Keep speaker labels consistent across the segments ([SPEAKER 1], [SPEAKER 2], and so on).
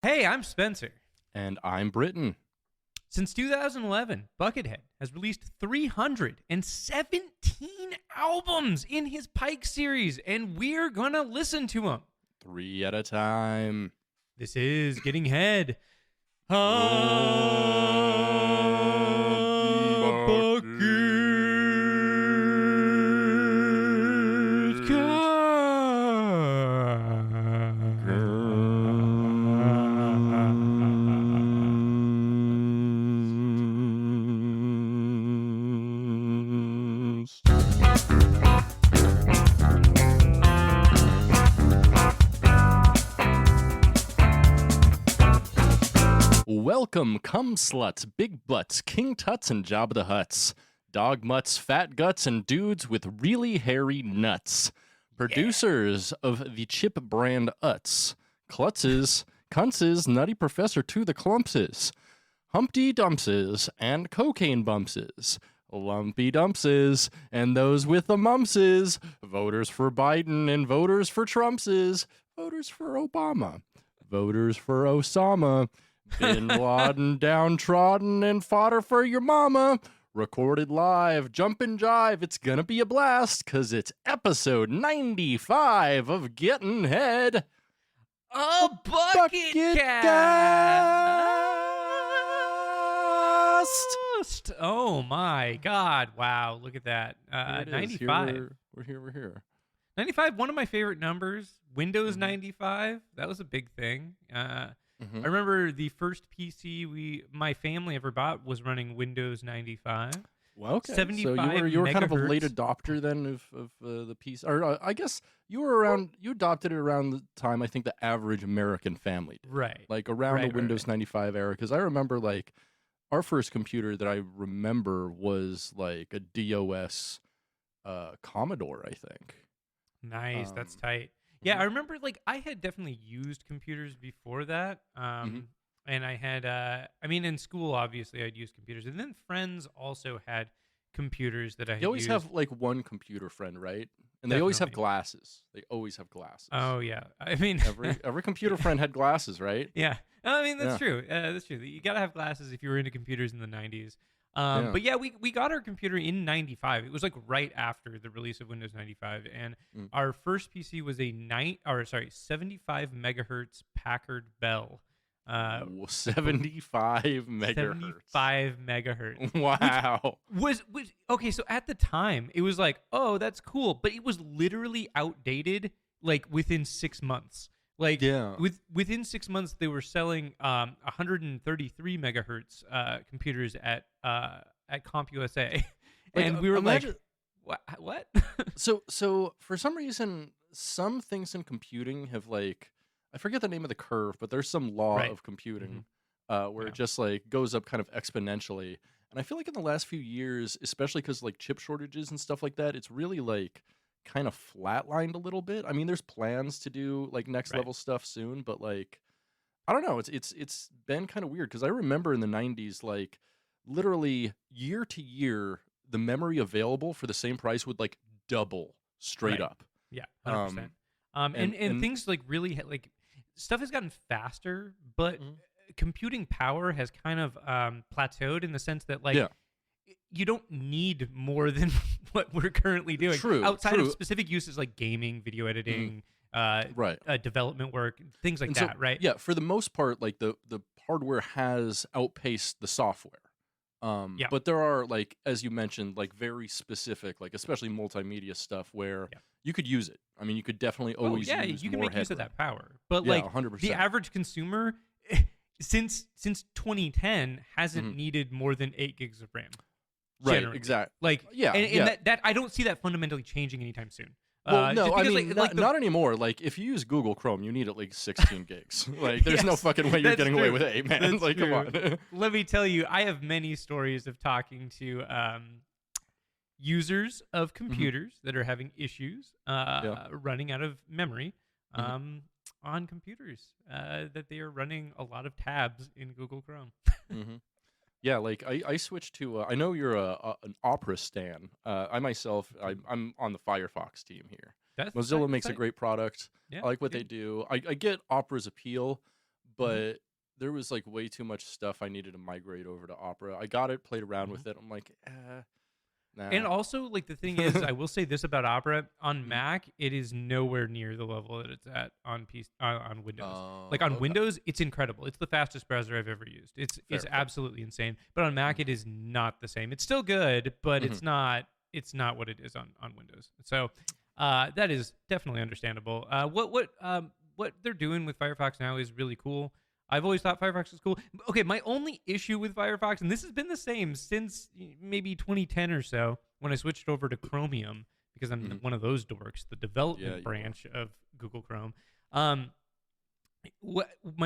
[SPEAKER 1] Hey, I'm Spenser.
[SPEAKER 2] And I'm Britain.
[SPEAKER 1] Since 2011, Buckethead has released 317 albums in his Pikes series, and we're gonna listen to them
[SPEAKER 2] 3 at a time.
[SPEAKER 1] This is Getting Head.
[SPEAKER 2] Welcome, cum sluts, big butts, king tuts, and Jabba the Hutts. Dog mutts, fat guts, and dudes with really hairy nuts. Producers of the chip brand Utz. Klutzes, cunces, nutty professor to the clumpses. Humpty Dumpses, and cocaine bumpses. Lumpy Dumpses, and those with the mumpses. Voters for Biden and voters for Trumpses. Voters for Obama. Voters for Osama. Bin Laden downtrodden and fodder for your mama. Recorded live, jump and jive. It's gonna be a blast, cause it's episode 95 of Gettin' Head.
[SPEAKER 1] A Bucketcast! Oh my God! Wow, look at that. 95.
[SPEAKER 2] We're here.
[SPEAKER 1] 95, one of my favorite numbers. Windows 95. That was a big thing. I remember the first PC my family ever bought was running Windows 95.
[SPEAKER 2] Well, okay.
[SPEAKER 1] 75
[SPEAKER 2] so you were kind of a late
[SPEAKER 1] megahertz.
[SPEAKER 2] adopter then of the PC, or I guess you were around. You adopted it around the time I think the average American family did,
[SPEAKER 1] Right.
[SPEAKER 2] like around the
[SPEAKER 1] Right.
[SPEAKER 2] Windows 95 era. Because I remember like our first computer that I remember was like a DOS Commodore, I think.
[SPEAKER 1] Nice. That's tight. Yeah, I remember like I had definitely used computers before that. And I had, in school, obviously, I'd use computers. And then friends also had computers that I had
[SPEAKER 2] You always
[SPEAKER 1] used.
[SPEAKER 2] have like one computer friend, right? And they always have
[SPEAKER 1] Definitely.
[SPEAKER 2] glasses. They always have glasses.
[SPEAKER 1] Oh, yeah. I mean,
[SPEAKER 2] Every computer friend had glasses, right?
[SPEAKER 1] yeah. I mean, that's
[SPEAKER 2] Yeah.
[SPEAKER 1] true. That's true. You got to have glasses if you were into computers in the 90s.
[SPEAKER 2] Yeah.
[SPEAKER 1] But yeah, we got our computer in 95. It was like right after the release of Windows 95. And our first PC was a 75 megahertz Packard Bell.
[SPEAKER 2] 75 megahertz.
[SPEAKER 1] 75 megahertz.
[SPEAKER 2] Wow.
[SPEAKER 1] Was okay, so at the time it was like, oh, that's cool, but it was literally outdated like within 6 months. Like within 6 months they were selling 133 megahertz computers at CompUSA. And we were
[SPEAKER 2] imagine,
[SPEAKER 1] like, what?
[SPEAKER 2] so for some reason some things in computing have like, I forget the name of the curve, but there's some law of computing where it just like goes up kind of exponentially. And I feel like in the last few years, especially because like chip shortages and stuff like that, it's really like kind of flatlined a little bit. I mean, there's plans to do like next level stuff soon, but like, I don't know. It's been kind of weird because I remember in the 90s, like literally year to year, the memory available for the same price would like double straight up.
[SPEAKER 1] Yeah, 100%. And things like really like stuff has gotten faster, but computing power has kind of plateaued in the sense that like you don't need more than what we're currently doing. Outside of specific uses like gaming, video editing, development work, things like that, right?
[SPEAKER 2] Yeah, for the most part, like the hardware has outpaced the software. But there are, like, as you mentioned, like very specific, like especially multimedia stuff where you could use it. I mean, you could definitely always use
[SPEAKER 1] you can
[SPEAKER 2] more
[SPEAKER 1] make use of
[SPEAKER 2] headroom.
[SPEAKER 1] that power. But like
[SPEAKER 2] 100%.
[SPEAKER 1] the average consumer since 2010 hasn't needed more than 8 gigs of RAM.
[SPEAKER 2] Right,
[SPEAKER 1] generally.
[SPEAKER 2] exactly.
[SPEAKER 1] Like that I don't see that fundamentally changing anytime soon.
[SPEAKER 2] Well, no, I
[SPEAKER 1] because,
[SPEAKER 2] mean, not anymore. Like, if you use Google Chrome, you need at least 16 gigs. Like, there's no fucking way you're getting away with 8, man.
[SPEAKER 1] That's
[SPEAKER 2] like,
[SPEAKER 1] true.
[SPEAKER 2] come on.
[SPEAKER 1] Let me tell you, I have many stories of talking to users of computers that are having issues running out of memory on computers that they are running a lot of tabs in Google Chrome.
[SPEAKER 2] Yeah, like I switched to. I know you're an Opera stan. I myself, I'm on the Firefox team here. Mozilla makes a great product.
[SPEAKER 1] Yeah,
[SPEAKER 2] I like what they do. I get Opera's appeal, but there was like way too much stuff I needed to migrate over to Opera. I got it, played around with it. I'm like, nah.
[SPEAKER 1] And also, like, the thing is, I will say this about Opera. On Mac, it is nowhere near the level that it's at on on Windows. Like, on Windows, it's incredible. It's the fastest browser I've ever used. It's absolutely insane. But on Mac, it is not the same. It's still good, but it's not what it is on Windows. So that is definitely understandable. What they're doing with Firefox now is really cool. I've always thought Firefox was cool. Okay, my only issue with Firefox, and this has been the same since maybe 2010 or so, when I switched over to Chromium, because I'm one of those dorks, the development branch of Google Chrome. My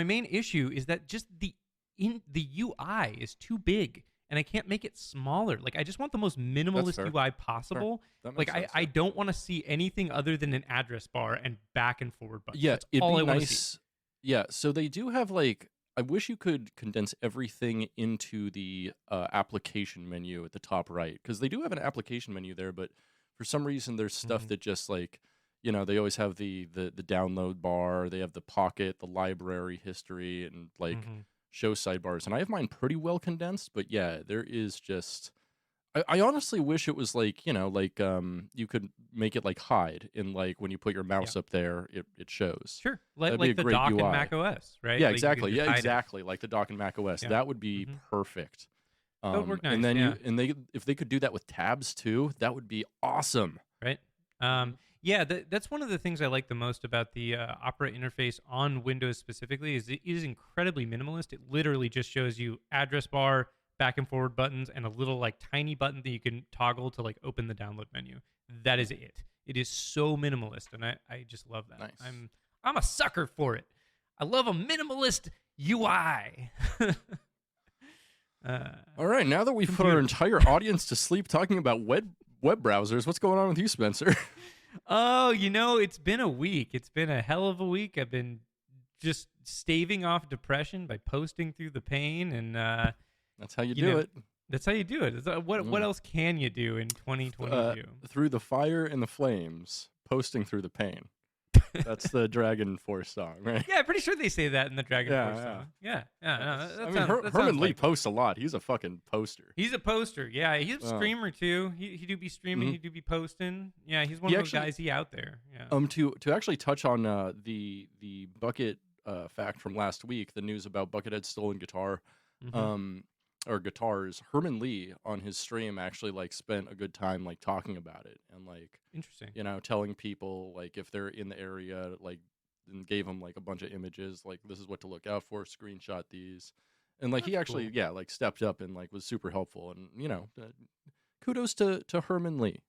[SPEAKER 1] main issue is that just the UI is too big, and I can't make it smaller. Like, I just want the most minimalist UI possible. Like, I don't want to see anything other than an address bar and back and forward buttons.
[SPEAKER 2] Yeah,
[SPEAKER 1] that's all I want to see.
[SPEAKER 2] Yeah, so they do have, like, I wish you could condense everything into the application menu at the top right, because they do have an application menu there, but for some reason there's stuff that just, like, you know, they always have the download bar, they have the pocket, the library history, and, like, show sidebars, and I have mine pretty well condensed, but yeah, there is just... I honestly wish it was like, you know, like you could make it like hide, and like when you put your mouse up there, it shows.
[SPEAKER 1] Sure, like the dock in Mac OS, right?
[SPEAKER 2] Yeah,
[SPEAKER 1] like
[SPEAKER 2] exactly. Yeah, exactly. Like the dock in Mac OS. Yeah. That would be perfect.
[SPEAKER 1] That would work nice.
[SPEAKER 2] And then if they could do that with tabs too, that would be awesome.
[SPEAKER 1] Right. Yeah, that's one of the things I like the most about the Opera interface on Windows specifically. Is it is incredibly minimalist. It literally just shows you address bar, back and forward buttons, and a little like tiny button that you can toggle to like open the download menu. That is it. It is so minimalist, and I just love that.
[SPEAKER 2] Nice.
[SPEAKER 1] I'm a sucker for it. I love a minimalist UI.
[SPEAKER 2] All right, now that we've put our entire audience to sleep talking about web browsers, what's going on with you, Spenser?
[SPEAKER 1] Oh, you know, it's been a week. It's been a hell of a week. I've been just staving off depression by posting through the pain, and
[SPEAKER 2] that's how you do it.
[SPEAKER 1] That's how you do it. What else can you do in 2022?
[SPEAKER 2] Through the fire and the flames, posting through the pain. That's the Dragon Force song, right?
[SPEAKER 1] Yeah, I'm pretty sure they say that in the Dragon Force song. Yeah. No,
[SPEAKER 2] Herman Li posts a lot. He's a fucking poster.
[SPEAKER 1] He's a poster. Yeah, he's a streamer too. He do be streaming. He do be posting. Yeah, he's one of those guys. He out there. Yeah.
[SPEAKER 2] To actually touch on the Bucket fact from last week, the news about Buckethead's stolen guitar. Or guitars, Herman Li on his stream actually like spent a good time like talking about it and like
[SPEAKER 1] interesting,
[SPEAKER 2] you know, telling people like if they're in the area, like, and gave them like a bunch of images, like this is what to look out for, screenshot these, and like he actually like stepped up and like was super helpful, and you know, kudos to Herman Li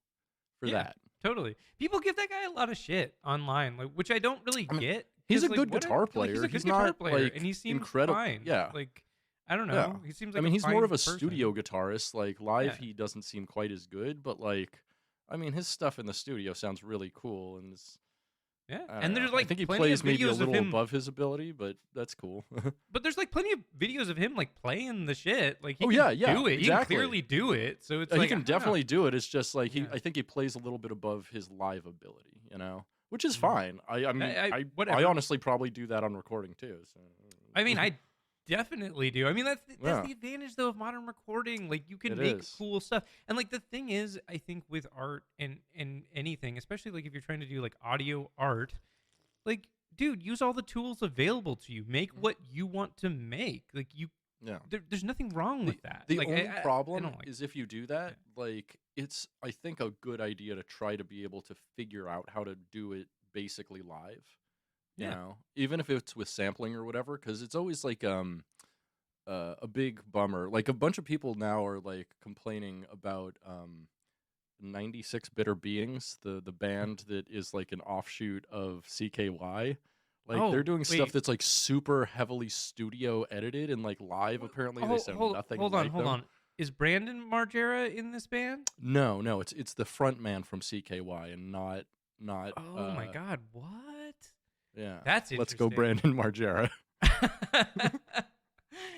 [SPEAKER 2] for that.
[SPEAKER 1] Totally, people give that guy a lot of shit online, like, which I don't really get.
[SPEAKER 2] He's a good guitar player.
[SPEAKER 1] He's not like, and he seems
[SPEAKER 2] incredible.
[SPEAKER 1] Fine.
[SPEAKER 2] Yeah,
[SPEAKER 1] like. I don't know.
[SPEAKER 2] Yeah.
[SPEAKER 1] He seems like
[SPEAKER 2] he's more of a
[SPEAKER 1] person.
[SPEAKER 2] studio guitarist. Like live, he doesn't seem quite as good, but like, I mean, his stuff in the studio sounds really cool. And
[SPEAKER 1] and there's like
[SPEAKER 2] I think he plays maybe a little above his ability, but that's cool.
[SPEAKER 1] But there's like plenty of videos of him like playing the shit. Like he
[SPEAKER 2] can
[SPEAKER 1] do it.
[SPEAKER 2] Exactly.
[SPEAKER 1] He can clearly do it. So it's like
[SPEAKER 2] he can definitely do it. It's just like I think he plays a little bit above his live ability, you know, which is fine. I mean, I honestly probably do that on recording too. So
[SPEAKER 1] I mean, I definitely do. I mean, that's the advantage though of modern recording. Like you can make cool stuff. And like the thing is, I think with art and anything, especially like if you're trying to do like audio art, like dude, use all the tools available to you. Make what you want to make. Like there's nothing wrong with that.
[SPEAKER 2] The only problem is if you do that, like it's I think a good idea to try to be able to figure out how to do it basically live. You know, even if it's with sampling or whatever, because it's always like a big bummer. Like a bunch of people now are like complaining about 96 Bitter Beings, the band that is like an offshoot of CKY. Like they're doing stuff that's like super heavily studio edited and like live. Apparently, they sound nothing.
[SPEAKER 1] Hold on. Is Brandon Margera in this band?
[SPEAKER 2] No. It's the front man from CKY and not.
[SPEAKER 1] Oh my God! What?
[SPEAKER 2] Yeah,
[SPEAKER 1] that's interesting.
[SPEAKER 2] Let's go, Brandon Margera.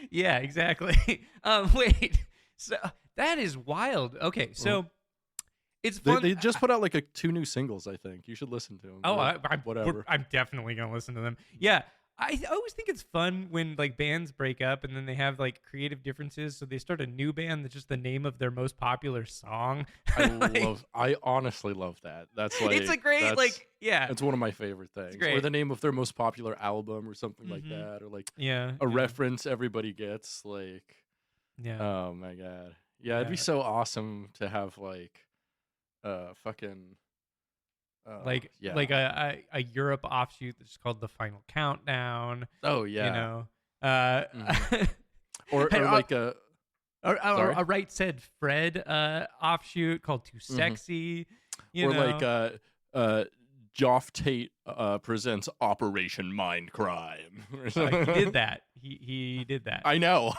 [SPEAKER 1] Yeah, exactly. Wait, so that is wild. Okay, so it's fun.
[SPEAKER 2] They just put out like 2 new singles. I think you should listen to them.
[SPEAKER 1] Oh, whatever. I'm definitely gonna listen to them. Yeah, I always think it's fun when like bands break up and then they have like creative differences, so they start a new band that's just the name of their most popular song.
[SPEAKER 2] I honestly love that. That's like
[SPEAKER 1] it's a great
[SPEAKER 2] it's one of my favorite things. Or the name of their most popular album or something like that, or like a reference everybody gets. Like, oh my god, yeah, it'd be so awesome to have like fucking.
[SPEAKER 1] Like a Europe offshoot that's called the Final Countdown.
[SPEAKER 2] Oh yeah,
[SPEAKER 1] you know,
[SPEAKER 2] or like a
[SPEAKER 1] Right Said Fred offshoot called Too Sexy. You know?
[SPEAKER 2] Like Geoff Tate presents Operation Mindcrime.
[SPEAKER 1] He did that. He did that.
[SPEAKER 2] I know.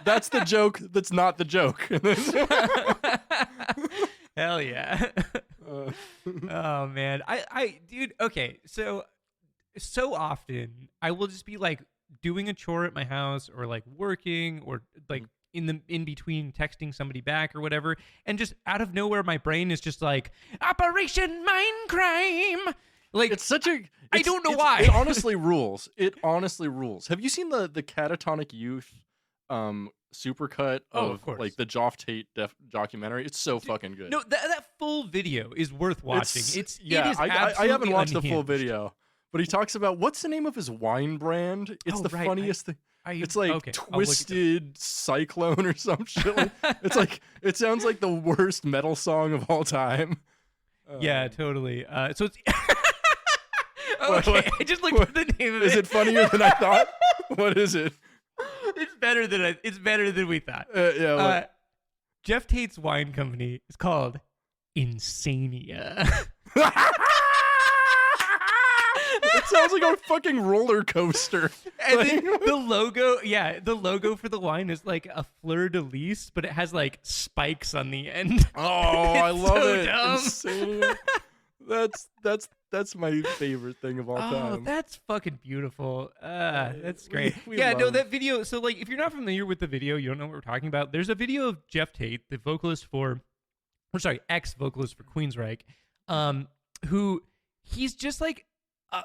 [SPEAKER 2] That's the joke. That's not the joke.
[SPEAKER 1] Hell yeah. Oh man. Dude, okay. So often I will just be like doing a chore at my house or like working or like in between texting somebody back or whatever, and just out of nowhere my brain is just like Operation Mindcrime. Like I don't know why.
[SPEAKER 2] It honestly rules. Have you seen the Catatonic Youth supercut of like the Geoff Tate documentary? It's so fucking good.
[SPEAKER 1] No, that full video is worth watching.
[SPEAKER 2] I haven't watched the full video, but he talks about what's the name of his wine brand. It's funniest thing. It's like Twisted Cyclone or some shit. It's like it sounds like the worst metal song of all time.
[SPEAKER 1] Yeah, totally. So it's okay. I just looked at the name of it.
[SPEAKER 2] Is it funnier than I thought? What is it?
[SPEAKER 1] It's better than we thought. Geoff Tate's wine company is called Insania.
[SPEAKER 2] It sounds like a fucking roller coaster.
[SPEAKER 1] And then the logo for the wine is like a fleur de lis, but it has like spikes on the end.
[SPEAKER 2] Oh, I love it.
[SPEAKER 1] Dumb.
[SPEAKER 2] Insania. That's my favorite thing of all time.
[SPEAKER 1] Oh, that's fucking beautiful. That's great. That video. So, like, if you're not familiar with the video, you don't know what we're talking about. There's a video of Geoff Tate, the ex-vocalist for Queensryche, who he's just like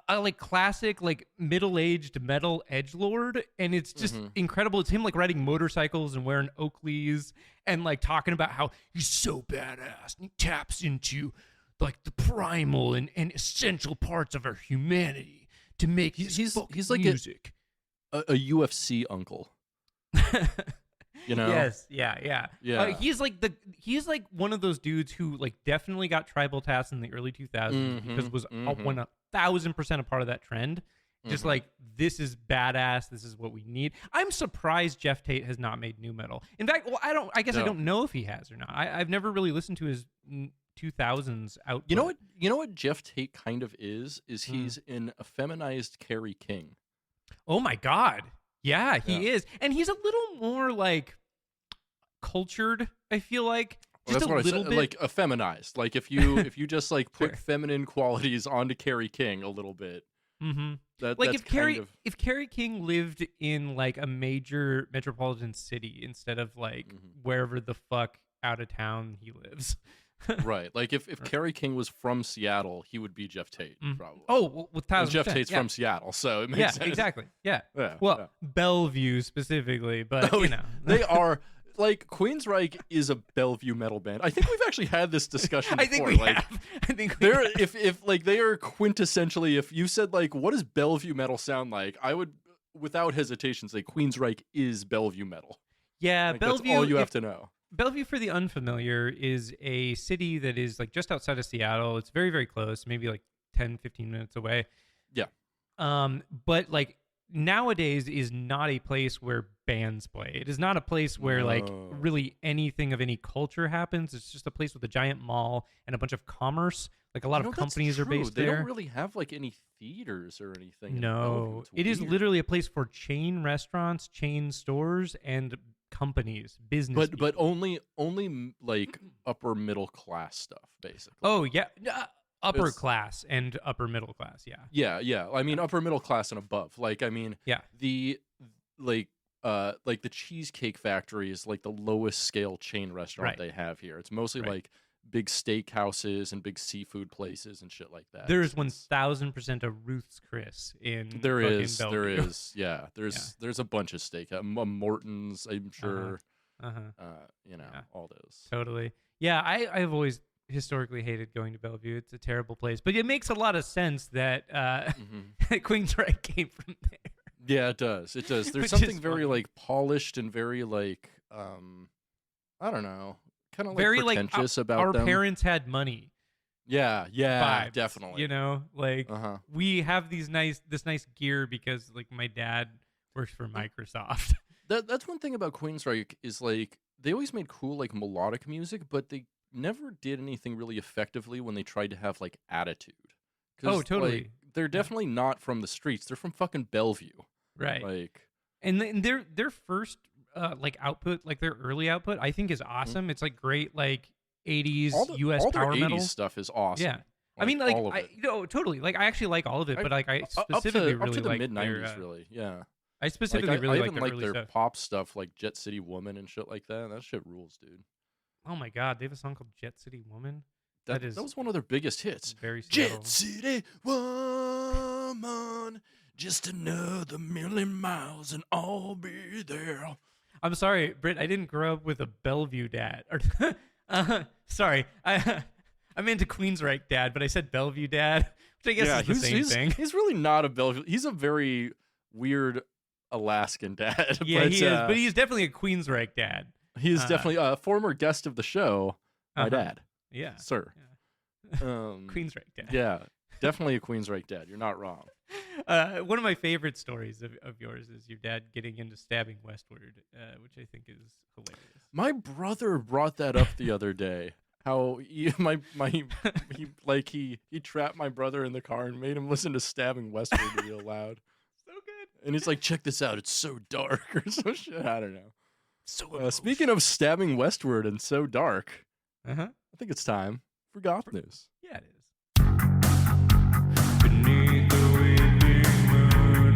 [SPEAKER 1] a like classic like middle-aged metal edgelord, and it's just incredible. It's him like riding motorcycles and wearing Oakleys and like talking about how he's so badass and he taps into like the primal and essential parts of our humanity to make he's like music.
[SPEAKER 2] A UFC uncle. You know?
[SPEAKER 1] Yes, yeah. He's like one of those dudes who like definitely got tribal tats in the early 2000s because was 1,000% a part of that trend. Just like, this is badass. This is what we need. I'm surprised Geoff Tate has not made new metal. In fact, well, I don't know if he has or not. I've never really listened to his 2000s output.
[SPEAKER 2] You know what Geoff Tate kind of is he's an effeminized Kerry King.
[SPEAKER 1] Oh my god. Yeah, he is. And he's a little more like cultured, I feel like. Just a little bit
[SPEAKER 2] like effeminized. Like if you just like put feminine qualities onto Kerry King a little bit.
[SPEAKER 1] Like if Kerry King lived in like a major metropolitan city instead of like wherever the fuck out of town he lives.
[SPEAKER 2] Right. Like if Kerry King was from Seattle, he would be Geoff Tate, probably.
[SPEAKER 1] Oh, well, with 1,000%.
[SPEAKER 2] Geoff Tate's from Seattle, so it makes sense.
[SPEAKER 1] Exactly. Yeah. Bellevue specifically, but you know.
[SPEAKER 2] They are like Queensryche is a Bellevue metal band. I think we've actually had this discussion before.
[SPEAKER 1] I think we have.
[SPEAKER 2] If like they are quintessentially, if you said like what does Bellevue metal sound like, I would without hesitation say Queensryche is Bellevue metal.
[SPEAKER 1] Yeah,
[SPEAKER 2] like,
[SPEAKER 1] Bellevue.
[SPEAKER 2] That's all you have to know.
[SPEAKER 1] Bellevue, for the unfamiliar, is a city that is like just outside of Seattle. It's very, very close, maybe like 10, 15 minutes away.
[SPEAKER 2] Yeah.
[SPEAKER 1] But like nowadays is not a place where bands play. It is not a place where like really anything of any culture happens. It's just a place with a giant mall and a bunch of commerce. Like a lot of companies are based there.
[SPEAKER 2] They don't really have like any theaters or anything.
[SPEAKER 1] No, it is literally a place for chain restaurants, chain stores, and companies, business,
[SPEAKER 2] but only like upper middle class stuff, basically.
[SPEAKER 1] Oh yeah, upper class and upper middle class.
[SPEAKER 2] Yeah. I mean, upper middle class and above. Like, I mean, the like the Cheesecake Factory is like the lowest scale chain restaurant they have here. It's mostly like big steakhouses and big seafood places and shit like that.
[SPEAKER 1] There's 1,000% a Ruth's Chris in
[SPEAKER 2] there
[SPEAKER 1] fucking
[SPEAKER 2] is
[SPEAKER 1] Bellevue.
[SPEAKER 2] yeah. There's a bunch of steak. Morton's, I'm sure. All those.
[SPEAKER 1] Totally. Yeah, I've always historically hated going to Bellevue. It's a terrible place, but it makes a lot of sense that Queensryche came from there.
[SPEAKER 2] Yeah, it does. It does. There's something very like polished and very like I don't know, kind of like
[SPEAKER 1] very
[SPEAKER 2] pretentious
[SPEAKER 1] like
[SPEAKER 2] about
[SPEAKER 1] our
[SPEAKER 2] them.
[SPEAKER 1] parents had money.
[SPEAKER 2] Yeah,
[SPEAKER 1] Vibes,
[SPEAKER 2] definitely.
[SPEAKER 1] You know, like we have this nice gear because like my dad works for Microsoft.
[SPEAKER 2] That's one thing about Queensryche is like they always made cool like melodic music, but they never did anything really effectively when they tried to have like attitude.
[SPEAKER 1] Oh, totally.
[SPEAKER 2] Like, they're definitely not from the streets. They're from fucking Bellevue.
[SPEAKER 1] Right.
[SPEAKER 2] Like,
[SPEAKER 1] and their first like output, like their early output, I think is awesome. Mm-hmm. It's like great like 80s US
[SPEAKER 2] all
[SPEAKER 1] power
[SPEAKER 2] their 80s
[SPEAKER 1] metal
[SPEAKER 2] stuff is awesome.
[SPEAKER 1] Yeah.
[SPEAKER 2] Like,
[SPEAKER 1] I mean, like,
[SPEAKER 2] all of it.
[SPEAKER 1] Totally. Like, I actually like all of it, but like, I specifically
[SPEAKER 2] up to the
[SPEAKER 1] like
[SPEAKER 2] mid-90s, really. Yeah.
[SPEAKER 1] I specifically
[SPEAKER 2] like, I
[SPEAKER 1] really
[SPEAKER 2] even like their
[SPEAKER 1] stuff.
[SPEAKER 2] pop stuff, like Jet City Woman and shit like that. That shit rules, dude.
[SPEAKER 1] Oh my god, they have a song called Jet City Woman.
[SPEAKER 2] That was one of their biggest hits.
[SPEAKER 1] Very Seattle.
[SPEAKER 2] Jet City Woman, just another million miles and I'll be there.
[SPEAKER 1] I'm sorry, Brit. I didn't grow up with a Bellevue dad. Sorry, I'm into Queensryche dad, but I said Bellevue dad, which I guess is the same thing.
[SPEAKER 2] He's really not a Bellevue. He's a very weird Alaskan dad.
[SPEAKER 1] Yeah, he is, but he's definitely a Queensryche dad.
[SPEAKER 2] He is definitely a former guest of the show. My dad.
[SPEAKER 1] Yeah,
[SPEAKER 2] sir.
[SPEAKER 1] Yeah. Queensryche dad.
[SPEAKER 2] Yeah, definitely a Queensryche dad. You're not wrong.
[SPEAKER 1] One of my favorite stories of yours is your dad getting into stabbing westward, which I think is hilarious.
[SPEAKER 2] My brother brought that up the other day. How he trapped my brother in the car and made him listen to Stabbing Westward real loud.
[SPEAKER 1] So good.
[SPEAKER 2] And he's like, check this out. It's so dark or some shit. I don't know.
[SPEAKER 1] So
[SPEAKER 2] speaking of Stabbing Westward and so dark,
[SPEAKER 1] I
[SPEAKER 2] think it's time for Goth News.
[SPEAKER 1] Yeah, it is.
[SPEAKER 3] Beneath the weeping moon,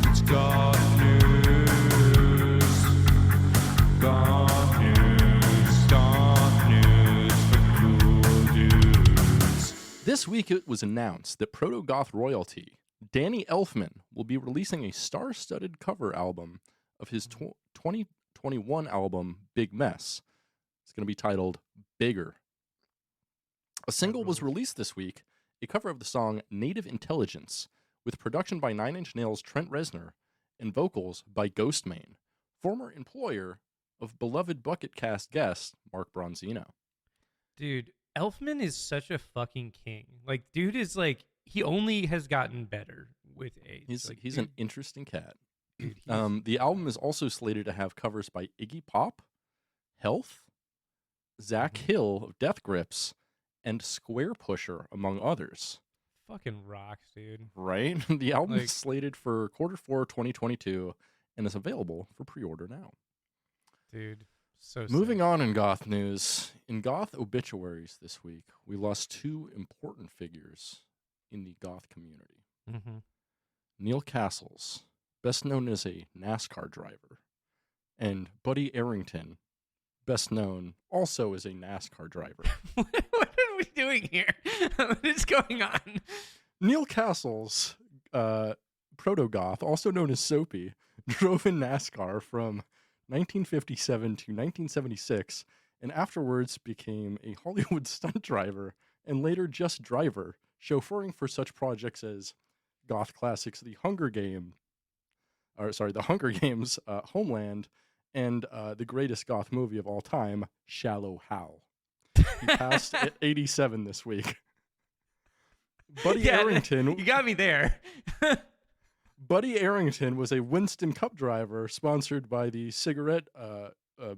[SPEAKER 3] it's Goth News. Goth News. Goth News for cool dudes.
[SPEAKER 2] This week it was announced that proto-goth royalty Danny Elfman will be releasing a star-studded cover album of his 2021 album Big Mess. It's going to be titled Bigger. A single was released this week, a cover of the song Native Intelligence, with production by Nine Inch Nails' Trent Reznor and vocals by Ghostmane, former employer of beloved Bucketcast guest Mark Bronzino.
[SPEAKER 1] Dude, Elfman is such a fucking king. Like, dude is like, he only has gotten better with age.
[SPEAKER 2] He's an interesting cat.
[SPEAKER 1] Dude,
[SPEAKER 2] the album is also slated to have covers by Iggy Pop, Health, Zach Hill of Death Grips, and Square Pusher, among others.
[SPEAKER 1] Fucking rocks, dude.
[SPEAKER 2] Right? The album is slated for Q4 2022 and is available for pre-order now.
[SPEAKER 1] Dude, so
[SPEAKER 2] moving on in Goth news. In Goth obituaries this week, we lost two important figures in the Goth community.
[SPEAKER 1] Mm-hmm.
[SPEAKER 2] Neil Castles, best known as a NASCAR driver, and Buddy Arrington, best known also as a NASCAR driver.
[SPEAKER 1] What are we doing here? What is going on?
[SPEAKER 2] Neil Castles, proto-goth, also known as Soapy, drove in NASCAR from 1957 to 1976, and afterwards became a Hollywood stunt driver and later just driver, chauffeuring for such projects as goth classics The Hunger Games, Homeland, and the greatest goth movie of all time, Shallow Hal. He passed at 87 this week. Buddy Arrington.
[SPEAKER 1] You got me there.
[SPEAKER 2] Buddy Arrington was a Winston Cup driver sponsored by the cigarette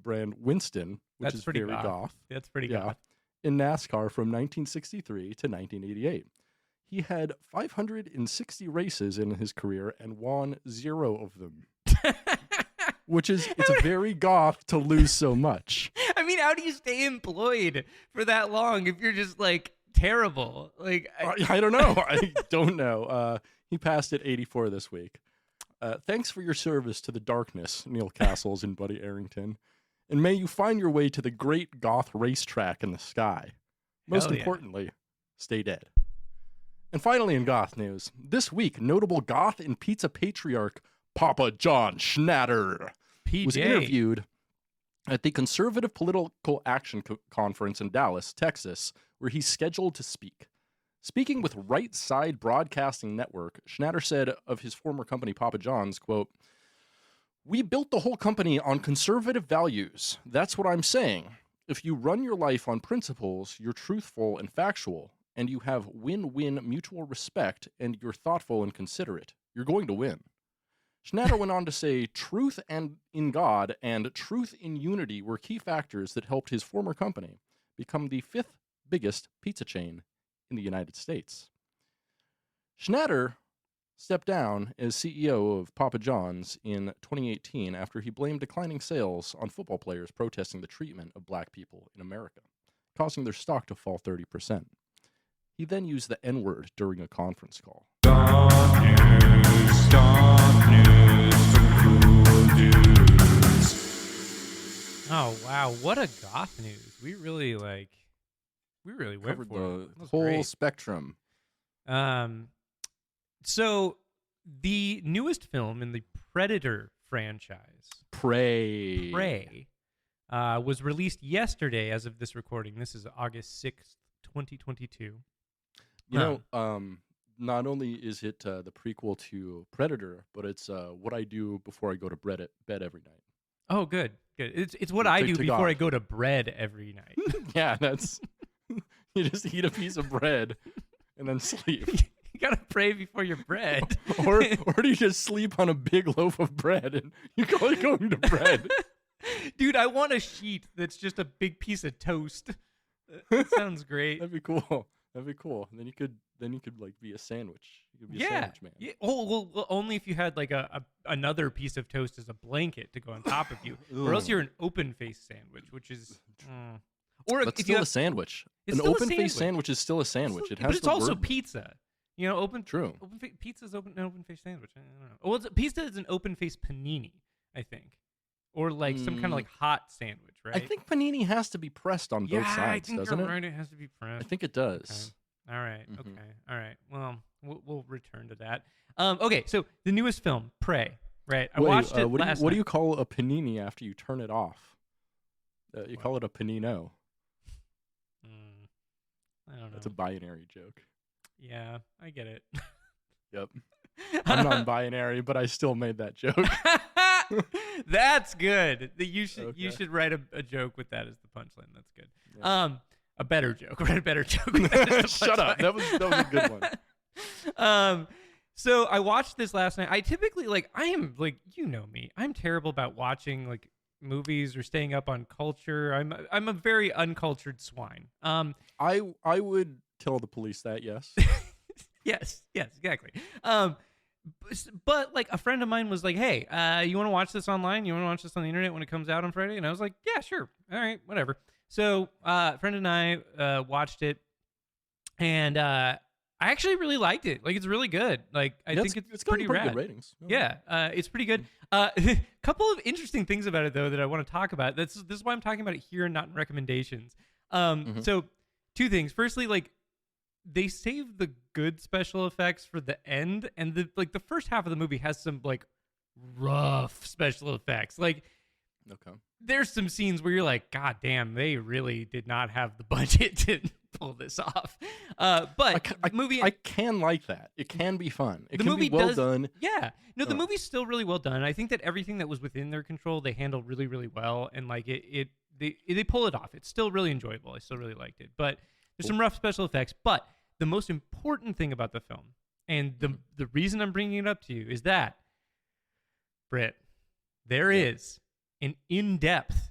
[SPEAKER 2] brand Winston, which is very goth.
[SPEAKER 1] That's pretty goth.
[SPEAKER 2] In NASCAR from 1963 to 1988. He had 560 races in his career and won 0 of them. It's very goth to lose so much.
[SPEAKER 1] I mean, how do you stay employed for that long if you're just like terrible? Like
[SPEAKER 2] I don't know. I don't know. He passed at 84 this week. Thanks for your service to the darkness, Neil Castles and Buddy Arrington. And may you find your way to the great Goth racetrack in the sky. Most importantly, stay dead. And finally, in Goth news, this week, notable Goth and pizza patriarch Papa John Schnatter was interviewed at the Conservative Political Action Conference in Dallas, Texas, where he's scheduled to speak. Speaking with Right Side Broadcasting Network, Schnatter said of his former company, Papa John's, quote, "We built the whole company on conservative values. That's what I'm saying. If you run your life on principles, you're truthful and factual, and you have win-win mutual respect, and you're thoughtful and considerate, you're going to win." Schnatter went on to say truth and in God and truth in unity were key factors that helped his former company become the 5th biggest pizza chain in the United States. Schnatter stepped down as CEO of Papa John's in 2018 after he blamed declining sales on football players protesting the treatment of black people in America, causing their stock to fall 30%. He then used the N-word during a conference call.
[SPEAKER 3] Goth news from cool dudes.
[SPEAKER 1] Oh wow, what a Goth news! We really went
[SPEAKER 2] Covered
[SPEAKER 1] for it.
[SPEAKER 2] the whole spectrum.
[SPEAKER 1] So the newest film in the Predator franchise, Prey, was released yesterday as of this recording. This is August 6th, 2022.
[SPEAKER 2] You know, not only is it the prequel to Predator, but it's what I do before I go to bed every night.
[SPEAKER 1] Oh, good. It's what I do before I go to bread every night.
[SPEAKER 2] Yeah, that's you just eat a piece of bread and then sleep.
[SPEAKER 1] You gotta pray before your bread.
[SPEAKER 2] or do you just sleep on a big loaf of bread and you call it going to bread?
[SPEAKER 1] Dude, I want a sheet that's just a big piece of toast. That sounds great.
[SPEAKER 2] That'd be cool. And then you could like be a sandwich. You could be a sandwich man.
[SPEAKER 1] Yeah. Oh, well, only if you had like another piece of toast as a blanket to go on top of you, or else you're an open-faced sandwich, which is.
[SPEAKER 2] But still a sandwich. An open-faced sandwich is still a sandwich. It has.
[SPEAKER 1] But it's also pizza. You know,
[SPEAKER 2] True.
[SPEAKER 1] Pizza's an open-faced sandwich. I don't know. Well, pizza is an open-faced panini, I think, or like some kind of like hot sandwich, right?
[SPEAKER 2] I think panini has to be pressed on both sides,
[SPEAKER 1] I think
[SPEAKER 2] doesn't
[SPEAKER 1] you're
[SPEAKER 2] it?
[SPEAKER 1] right. It has to be pressed.
[SPEAKER 2] I think it does.
[SPEAKER 1] Okay. All right. Okay. All right. Well, we'll return to that. Okay. So the newest film, Prey. Right. I watched it last night.
[SPEAKER 2] What do you call a panini after you turn it off? You call it a panino.
[SPEAKER 1] I don't know.
[SPEAKER 2] That's a binary joke.
[SPEAKER 1] Yeah, I get it.
[SPEAKER 2] Yep. I'm non-binary, but I still made that joke.
[SPEAKER 1] That's good. You should write a joke with that as the punchline. That's good. Yeah. A better joke. Write a better joke with that as the
[SPEAKER 2] Shut up. That was a good one.
[SPEAKER 1] So I watched this last night. I typically I am you know me. I'm terrible about watching movies or staying up on culture. I'm a very uncultured swine.
[SPEAKER 2] I would tell the police that, yes.
[SPEAKER 1] yes, exactly. But a friend of mine was like, "Hey, you want to watch this online? You want to watch this on the internet when it comes out on Friday?" And I was like, "Yeah, sure. All right, whatever." So, a friend and I watched it, and I actually really liked it. It's really good. I think it's pretty rad.
[SPEAKER 2] Good ratings.
[SPEAKER 1] Yeah, it's pretty good. Couple of interesting things about it though that I want to talk about. This is why I'm talking about it here and not in recommendations. So, two things. Firstly, they saved the good special effects for the end, and the first half of the movie has some rough special effects. Okay. There's some scenes where you're like, God damn, they really did not have the budget to pull this off. But the movie,
[SPEAKER 2] I can like that. It can be fun. It can be well done.
[SPEAKER 1] Yeah. No, the movie's still really well done. I think that everything that was within their control, they handled really, really well, and they pull it off. It's still really enjoyable. I still really liked it. But there's some rough special effects. But the most important thing about the film, and the reason I'm bringing it up to you, is that, Brit, there is an in-depth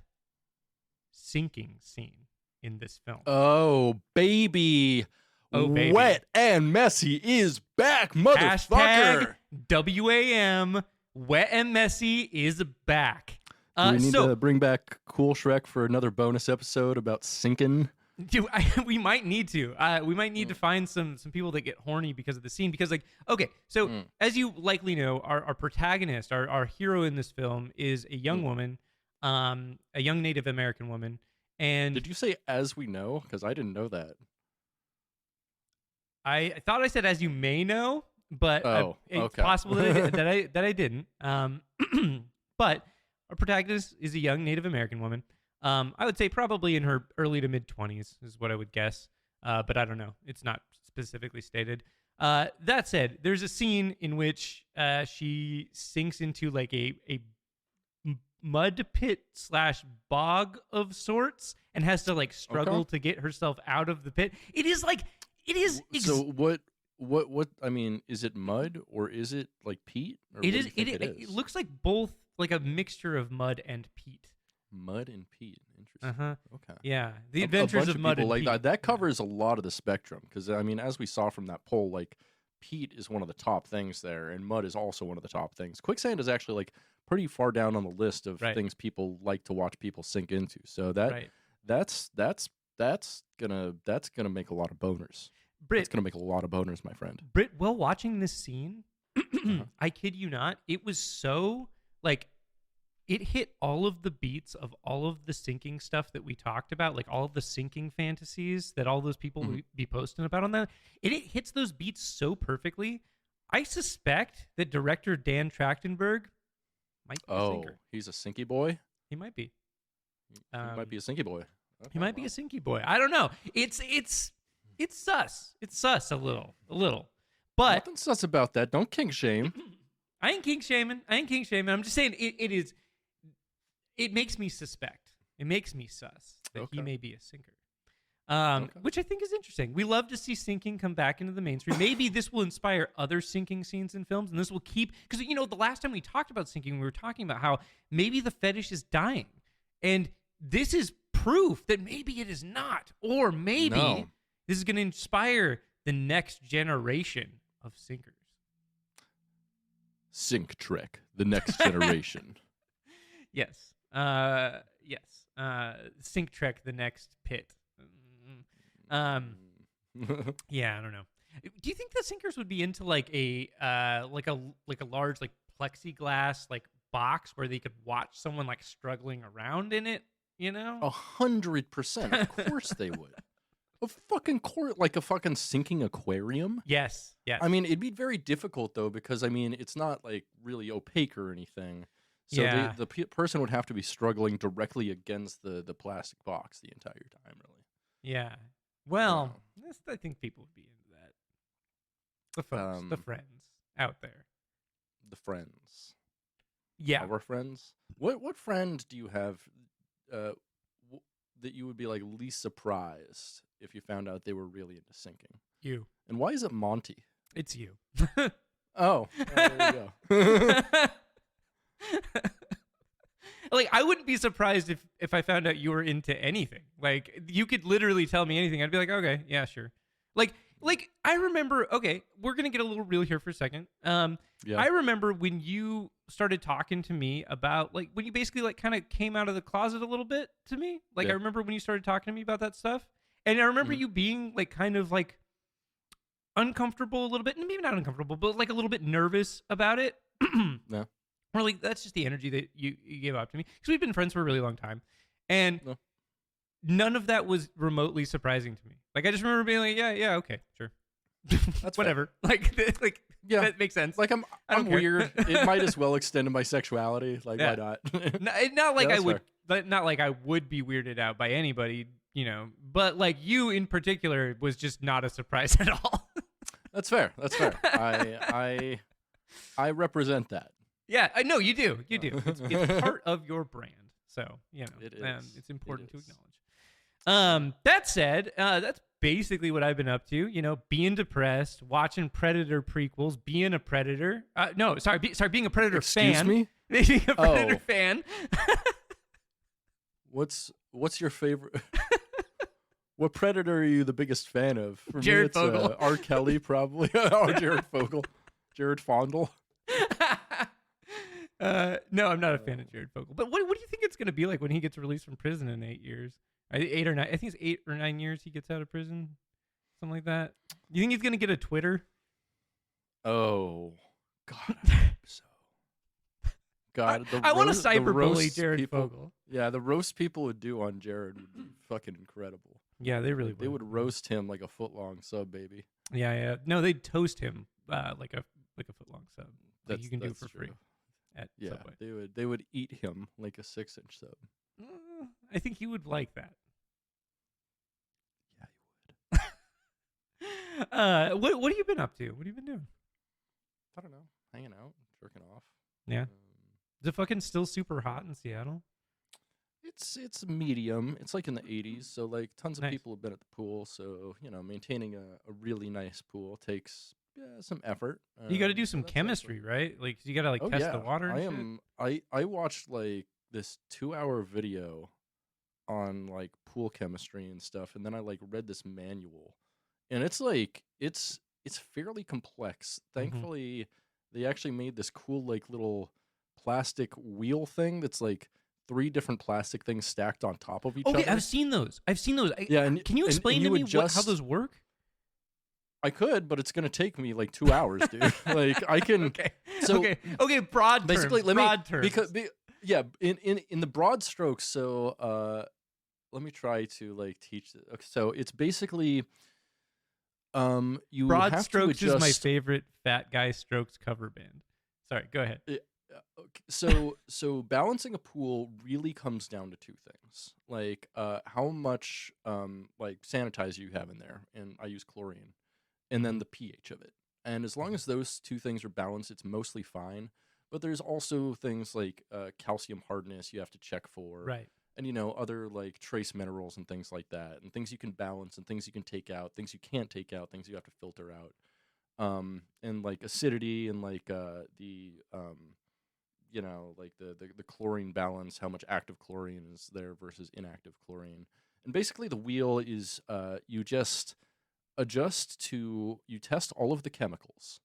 [SPEAKER 1] sinking scene in this film.
[SPEAKER 2] Oh, baby. Wet and Messy is back, motherfucker.
[SPEAKER 1] #WAM. Wet and Messy is back.
[SPEAKER 2] Do we need to bring back Cool Shrek for another bonus episode about sinking?
[SPEAKER 1] Dude, we might need to. We might need to find some people that get horny because of the scene. Because as you likely know, our protagonist, our hero in this film, is a young woman a young Native American woman. And
[SPEAKER 2] did you say as we know? Because I didn't know that.
[SPEAKER 1] I thought I said as you may know, but it's
[SPEAKER 2] okay.
[SPEAKER 1] possible that I didn't. But our protagonist is a young Native American woman. I would say probably in her early to mid 20s is what I would guess. But I don't know. It's not specifically stated. That said, there's a scene in which she sinks into like a mud pit / bog of sorts and has to like struggle to get herself out of the pit. It is like
[SPEAKER 2] so what I mean, is it mud or is it like peat? Or
[SPEAKER 1] it looks like both, like a mixture of mud and peat.
[SPEAKER 2] Mud and peat. Interesting. Okay.
[SPEAKER 1] Yeah. The Adventures of Mud and
[SPEAKER 2] like
[SPEAKER 1] Peat.
[SPEAKER 2] that covers a lot of the spectrum, because I mean, as we saw from that poll, like peat is one of the top things there, and mud is also one of the top things. Quicksand is actually like pretty far down on the list of things people like to watch people sink into. So that's gonna make a lot of boners.
[SPEAKER 1] Brit,
[SPEAKER 2] it's gonna make a lot of boners, my friend.
[SPEAKER 1] Brit, while watching this scene, I kid you not, it was so like it hit all of the beats of all of the sinking stuff that we talked about, like all of the sinking fantasies that all those people would be posting about on that. It hits those beats so perfectly. I suspect that director Dan Trachtenberg might be a sinker.
[SPEAKER 2] He's a sinky boy?
[SPEAKER 1] He might be.
[SPEAKER 2] He might be a sinky boy. Okay,
[SPEAKER 1] he might be a sinky boy. I don't know. It's sus. It's sus a little. But
[SPEAKER 2] nothing sus about that. Don't kink shame.
[SPEAKER 1] I ain't kink shaming. I'm just saying it makes me suspect. It makes me sus that he may be a sinker. Which I think is interesting. We love to see sinking come back into the mainstream. Maybe this will inspire other sinking scenes in films, and this will keep, because the last time we talked about sinking, we were talking about how maybe the fetish is dying, and this is proof that maybe it is not, or maybe this is going to inspire the next generation of sinkers.
[SPEAKER 2] Sink Trek, the next generation.
[SPEAKER 1] Yes. Sink Trek, the next pit. Yeah, I don't know. Do you think the sinkers would be into like a large like plexiglass like box where they could watch someone like struggling around in it?
[SPEAKER 2] 100%. Of course they would. A fucking like a fucking sinking aquarium.
[SPEAKER 1] Yes.
[SPEAKER 2] I mean, it'd be very difficult though, because I mean, it's not like really opaque or anything. So the person would have to be struggling directly against the plastic box the entire time, really.
[SPEAKER 1] Yeah. Well, I think people would be into that. The folks, the friends out there.
[SPEAKER 2] The friends.
[SPEAKER 1] Yeah.
[SPEAKER 2] Our friends. What friend do you have that you would be like least surprised if you found out they were really into sinking?
[SPEAKER 1] You.
[SPEAKER 2] And why is it Monty?
[SPEAKER 1] It's you.
[SPEAKER 2] Oh, there you go.
[SPEAKER 1] Like, I wouldn't be surprised if I found out you were into anything. Like, you could literally tell me anything. I'd be like, okay, yeah, sure. Like I remember, okay, we're going to get a little real here for a second. I remember when you started talking to me about, like, when you basically, like, kind of came out of the closet a little bit to me. Like, I remember when you started talking to me about that stuff. And I remember you being, like, kind of, like, uncomfortable a little bit. Maybe not uncomfortable, but, like, a little bit nervous about it.
[SPEAKER 2] No.
[SPEAKER 1] Or, like, that's just the energy that you gave out to me. Because we've been friends for a really long time. And none of that was remotely surprising to me. Like, I just remember being like, yeah, okay, sure. That's whatever. Like, yeah, that makes sense.
[SPEAKER 2] Like, I'm weird. It might as well extend to my sexuality. Like, why not?
[SPEAKER 1] Not like I would, but not like I would be weirded out by anybody, But, like, you in particular was just not a surprise at all.
[SPEAKER 2] That's fair. I represent that.
[SPEAKER 1] Yeah, I know you do. You do. It's part of your brand. So,
[SPEAKER 2] it is.
[SPEAKER 1] It's important to acknowledge. That said, that's basically what I've been up to. Being depressed, watching Predator prequels, being a Predator. Being a Predator fan.
[SPEAKER 2] Excuse me?
[SPEAKER 1] Being a Predator fan.
[SPEAKER 2] What's your favorite? What Predator are you the biggest fan of? For
[SPEAKER 1] Jared
[SPEAKER 2] me, it's
[SPEAKER 1] Fogle.
[SPEAKER 2] R. Kelly, probably. Or Jared Fogle. Jared Fondle.
[SPEAKER 1] No, I'm not a fan of Jared Fogle. But what do you think it's going to be like when he gets released from prison in 8 years? 8 or 9. I think it's 8 or 9 years he gets out of prison. Something like that. You think he's going to get a Twitter?
[SPEAKER 2] Oh, God, I hope so. God,
[SPEAKER 1] I want to
[SPEAKER 2] the
[SPEAKER 1] cyberbully
[SPEAKER 2] roast
[SPEAKER 1] Jared
[SPEAKER 2] people,
[SPEAKER 1] Fogle.
[SPEAKER 2] Yeah, the roast people would do on Jared would be fucking incredible.
[SPEAKER 1] Yeah, they really
[SPEAKER 2] They would roast him like a foot-long sub, baby.
[SPEAKER 1] Yeah. No, they'd toast him like a foot long sub. Like you can do for
[SPEAKER 2] true.
[SPEAKER 1] free at Subway.
[SPEAKER 2] They would eat him like a 6-inch sub.
[SPEAKER 1] I think he would like that.
[SPEAKER 2] Yeah, he would.
[SPEAKER 1] What have you been up to? What have you been doing?
[SPEAKER 2] I don't know, hanging out, jerking off.
[SPEAKER 1] Yeah. Is it fucking still super hot in Seattle?
[SPEAKER 2] It's medium. It's like in the 80s, so like tons of
[SPEAKER 1] Nice.
[SPEAKER 2] people have been at the pool. So maintaining a really nice pool takes some effort.
[SPEAKER 1] You got to do
[SPEAKER 2] so
[SPEAKER 1] some
[SPEAKER 2] that's
[SPEAKER 1] chemistry, right? Like you got to
[SPEAKER 2] Oh,
[SPEAKER 1] test
[SPEAKER 2] yeah.
[SPEAKER 1] the water. And
[SPEAKER 2] I watched like this 2-hour video on like pool chemistry and stuff, and then I like read this manual, and it's like it's fairly complex. Thankfully, they actually made this cool like little plastic wheel thing that's like 3 different plastic things stacked on top of each other.
[SPEAKER 1] Okay, I've seen those.
[SPEAKER 2] Yeah, and
[SPEAKER 1] can you explain to me how those work?
[SPEAKER 2] I could, but it's gonna take me like 2 hours, dude. Like I can.
[SPEAKER 1] Okay.
[SPEAKER 2] So
[SPEAKER 1] Okay. Broad
[SPEAKER 2] basically,
[SPEAKER 1] terms. Broad terms.
[SPEAKER 2] in the broad strokes. So let me try to like teach it. Okay, so it's basically you
[SPEAKER 1] Broad
[SPEAKER 2] have
[SPEAKER 1] Strokes
[SPEAKER 2] to adjust.
[SPEAKER 1] is my favorite Fat Guy Strokes cover band. Sorry, go ahead.
[SPEAKER 2] Okay, so balancing a pool really comes down to 2 things, like how much like sanitizer you have in there, and I use chlorine, and then the pH of it. And as long as those 2 things are balanced, it's mostly fine. But there's also things like calcium hardness you have to check for,
[SPEAKER 1] Right.
[SPEAKER 2] And other like trace minerals and things like that, and things you can balance and things you can take out, things you can't take out, things you have to filter out, and like acidity and like like the chlorine balance, how much active chlorine is there versus inactive chlorine. And basically the wheel is you just you test all of the chemicals,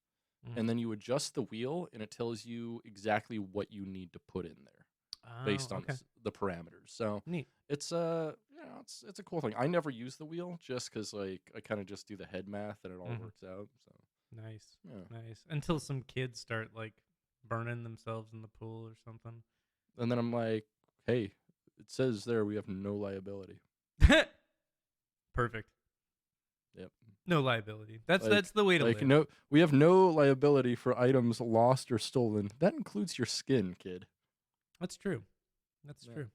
[SPEAKER 2] and then you adjust the wheel, and it tells you exactly what you need to put in there based on the parameters. So
[SPEAKER 1] Neat.
[SPEAKER 2] it's it's a cool thing. I never use the wheel just because like I kind of just do the head math and it all works out. So
[SPEAKER 1] Nice.
[SPEAKER 2] Yeah.
[SPEAKER 1] Nice. Until some kids start like burning themselves in the pool or something.
[SPEAKER 2] And then I'm like, hey, it says there we have no liability.
[SPEAKER 1] Perfect.
[SPEAKER 2] Yep.
[SPEAKER 1] No liability. That's
[SPEAKER 2] Like-
[SPEAKER 1] the way to
[SPEAKER 2] Like
[SPEAKER 1] live.
[SPEAKER 2] we have no liability for items lost or stolen. That includes your skin, kid.
[SPEAKER 1] That's true. That's
[SPEAKER 2] Yeah.
[SPEAKER 1] true.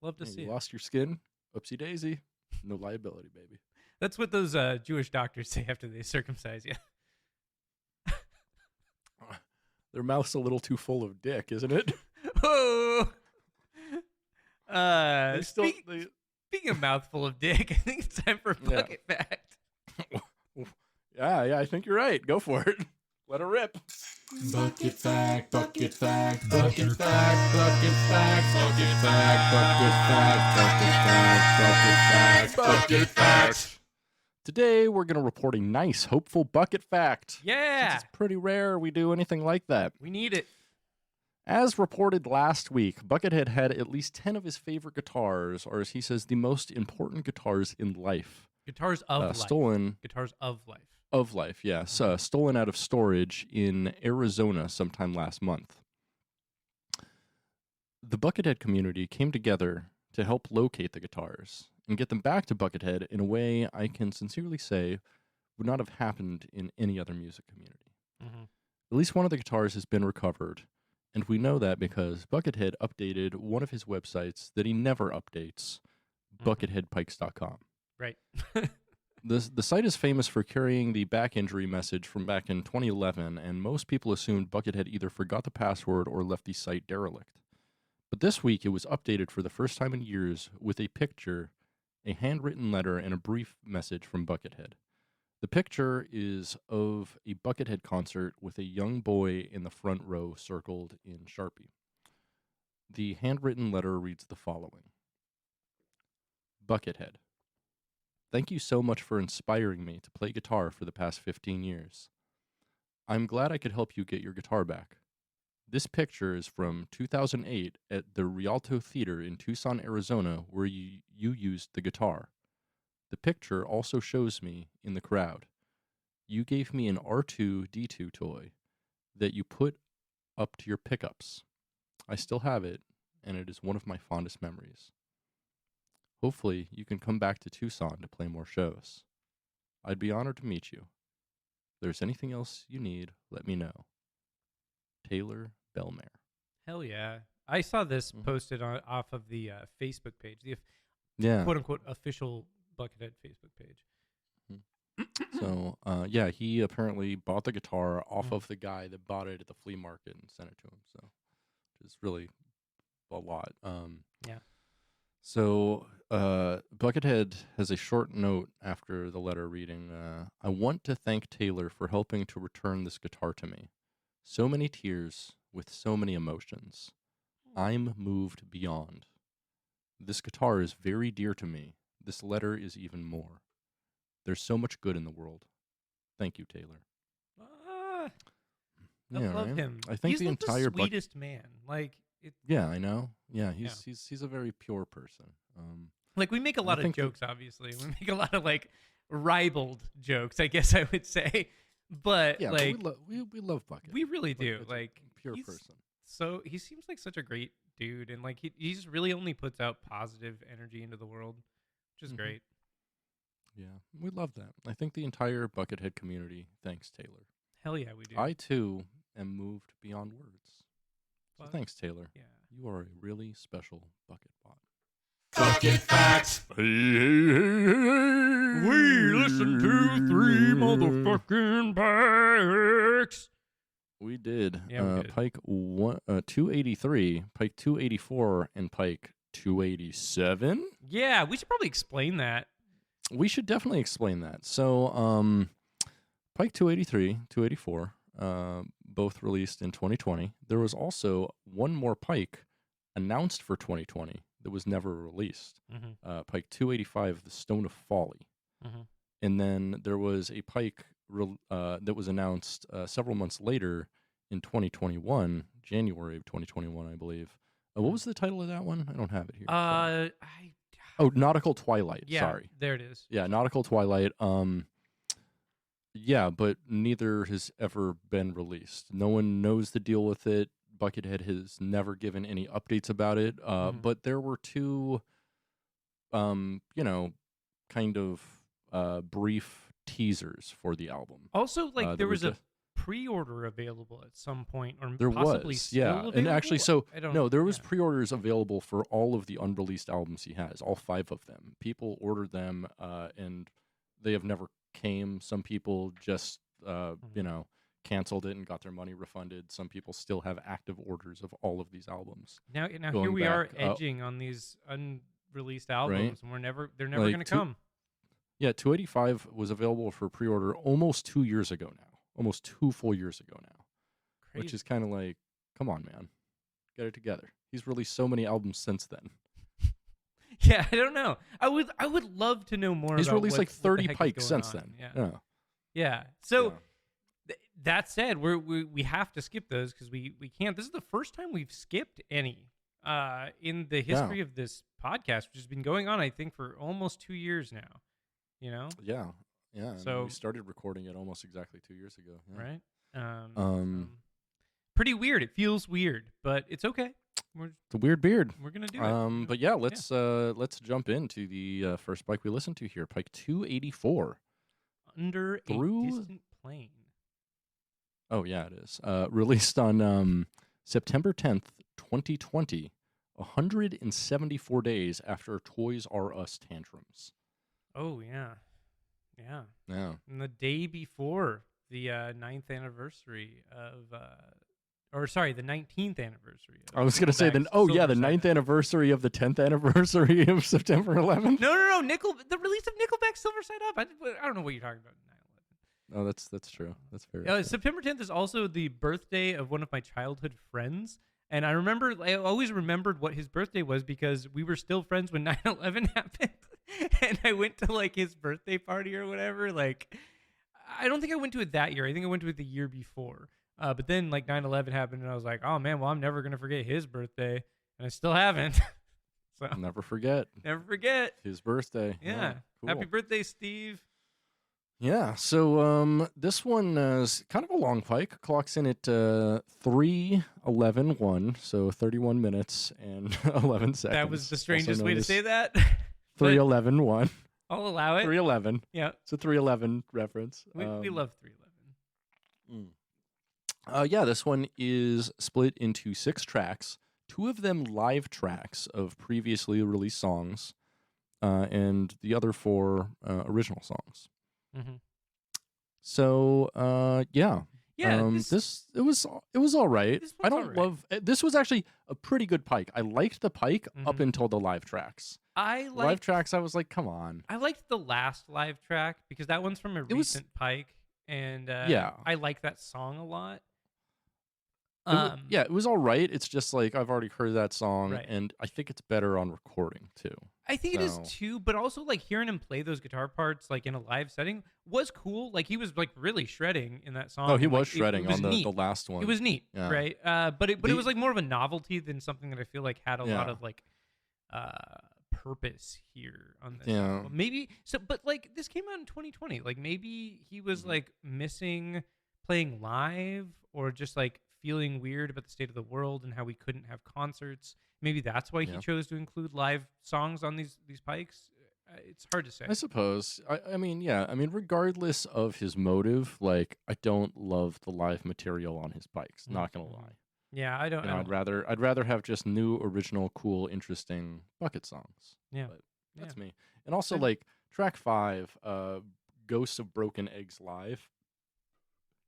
[SPEAKER 1] Love to
[SPEAKER 2] Yeah,
[SPEAKER 1] see
[SPEAKER 2] you
[SPEAKER 1] it.
[SPEAKER 2] lost your skin, oopsie daisy. No liability, baby.
[SPEAKER 1] That's what those Jewish doctors say after they circumcise you.
[SPEAKER 2] Their mouth's a little too full of dick, isn't it?
[SPEAKER 1] Oh.
[SPEAKER 2] They still-
[SPEAKER 1] Speaking of mouthful of dick, I think it's time for a
[SPEAKER 2] Yeah.
[SPEAKER 1] bucket fact.
[SPEAKER 2] Yeah, I think you're right. Go for it. Let her rip.
[SPEAKER 3] Bucket fact, bucket fact, bucket fact, bucket fact, bucket fact, bucket fact, bucket fact, bucket fact.
[SPEAKER 2] Today, we're going to report a nice, hopeful bucket fact.
[SPEAKER 1] Yeah.
[SPEAKER 2] Since it's pretty rare we do anything like that.
[SPEAKER 1] We need it.
[SPEAKER 2] As reported last week, Buckethead had at least 10 of his favorite guitars, or as he says, the most important guitars in life.
[SPEAKER 1] Guitars of life.
[SPEAKER 2] Stolen
[SPEAKER 1] Guitars of life.
[SPEAKER 2] of life, yes. Stolen out of storage in Arizona sometime last month. The Buckethead community came together to help locate the guitars and get them back to Buckethead in a way I can sincerely say would not have happened in any other music community.
[SPEAKER 1] Mm-hmm.
[SPEAKER 2] At least one of the guitars has been recovered, and we know that because Buckethead updated one of his websites that he never updates, bucketheadpikes.com.
[SPEAKER 1] Right.
[SPEAKER 2] The site is famous for carrying the back injury message from back in 2011, and most people assumed Buckethead either forgot the password or left the site derelict. But this week it was updated for the first time in years with a picture, a handwritten letter, and a brief message from Buckethead. The picture is of a Buckethead concert with a young boy in the front row circled in Sharpie. The handwritten letter reads the following. Buckethead. Thank you so much for inspiring me to play guitar for the past 15 years. I'm glad I could help you get your guitar back. This picture is from 2008 at the Rialto Theater in Tucson, Arizona, where you used the guitar. The picture also shows me in the crowd. You gave me an R2-D2 toy that you put up to your pickups. I still have it, and it is one of my fondest memories. Hopefully, you can come back to Tucson to play more shows. I'd be honored to meet you. If there's anything else you need, let me know. Taylor Belmare.
[SPEAKER 1] Hell yeah. I saw this posted off of the Facebook page, the quote-unquote official Buckethead Facebook page.
[SPEAKER 2] So, he apparently bought the guitar off of the guy that bought it at the flea market and sent it to him. So, it's really a lot. So, Buckethead has a short note after the letter reading, I want to thank Taylor for helping to return this guitar to me. So many tears with so many emotions. I'm moved beyond. This guitar is very dear to me. This letter is even more. There's so much good in the world. Thank you, Taylor.
[SPEAKER 1] I love him.
[SPEAKER 2] I think
[SPEAKER 1] he's
[SPEAKER 2] the entire
[SPEAKER 1] the sweetest man.
[SPEAKER 2] Yeah, I know. Yeah, he's a very pure person.
[SPEAKER 1] We make a lot of jokes. Obviously, we make a lot of ribald jokes, I guess I would say. But
[SPEAKER 2] but we love Bucket.
[SPEAKER 1] We really do.
[SPEAKER 2] Pure person.
[SPEAKER 1] So he seems like such a great dude, and he just really only puts out positive energy into the world, which is great.
[SPEAKER 2] Yeah, we love that. I think the entire Buckethead community thanks Taylor.
[SPEAKER 1] Hell yeah, we do.
[SPEAKER 2] I too am moved beyond words. So thanks, Taylor.
[SPEAKER 1] Yeah,
[SPEAKER 2] you are a really special bucket bot.
[SPEAKER 3] Bucket Facts.
[SPEAKER 2] Hey, hey, hey, hey.
[SPEAKER 1] We listened to 3 motherfucking Pikes.
[SPEAKER 2] We did.
[SPEAKER 1] Yeah, we did.
[SPEAKER 2] Pike 283, Pike 284, and Pike 287.
[SPEAKER 1] Yeah, we should probably explain that.
[SPEAKER 2] We should definitely explain that. So, Pike 283, 284, both released in 2020. There was also one more Pike announced for 2020 that was never released. Pike 285, the Stone of Folly. And then there was a Pike that was announced several months later in 2021, January of 2021, I believe. What was the title of that one? I don't have it here. Nautical Twilight.
[SPEAKER 1] Yeah,
[SPEAKER 2] sorry.
[SPEAKER 1] There it is.
[SPEAKER 2] Yeah, Nautical Twilight. But neither has ever been released. No one knows the deal with it. Buckethead has never given any updates about it. But there were two, kind of brief teasers for the album.
[SPEAKER 1] Also, there was a pre-order available at some point, or
[SPEAKER 2] there
[SPEAKER 1] possibly
[SPEAKER 2] was,
[SPEAKER 1] still available?
[SPEAKER 2] And actually, there was
[SPEAKER 1] yeah.
[SPEAKER 2] pre-orders available for all of the unreleased albums he has, all 5 of them. People ordered them, and they have never came. Some people just, canceled it and got their money refunded. Some people still have active orders of all of these albums.
[SPEAKER 1] Now here we are edging on these unreleased albums, and they're never going to come.
[SPEAKER 2] Yeah, 285 was available for pre-order almost 2 years ago now. Almost 2 full years ago now. Crazy. Which is kind of like, come on, man. Get it together. He's released so many albums since then.
[SPEAKER 1] Yeah, I don't know. I would love to know more.
[SPEAKER 2] He's
[SPEAKER 1] about
[SPEAKER 2] released
[SPEAKER 1] what
[SPEAKER 2] 30
[SPEAKER 1] the heck
[SPEAKER 2] Pikes
[SPEAKER 1] is
[SPEAKER 2] since
[SPEAKER 1] going
[SPEAKER 2] then.
[SPEAKER 1] on. Yeah. So that said, we have to skip those because we can't. This is the first time we've skipped any in the history of this podcast, which has been going on, I think, for almost 2 years now.
[SPEAKER 2] Yeah.
[SPEAKER 1] So
[SPEAKER 2] we started recording it almost exactly 2 years ago. Yeah.
[SPEAKER 1] Right. Pretty weird. It feels weird, but it's okay.
[SPEAKER 2] It's a weird beard.
[SPEAKER 1] We're gonna do it.
[SPEAKER 2] But yeah, let's jump into the first Pike we listened to here, Pike 284.
[SPEAKER 1] Under a Distant Plane.
[SPEAKER 2] Oh yeah, it is. Released on September 10th, 2020, 174 days after Toys R Us tantrums.
[SPEAKER 1] Oh yeah.
[SPEAKER 2] Yeah.
[SPEAKER 1] And the day before the 9th anniversary of the 19th anniversary.
[SPEAKER 2] I was going to say the 9th anniversary of the 10th anniversary of September 11th.
[SPEAKER 1] No. The release of Nickelback's Silver Side Up. I don't know what you're talking about.
[SPEAKER 2] 9/11. Oh, that's true. That's very true.
[SPEAKER 1] September 10th is also the birthday of one of my childhood friends. And I always remembered what his birthday was because we were still friends when 9/11 happened. And I went to his birthday party or whatever. I don't think I went to it that year. I think I went to it the year before. But then 9/11 happened and I was like, oh man, well, I'm never going to forget his birthday. And I still haven't. So
[SPEAKER 2] never forget.
[SPEAKER 1] Never forget.
[SPEAKER 2] His birthday.
[SPEAKER 1] Yeah.
[SPEAKER 2] Cool.
[SPEAKER 1] Happy birthday, Steve.
[SPEAKER 2] Yeah, so this one is kind of a long pike. Clocks in at 3:11:1, so 31 minutes and 11 seconds.
[SPEAKER 1] That was the strangest way to say that.
[SPEAKER 2] 3:11:1.
[SPEAKER 1] I'll allow it.
[SPEAKER 2] 3:11.
[SPEAKER 1] Yeah.
[SPEAKER 2] It's a 3:11 reference.
[SPEAKER 1] We love 3:11.
[SPEAKER 2] Yeah, this one is split into 6 tracks. 2 of them live tracks of previously released songs, and the other 4 original songs.
[SPEAKER 1] Mm-hmm.
[SPEAKER 2] So, yeah.
[SPEAKER 1] This
[SPEAKER 2] it was all right. I don't
[SPEAKER 1] right.
[SPEAKER 2] love. This was actually a pretty good pike. I liked the pike up until the live tracks. Live tracks. I was like, come on.
[SPEAKER 1] I liked the last live track because that one's from a recent pike, and I like that song a lot.
[SPEAKER 2] It was all right. It's just like I've already heard that song,
[SPEAKER 1] right.
[SPEAKER 2] and I think it's better on recording too.
[SPEAKER 1] I think it is too, but also like hearing him play those guitar parts like in a live setting was cool. Like he was like really shredding in that song.
[SPEAKER 2] Oh, he was
[SPEAKER 1] like,
[SPEAKER 2] shredding
[SPEAKER 1] it was
[SPEAKER 2] on the last one.
[SPEAKER 1] It was neat, right? But it was like more of a novelty than something that I feel like had a lot of like purpose here on this album. Maybe so, but like this came out in 2020. Like maybe he was like missing playing live or just like feeling weird about the state of the world and how we couldn't have concerts. Maybe that's why he chose to include live songs on these pikes. It's hard to say.
[SPEAKER 2] I suppose. I mean, regardless of his motive, like I don't love the live material on his bikes. Not gonna lie.
[SPEAKER 1] Yeah, I don't.
[SPEAKER 2] I'd rather have just new, original, cool, interesting bucket songs.
[SPEAKER 1] Yeah,
[SPEAKER 2] but that's me. And also, like track 5, "Ghosts of Broken Eggs" live.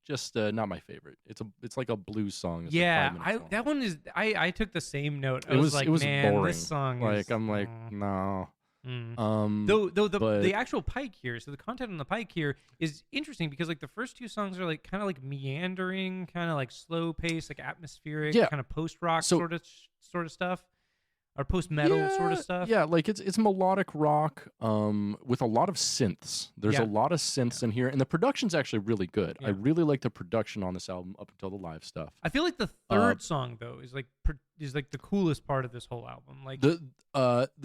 [SPEAKER 2] Just not my favorite. It's like a blues song. It's like
[SPEAKER 1] that one is. I took the same note.
[SPEAKER 2] It was
[SPEAKER 1] man,
[SPEAKER 2] boring.
[SPEAKER 1] This song
[SPEAKER 2] like
[SPEAKER 1] is,
[SPEAKER 2] I'm like no.
[SPEAKER 1] Though the actual pike here, so the content on the pike here is interesting because like the first 2 songs are like kind of like meandering, kind of like slow pace, like atmospheric, kind of post rock sort of stuff. Or post-metal sort of stuff.
[SPEAKER 2] Yeah, like it's melodic rock with a lot of synths. There's a lot of synths in here, and the production's actually really good. I really like the production on this album up until the live stuff.
[SPEAKER 1] I feel like the third song though is like the coolest part of this whole album. Like
[SPEAKER 2] the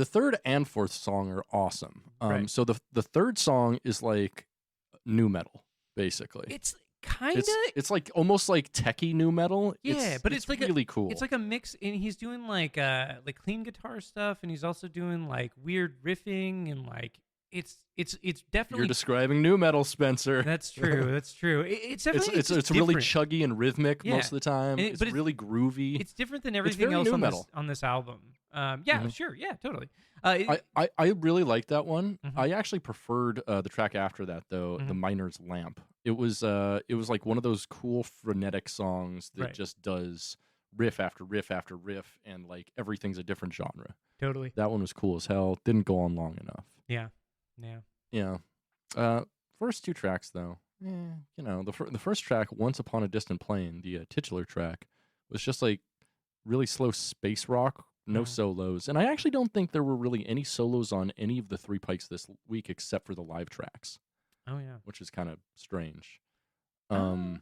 [SPEAKER 2] third and fourth song are awesome. So the third song is like new metal, basically.
[SPEAKER 1] It's kind of
[SPEAKER 2] it's like almost like techie new metal.
[SPEAKER 1] But it's like
[SPEAKER 2] really cool.
[SPEAKER 1] It's like a mix, and he's doing like clean guitar stuff, and he's also doing like weird riffing, and like it's definitely.
[SPEAKER 2] You're describing new metal, Spenser.
[SPEAKER 1] That's true. That's true. It's definitely
[SPEAKER 2] it's really chuggy and rhythmic most of the time. It's really groovy.
[SPEAKER 1] It's different than everything else on this album. Sure, yeah, totally.
[SPEAKER 2] I really liked that one. I actually preferred the track after that though, The Miner's Lamp. It was like one of those cool frenetic songs that just does riff after riff after riff, and like everything's a different genre.
[SPEAKER 1] Totally.
[SPEAKER 2] That one was cool as hell. Didn't go on long enough.
[SPEAKER 1] Yeah.
[SPEAKER 2] First 2 tracks though, the first track, Once Upon a Distant Plain, the titular track, was just like really slow space rock. No solos. And I actually don't think there were really any solos on any of the 3 pikes this week except for the live tracks.
[SPEAKER 1] Oh, yeah.
[SPEAKER 2] Which is kind of strange.
[SPEAKER 1] No,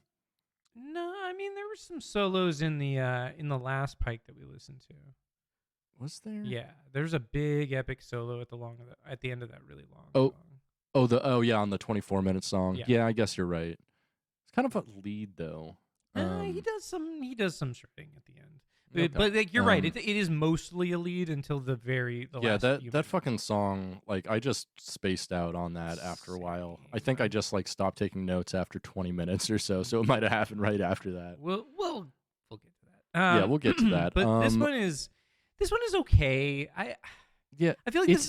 [SPEAKER 1] I mean, there were some solos in the last pike that we listened to.
[SPEAKER 2] Was there?
[SPEAKER 1] Yeah. There's a big epic solo at the end of that really long song.
[SPEAKER 2] On the 24-minute song. Yeah, I guess you're right. It's kind of a lead, though.
[SPEAKER 1] He does some shredding at the end. But like you're right, it is mostly a lead until the last
[SPEAKER 2] that fucking song, like I just spaced out on that after a while. I think I just like stopped taking notes after 20 minutes or so it might have happened right after that.
[SPEAKER 1] We'll get to that.
[SPEAKER 2] We'll get to that.
[SPEAKER 1] But this one is okay. I feel like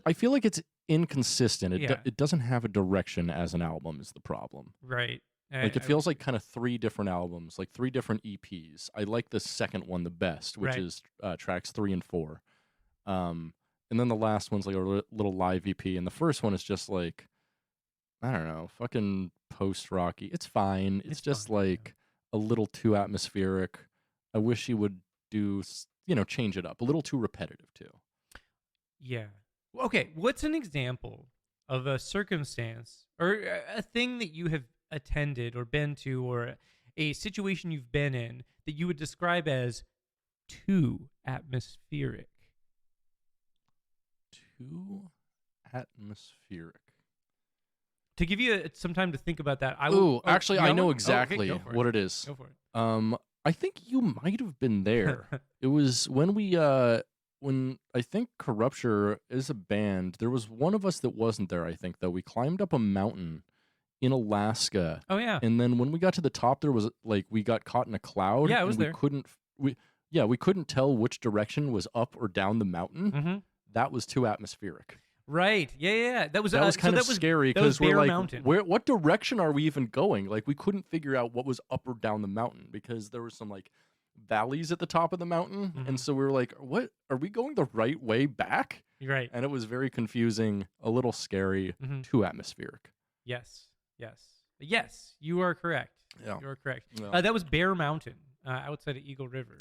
[SPEAKER 2] I feel like it's inconsistent. It doesn't have a direction as an album is the problem.
[SPEAKER 1] Right.
[SPEAKER 2] Like it feels like kind of 3 different albums, like 3 different EPs. I like the second one the best, which is tracks 3 and 4. And then the last one's like a little live EP, and the first one is just like, I don't know, fucking post-rocky. It's fine. It's just fine, like a little too atmospheric. I wish he would do, change it up. A little too repetitive too.
[SPEAKER 1] Yeah. Okay, what's an example of a circumstance or a thing that you have attended or been to, or a situation you've been in that you would describe as too atmospheric?
[SPEAKER 2] Too atmospheric.
[SPEAKER 1] to give you some time to think about that,
[SPEAKER 2] actually, I know exactly what it is.
[SPEAKER 1] Go for it.
[SPEAKER 2] I think you might have been there. It was when when I think Corrupture is a band. There was one of us that wasn't there. I think though we climbed up a mountain in Alaska.
[SPEAKER 1] Oh yeah.
[SPEAKER 2] And then when we got to the top, there was like we got caught in a cloud.
[SPEAKER 1] Yeah, I was
[SPEAKER 2] and
[SPEAKER 1] there.
[SPEAKER 2] We couldn't tell which direction was up or down the mountain.
[SPEAKER 1] Mm-hmm.
[SPEAKER 2] That was too atmospheric.
[SPEAKER 1] Right. Yeah. That was
[SPEAKER 2] kind of scary because we're like,
[SPEAKER 1] Mountain.
[SPEAKER 2] what direction are we even going? Like we couldn't figure out what was up or down the mountain because there were some like valleys at the top of the mountain, and so we were like, what are we going the right way back?
[SPEAKER 1] Right.
[SPEAKER 2] And it was very confusing, a little scary, too atmospheric.
[SPEAKER 1] Yes. You are correct.
[SPEAKER 2] Yeah.
[SPEAKER 1] You are correct.
[SPEAKER 2] Yeah.
[SPEAKER 1] That was Bear Mountain, outside of Eagle River.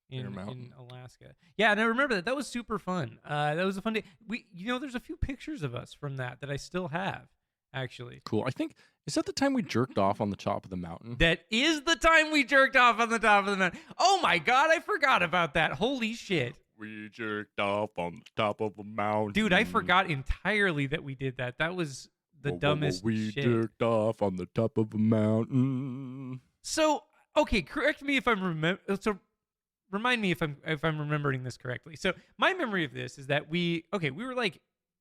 [SPEAKER 1] In Alaska. Yeah, and I remember that. That was super fun. That was a fun day. There's a few pictures of us from that I still have, actually.
[SPEAKER 2] Cool. I think, is that the time we jerked off on the top of the mountain?
[SPEAKER 1] That is the time we jerked off on the top of the mountain. Oh my God, I forgot about that. Holy shit.
[SPEAKER 2] We jerked off on the top of a mountain.
[SPEAKER 1] Dude, I forgot entirely that we did that. That was the dumbest
[SPEAKER 2] we
[SPEAKER 1] shit.
[SPEAKER 2] Jerked off on the top of a mountain.
[SPEAKER 1] So, okay, correct me if I'm remind me if I'm remembering this correctly. So my memory of this is that we were like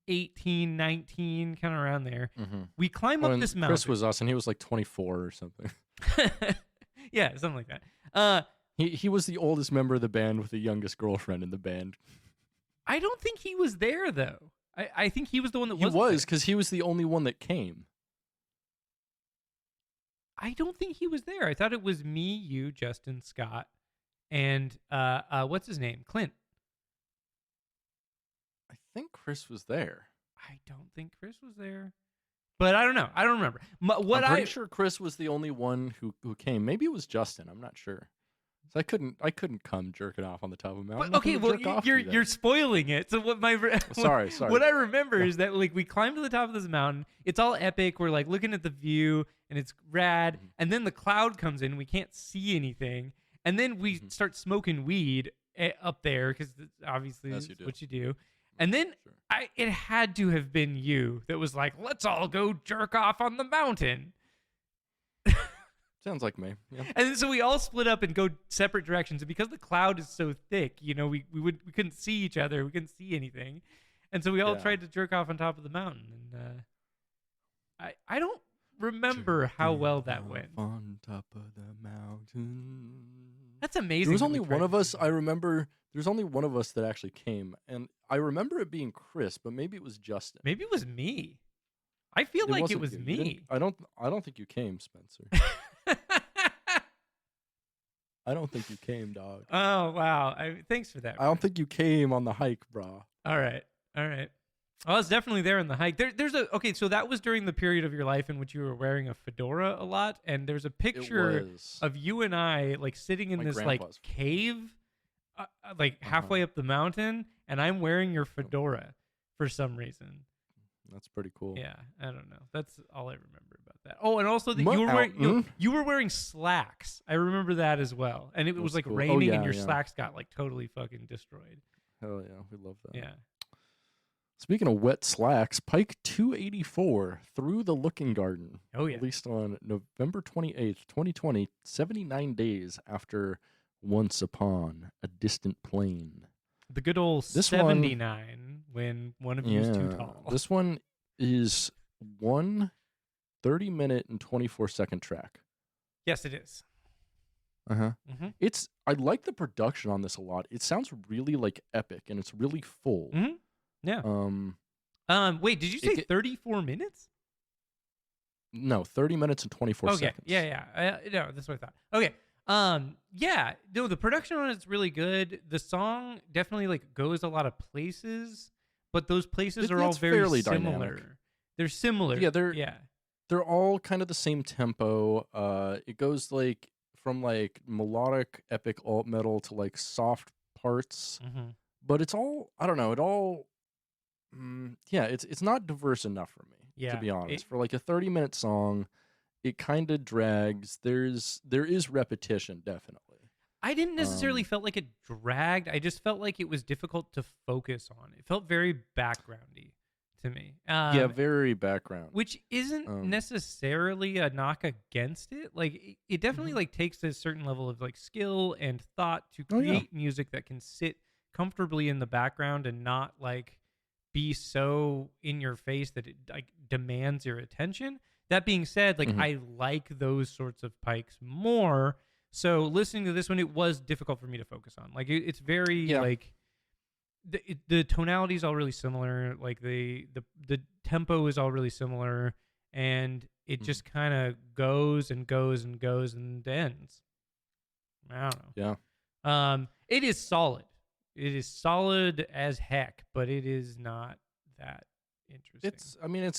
[SPEAKER 1] 18, 19, kind of around there.
[SPEAKER 2] Mm-hmm.
[SPEAKER 1] We climb up this mountain.
[SPEAKER 2] Chris was us, and he was like 24 or something.
[SPEAKER 1] Yeah, something like that.
[SPEAKER 2] He was the oldest member of the band with the youngest girlfriend in the band.
[SPEAKER 1] I don't think he was there though. I think he was the one that was.
[SPEAKER 2] He was because he was the only one that came.
[SPEAKER 1] I don't think he was there. I thought it was me, you, Justin, Scott. And what's his name? Clint.
[SPEAKER 2] I think Chris was there.
[SPEAKER 1] I don't think Chris was there. But I don't know. I don't remember.
[SPEAKER 2] I'm pretty sure Chris was the only one who came. Maybe it was Justin. I'm not sure. So I couldn't come jerking off on the top of a mountain.
[SPEAKER 1] But, okay, well you're spoiling it. So what
[SPEAKER 2] sorry.
[SPEAKER 1] What I remember is that like we climbed to the top of this mountain. It's all epic. We're like looking at the view and it's rad. And then the cloud comes in. We can't see anything. And then we start smoking weed up there because obviously that's what you do. And then it had to have been you that was like, let's all go jerk off on the mountain.
[SPEAKER 2] Sounds like me. Yeah.
[SPEAKER 1] And then so we all split up and go separate directions. And because the cloud is so thick, we couldn't see each other. We couldn't see anything. And so we all tried to jerk off on top of the mountain. And I don't remember how well that went.
[SPEAKER 2] On top of the mountain.
[SPEAKER 1] That's amazing.
[SPEAKER 2] There was only one of us. I remember there's only one of us that actually came, and I remember it being Chris, but maybe it was Justin.
[SPEAKER 1] Maybe it was me. I feel like it was me.
[SPEAKER 2] I don't think you came, Spenser. I don't think you came, dog.
[SPEAKER 1] Oh wow! Thanks for that.
[SPEAKER 2] I don't think you came on the hike, brah.
[SPEAKER 1] All right. I was definitely there on the hike. So that was during the period of your life in which you were wearing a fedora a lot, and there's a picture of you and I like sitting in this like cave, like halfway up the mountain, and I'm wearing your fedora for some reason.
[SPEAKER 2] That's pretty cool.
[SPEAKER 1] Yeah, I don't know. That's all I remember about that. Oh, and also that you were wearing slacks. I remember that as well, and it was like cool. Raining, and your slacks got like totally fucking destroyed.
[SPEAKER 2] Hell yeah, we love that.
[SPEAKER 1] Yeah.
[SPEAKER 2] Speaking of wet slacks, Pike 284, Through the Looking Garden.
[SPEAKER 1] Oh, yeah.
[SPEAKER 2] Released on November 28th, 2020, 79 days after Once Upon a Distant Plain.
[SPEAKER 1] The good old 79 when one of you is too tall.
[SPEAKER 2] This one is 1 30-minute and 24-second track.
[SPEAKER 1] Yes, it is.
[SPEAKER 2] Uh-huh. I like the production on this a lot. It sounds really like epic, and it's really full.
[SPEAKER 1] Mm-hmm. Yeah. Wait, did you say 34 minutes?
[SPEAKER 2] No, 30 minutes and 24 seconds.
[SPEAKER 1] Yeah. No, that's what I thought. Okay. Yeah. No, the production on it's really good. The song definitely like goes a lot of places, but those places are all very similar.
[SPEAKER 2] Dynamic.
[SPEAKER 1] They're similar.
[SPEAKER 2] Yeah, they're all kind of the same tempo. It goes like from like melodic epic alt metal to like soft parts.
[SPEAKER 1] Mm-hmm.
[SPEAKER 2] But it's all, I don't know, it all it's not diverse enough for me, to be honest. For like a 30-minute song, it kind of drags. There is repetition, definitely.
[SPEAKER 1] I didn't necessarily felt like it dragged. I just felt like it was difficult to focus on. It felt very backgroundy to me.
[SPEAKER 2] Yeah, very background.
[SPEAKER 1] Which isn't necessarily a knock against it. Like it definitely like takes a certain level of like skill and thought to create music that can sit comfortably in the background and not like be so in your face that it like demands your attention. That being said, like I like those sorts of Pikes more. So listening to this one, it was difficult for me to focus on. Like it's very like the tonality is all really similar. Like the tempo is all really similar, and it just kind of goes and goes and goes and ends. I don't know.
[SPEAKER 2] Yeah.
[SPEAKER 1] It is solid. It is solid as heck, but it is not that interesting.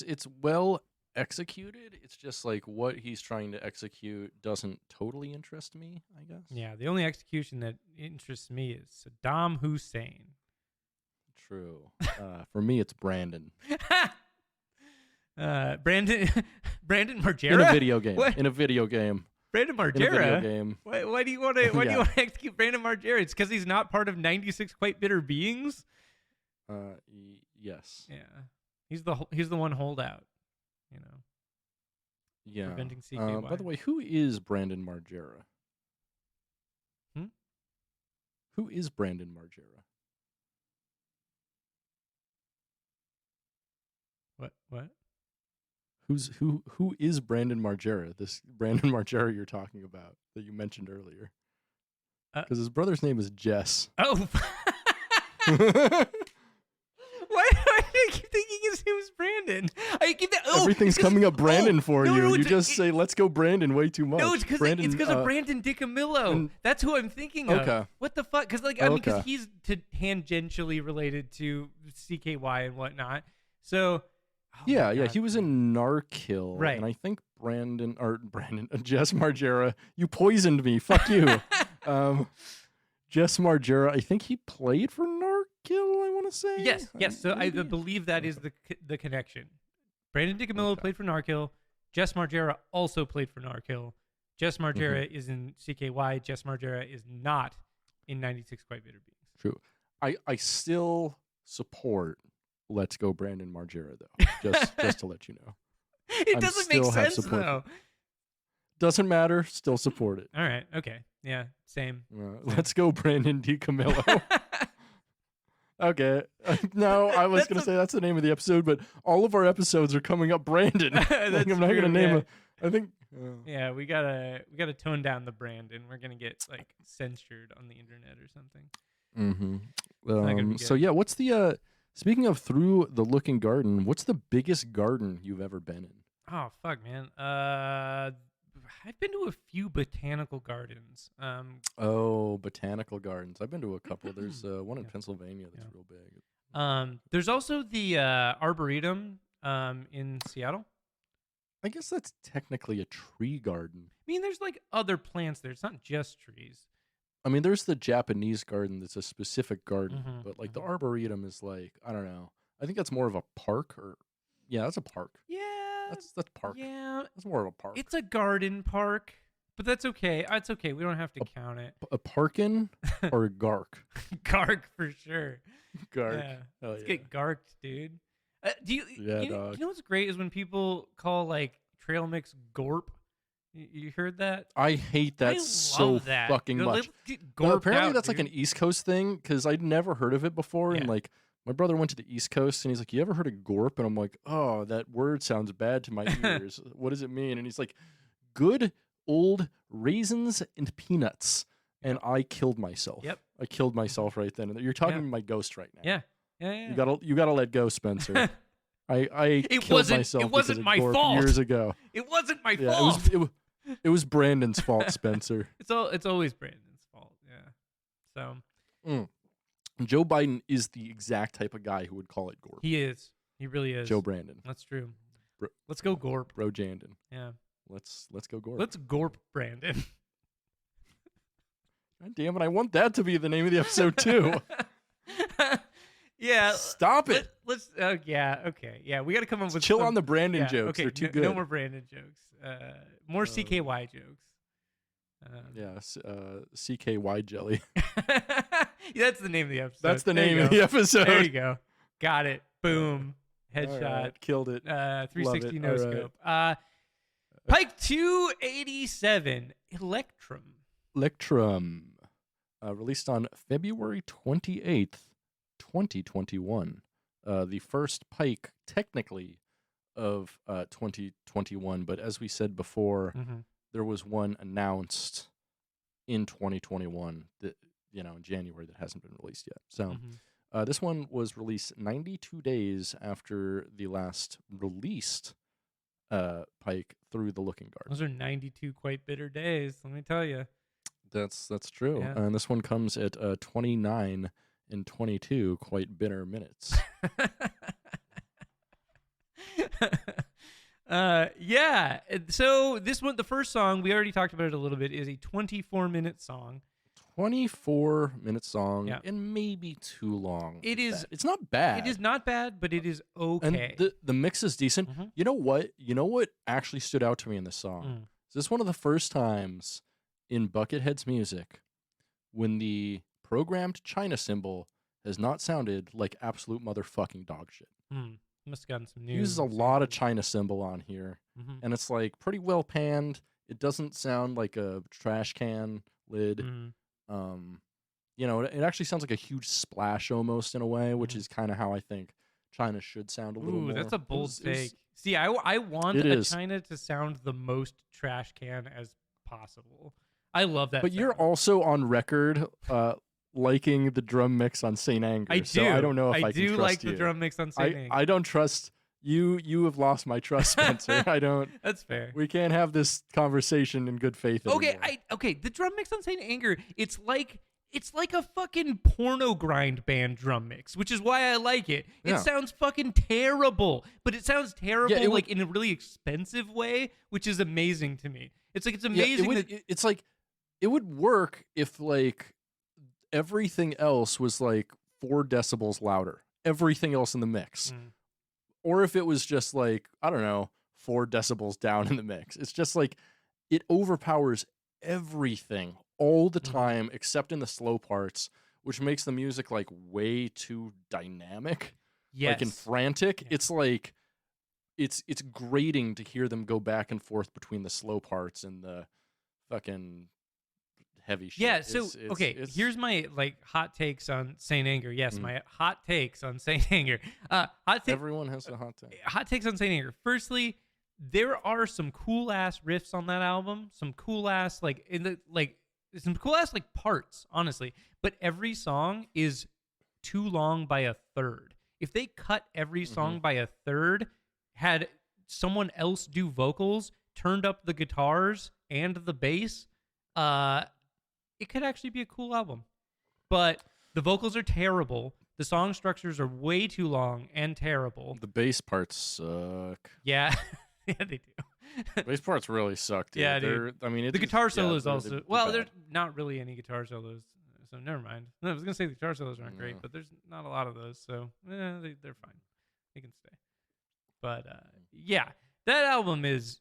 [SPEAKER 2] It's well executed. It's just like what he's trying to execute doesn't totally interest me, I guess.
[SPEAKER 1] Yeah, the only execution that interests me is Saddam Hussein.
[SPEAKER 2] True. For me, it's Brandon.
[SPEAKER 1] Brandon Margera?
[SPEAKER 2] In a video game.
[SPEAKER 1] What?
[SPEAKER 2] In a video game.
[SPEAKER 1] Brandon Margera?
[SPEAKER 2] In a video game.
[SPEAKER 1] Why do you want to? Why do you want to execute Brandon Margera? It's because he's not part of 96 Quite Bitter Beings.
[SPEAKER 2] Yes.
[SPEAKER 1] Yeah, he's the one holdout. You know.
[SPEAKER 2] Yeah.
[SPEAKER 1] Preventing CKY.
[SPEAKER 2] By the way, who is Brandon Margera? Who is Brandon Margera?
[SPEAKER 1] What?
[SPEAKER 2] Who is Brandon Margera? This Brandon Margera you're talking about that you mentioned earlier. Because his brother's name is Jess.
[SPEAKER 1] Oh. Why do I keep thinking his name is Brandon? I keep that.
[SPEAKER 2] Everything's coming up Brandon for you. You just say, "Let's go, Brandon," way too much.
[SPEAKER 1] No, it's because of Brandon DiCamillo. That's who I'm thinking of.
[SPEAKER 2] Okay.
[SPEAKER 1] What the fuck? Because because he's tangentially related to CKY and whatnot. So.
[SPEAKER 2] Yeah, he was in Narkill,
[SPEAKER 1] right?
[SPEAKER 2] And I think Jess Margera, you poisoned me. Fuck you, Jess Margera. I think he played for Narkill. I want to say
[SPEAKER 1] yes. So I believe that is the connection. Brandon DiCamillo played for Narkill. Jess Margera also played for Narkill. Jess Margera is in CKY. Jess Margera is not in 96 Quite Bitter Beings.
[SPEAKER 2] True. I still support. Let's go, Brandon Margera, though. Just to let you know.
[SPEAKER 1] It doesn't make sense, though.
[SPEAKER 2] Doesn't matter. Still support it.
[SPEAKER 1] All right. Okay. Yeah. Same.
[SPEAKER 2] Let's go, Brandon DiCamillo. Okay. No, I was going to say that's the name of the episode, but all of our episodes are coming up Brandon. I'm not going to name it. I think.
[SPEAKER 1] Yeah, we gotta tone down the Brandon. We're gonna get like censored on the internet or something.
[SPEAKER 2] So yeah, what's the speaking of Through the Looking Garden, what's the biggest garden you've ever been in?
[SPEAKER 1] Oh, fuck, man. I've been to a few botanical gardens.
[SPEAKER 2] Botanical gardens. I've been to a couple. There's one in Pennsylvania that's real big.
[SPEAKER 1] There's also the Arboretum in Seattle.
[SPEAKER 2] I guess that's technically a tree garden.
[SPEAKER 1] I mean, there's like other plants there. It's not just trees.
[SPEAKER 2] I mean, there's the Japanese garden that's a specific garden, but like the Arboretum is like, I don't know. I think that's more of a park that's a park.
[SPEAKER 1] Yeah.
[SPEAKER 2] That's park.
[SPEAKER 1] Yeah.
[SPEAKER 2] That's more of a park.
[SPEAKER 1] It's a garden park, but that's okay. It's okay. We don't have to count it.
[SPEAKER 2] A parkin or a gark?
[SPEAKER 1] Gark for sure.
[SPEAKER 2] Gark.
[SPEAKER 1] Yeah. Let's get garked, dude. You know what's great is when people call like trail mix gorp. You heard that?
[SPEAKER 2] I hate that fucking much. Apparently that's like an East Coast thing because I'd never heard of it before. And like my brother went to the East Coast and he's like, "You ever heard of gorp?" And I'm like, "Oh, that word sounds bad to my ears. What does it mean?" And he's like, "Good old raisins and peanuts." And I killed myself. Yep. I killed myself right then. You're talking to my ghost right now.
[SPEAKER 1] Yeah.
[SPEAKER 2] You gotta let go, Spenser. I killed myself.
[SPEAKER 1] It wasn't my fault.
[SPEAKER 2] Years ago.
[SPEAKER 1] It wasn't my fault.
[SPEAKER 2] It was Brandon's fault, Spenser.
[SPEAKER 1] It's always Brandon's fault. Yeah. So.
[SPEAKER 2] Joe Biden is the exact type of guy who would call it gorp.
[SPEAKER 1] He is. He really is.
[SPEAKER 2] Joe Brandon.
[SPEAKER 1] That's true. Let's go gorp.
[SPEAKER 2] Bro Jandon.
[SPEAKER 1] Yeah.
[SPEAKER 2] Let's go gorp.
[SPEAKER 1] Let's gorp Brandon.
[SPEAKER 2] God damn it! I want that to be the name of the episode too.
[SPEAKER 1] Yeah.
[SPEAKER 2] Stop it.
[SPEAKER 1] Let's. Yeah. Okay. Yeah. We got to come up with.
[SPEAKER 2] Chill on the Brandon jokes.
[SPEAKER 1] Okay.
[SPEAKER 2] They're too good.
[SPEAKER 1] No more Brandon jokes. More CKY jokes.
[SPEAKER 2] CKY jelly.
[SPEAKER 1] That's the name of the episode.
[SPEAKER 2] That's the name of the episode.
[SPEAKER 1] There you go. Got it. Boom. headshot.
[SPEAKER 2] Right, killed it.
[SPEAKER 1] 360 no
[SPEAKER 2] All
[SPEAKER 1] scope. Pike 287
[SPEAKER 2] Electrum. Released on February 28th, 2021. The first Pike, technically, of 2021. But as we said before, there was one announced in 2021 that, in January that hasn't been released yet. So this one was released 92 days after the last released Pike, Through the Looking Garden.
[SPEAKER 1] Those are 92 quite bitter days, let me tell you.
[SPEAKER 2] That's true.
[SPEAKER 1] Yeah.
[SPEAKER 2] And this one comes at 29 and 22 quite bitter minutes.
[SPEAKER 1] Yeah. So this one, the first song, we already talked about it a little bit, is a 24-minute song.
[SPEAKER 2] 24-minute song, and maybe too long. It's not bad.
[SPEAKER 1] It is not bad, but it is okay.
[SPEAKER 2] And the mix is decent. You know what? You know what actually stood out to me in this song? This is one of the first times in Buckethead's music when the programmed China cymbal has not sounded like absolute motherfucking dog shit.
[SPEAKER 1] Must have gotten some news.
[SPEAKER 2] He uses a lot of China cymbal on here, and it's like pretty well panned. It doesn't sound like a trash can lid. It actually sounds like a huge splash almost in a way, which is kind of how I think China should sound a little more.
[SPEAKER 1] That's a bold take. See, I want China to sound the most trash can as possible. I love that.
[SPEAKER 2] But
[SPEAKER 1] sound.
[SPEAKER 2] You're also on record liking the drum mix on Saint Anger.
[SPEAKER 1] I do.
[SPEAKER 2] So I don't know if I can trust
[SPEAKER 1] like
[SPEAKER 2] you.
[SPEAKER 1] the drum mix on Saint Anger.
[SPEAKER 2] I don't trust you. You have lost my trust, Spencer. I don't.
[SPEAKER 1] That's fair.
[SPEAKER 2] We can't have this conversation in good faith anymore.
[SPEAKER 1] Okay. The drum mix on Saint Anger, it's like a fucking porno grind band drum mix, which is why I like it. It sounds fucking terrible, but it sounds terrible in a really expensive way, which is amazing to me. It's amazing.
[SPEAKER 2] It's like it would work if like everything else was like 4 decibels louder. Everything else in the mix. Or if it was just like, I don't know, 4 decibels down in the mix. It's just like it overpowers everything all the time except in the slow parts, which makes the music like way too dynamic.
[SPEAKER 1] Yes.
[SPEAKER 2] Like and frantic. It's like it's grating to hear them go back and forth between the slow parts and the fucking heavy shit.
[SPEAKER 1] Yeah, so here's my hot takes on Saint Anger. Yes, my hot takes on Saint Anger.
[SPEAKER 2] Everyone has a hot take.
[SPEAKER 1] Hot takes on Saint Anger. Firstly, there are some cool ass riffs on that album. Some cool ass parts, honestly. But every song is too long by a third. If they cut every song by a third, had someone else do vocals, turned up the guitars and the bass, it could actually be a cool album. But the vocals are terrible. The song structures are way too long and terrible.
[SPEAKER 2] The bass parts suck.
[SPEAKER 1] Yeah. Yeah, they do.
[SPEAKER 2] Bass parts really suck, dude.
[SPEAKER 1] Yeah, dude. The guitar solos also. There's not really any guitar solos, so never mind. No, I was gonna say the guitar solos aren't great, but there's not a lot of those, so they're fine. They can stay. But yeah, that album is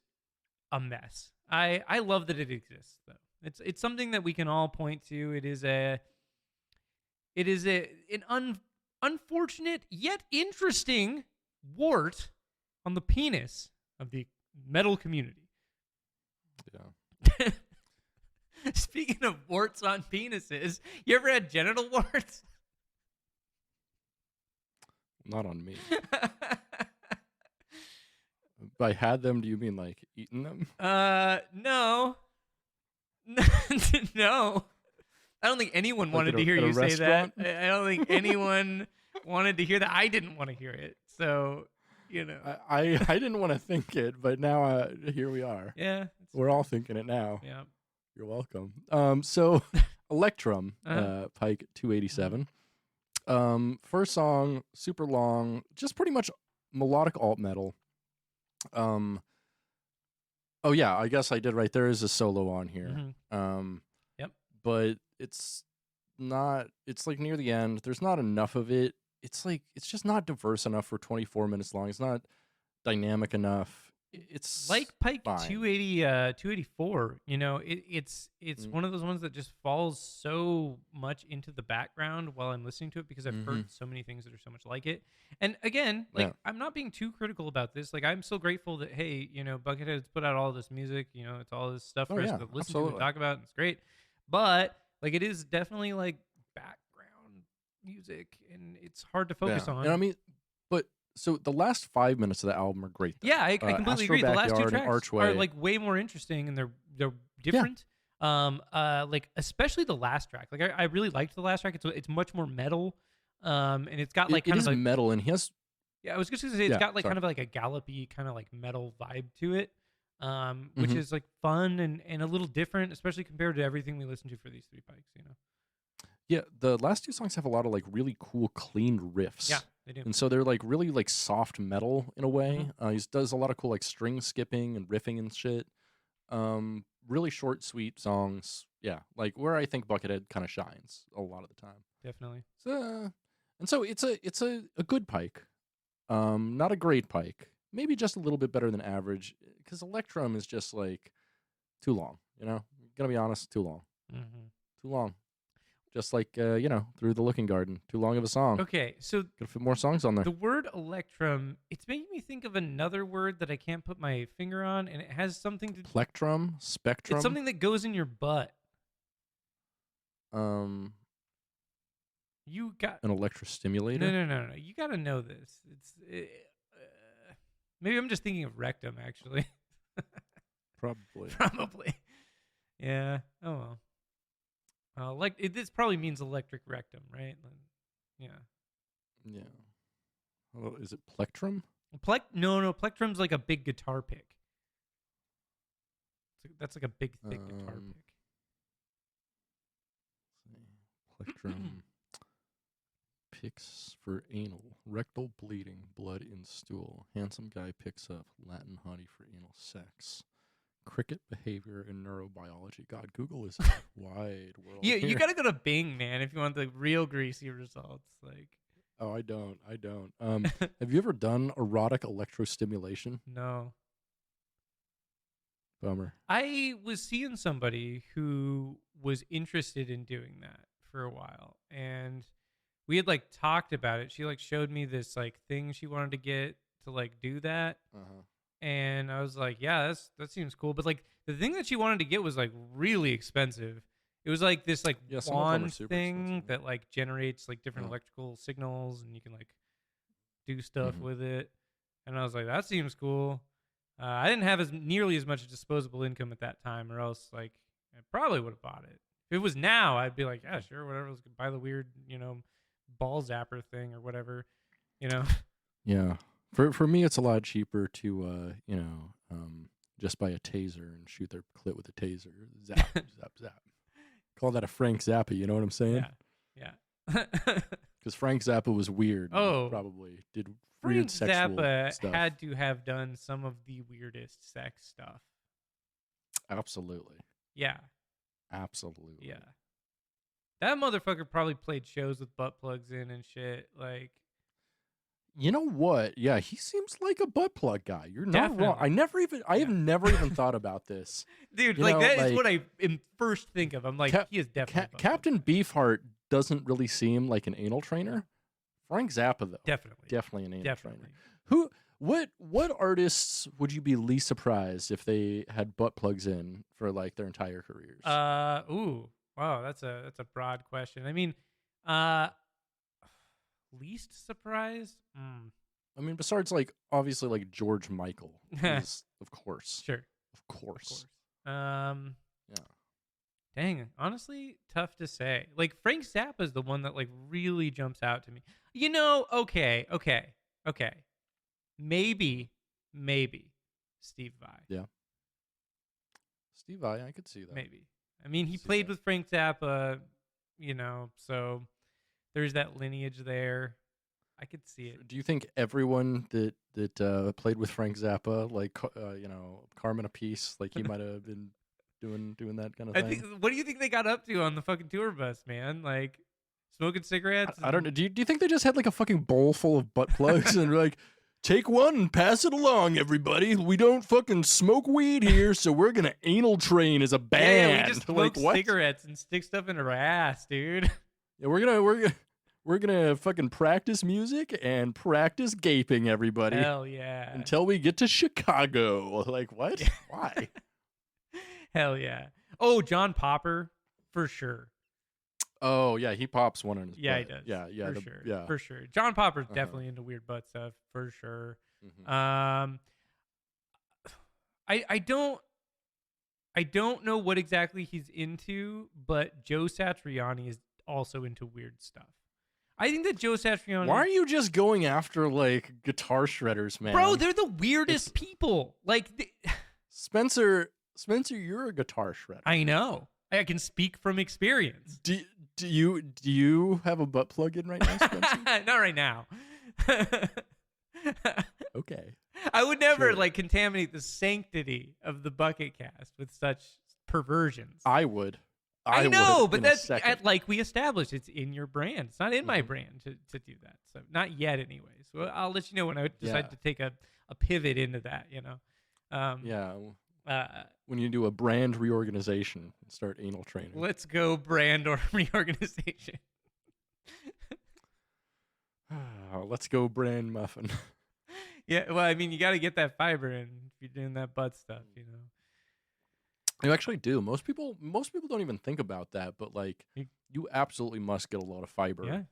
[SPEAKER 1] a mess. I love that it exists though. It's something that we can all point to. It is an unfortunate yet interesting wart on the penis of the metal community.
[SPEAKER 2] Yeah.
[SPEAKER 1] Speaking of warts on penises, you ever had genital warts?
[SPEAKER 2] Not on me. By had them, do you mean like eaten them?
[SPEAKER 1] No. No. I don't think anyone wanted to hear you say that. I don't think anyone wanted to hear that. I didn't want to hear it. So,
[SPEAKER 2] I didn't want to think it, but now here we are.
[SPEAKER 1] Yeah.
[SPEAKER 2] We're all thinking it now.
[SPEAKER 1] Yeah.
[SPEAKER 2] You're welcome. So Electrum, Pike 287. First song, super long, just pretty much melodic alt metal. Oh yeah, I guess I did right. There is a solo on here.
[SPEAKER 1] Yep.
[SPEAKER 2] But it's not. It's like near the end. There's not enough of it. It's just not diverse enough for 24 minutes long. It's not dynamic enough. it's
[SPEAKER 1] like Pike
[SPEAKER 2] fine.
[SPEAKER 1] 284. You know, it's one of those ones that just falls so much into the background while I'm listening to it because I've heard so many things that are so much like it. And again, like I'm not being too critical about this. Like I'm still grateful that hey, you know, Buckethead's put out all this music. You know, it's all this stuff for us to listen to and talk about, and it's great. But like it is definitely like background music, and it's hard to focus on.
[SPEAKER 2] And I mean, but so the last 5 minutes of the album are great. Though.
[SPEAKER 1] Yeah, I completely agree. The last two tracks are like way more interesting, and they're different. Like especially the last track. Like I really liked the last track. It's much more metal, and it's got like
[SPEAKER 2] it
[SPEAKER 1] kind
[SPEAKER 2] is
[SPEAKER 1] of like
[SPEAKER 2] metal, and he has.
[SPEAKER 1] Yeah, I was just gonna say it's got like kind of like a gallopy kind of like metal vibe to it, which is like fun and a little different, especially compared to everything we listened to for these 3 Pikes. You know.
[SPEAKER 2] Yeah, the last 2 songs have a lot of like really cool, clean riffs.
[SPEAKER 1] Yeah, they do.
[SPEAKER 2] And so they're like really like soft metal in a way. He does a lot of cool like string skipping and riffing and shit. Really short, sweet songs. Yeah, like where I think Buckethead kind of shines a lot of the time.
[SPEAKER 1] Definitely.
[SPEAKER 2] So it's a good Pike. Not a great Pike. Maybe just a little bit better than average. Because Electrum is just like too long. You know, gonna be honest, too long. Too long. Just like, you know, Through the Looking Garden. Too long of a song.
[SPEAKER 1] Okay, so...
[SPEAKER 2] Gotta fit more songs on there.
[SPEAKER 1] The word Electrum, it's making me think of another word that I can't put my finger on, and it has something to...
[SPEAKER 2] Plectrum? Spectrum?
[SPEAKER 1] It's something that goes in your butt.
[SPEAKER 2] You
[SPEAKER 1] got...
[SPEAKER 2] An electrostimulator?
[SPEAKER 1] No. You gotta know this. Maybe I'm just thinking of rectum, actually. Probably. Yeah. Oh, well. This probably means electric rectum, right? Yeah.
[SPEAKER 2] Oh, is it plectrum?
[SPEAKER 1] No. Plectrum's like a big guitar pick. That's like a big, thick guitar pick.
[SPEAKER 2] Plectrum. Picks for anal. Rectal bleeding. Blood in stool. Handsome guy picks up. Latin honey for anal sex. Cricket behavior and neurobiology. God, Google is a wide world.
[SPEAKER 1] Yeah, you gotta go to Bing, man, if you want the real greasy results. Like,
[SPEAKER 2] oh, I don't. Have you ever done erotic electrostimulation?
[SPEAKER 1] No.
[SPEAKER 2] Bummer.
[SPEAKER 1] I was seeing somebody who was interested in doing that for a while, and we had like talked about it. She like showed me this like thing she wanted to get to like do that. And I was like, yeah, that seems cool. But like the thing that she wanted to get was like really expensive. It was like this like wand thing that like generates like different electrical signals, and you can like do stuff with it. And I was like, that seems cool. I didn't have nearly as much disposable income at that time, or else like I probably would have bought it. If it was now, I'd be like, yeah, sure, whatever. Let's buy the weird, you know, ball zapper thing or whatever, you know.
[SPEAKER 2] Yeah. For me, it's a lot cheaper to, you know, just buy a taser and shoot their clit with a taser. Zap, zap, zap. Call that a Frank Zappa, you know what I'm saying?
[SPEAKER 1] Yeah.
[SPEAKER 2] Because Frank Zappa was weird.
[SPEAKER 1] Oh.
[SPEAKER 2] Probably did
[SPEAKER 1] Frank
[SPEAKER 2] weird sexual
[SPEAKER 1] Zappa
[SPEAKER 2] stuff.
[SPEAKER 1] had to have done some of the weirdest sex stuff.
[SPEAKER 2] Absolutely.
[SPEAKER 1] Yeah.
[SPEAKER 2] Absolutely.
[SPEAKER 1] Yeah. That motherfucker probably played shows with butt plugs in and shit. Like,
[SPEAKER 2] you know what? Yeah, he seems like a butt plug guy. You're not wrong. I have never even thought about this.
[SPEAKER 1] Dude, you like know, that is what I first think of. I'm like, he is definitely
[SPEAKER 2] Captain Beefheart doesn't really seem like an anal trainer. Frank Zappa though. Definitely an anal trainer. What artists would you be least surprised if they had butt plugs in for like their entire careers?
[SPEAKER 1] Wow, that's a broad question. I mean, least surprised?
[SPEAKER 2] I mean, besides like obviously like George Michael, is, of course.
[SPEAKER 1] Sure.
[SPEAKER 2] Of course.
[SPEAKER 1] Yeah. Dang, honestly, tough to say. Like Frank Zappa is the one that like really jumps out to me. You know, okay. Maybe Steve Vai.
[SPEAKER 2] Yeah. Steve Vai, I could see that.
[SPEAKER 1] Maybe. I mean, he played with Frank Zappa, you know, so there's that lineage there. I could see it.
[SPEAKER 2] Do you think everyone that played with Frank Zappa, like you know, Carmen Apiece, like he might have been doing that kind of thing?
[SPEAKER 1] What do you think they got up to on the fucking tour bus, man? Like smoking cigarettes?
[SPEAKER 2] I don't know. Do you think they just had like a fucking bowl full of butt plugs and like, take one and pass it along, everybody. We don't fucking smoke weed here, so we're gonna anal train as a band.
[SPEAKER 1] Yeah, we just smoke cigarettes and stick stuff in our ass, dude.
[SPEAKER 2] Yeah, we're gonna fucking practice music and practice gaping, everybody.
[SPEAKER 1] Hell yeah.
[SPEAKER 2] Until we get to Chicago. Like, what? Why?
[SPEAKER 1] Hell yeah. Oh, John Popper, for sure.
[SPEAKER 2] Oh, yeah, he pops one in his
[SPEAKER 1] butt.
[SPEAKER 2] He does. Yeah,
[SPEAKER 1] for sure. Yeah. For sure. John Popper's definitely into weird butt stuff, for sure. Mm-hmm. I don't know what exactly he's into, but Joe Satriani is also into weird stuff. I think that Joe Satriani...
[SPEAKER 2] Why are you just going after, like, guitar shredders, man?
[SPEAKER 1] Bro, they're the weirdest people. Like...
[SPEAKER 2] Spenser, you're a guitar shredder.
[SPEAKER 1] I know. I can speak from experience.
[SPEAKER 2] Do you have a butt plug in right now, Spenser?
[SPEAKER 1] Not right now.
[SPEAKER 2] Okay.
[SPEAKER 1] I would never contaminate the sanctity of the Bucketcast with such perversions.
[SPEAKER 2] I would.
[SPEAKER 1] I know, but that's like we established. It's in your brand. It's not in my brand to do that. So not yet, anyways. Well, I'll let you know when I decide to take a pivot into that. You know.
[SPEAKER 2] When you do a brand reorganization and start anal training.
[SPEAKER 1] Let's go brand or reorganization.
[SPEAKER 2] Let's go brand muffin.
[SPEAKER 1] Yeah, well, I mean, you got to get that fiber in if you're doing that butt stuff, you know.
[SPEAKER 2] You actually do. Most people don't even think about that, but like you absolutely must get a lot of fiber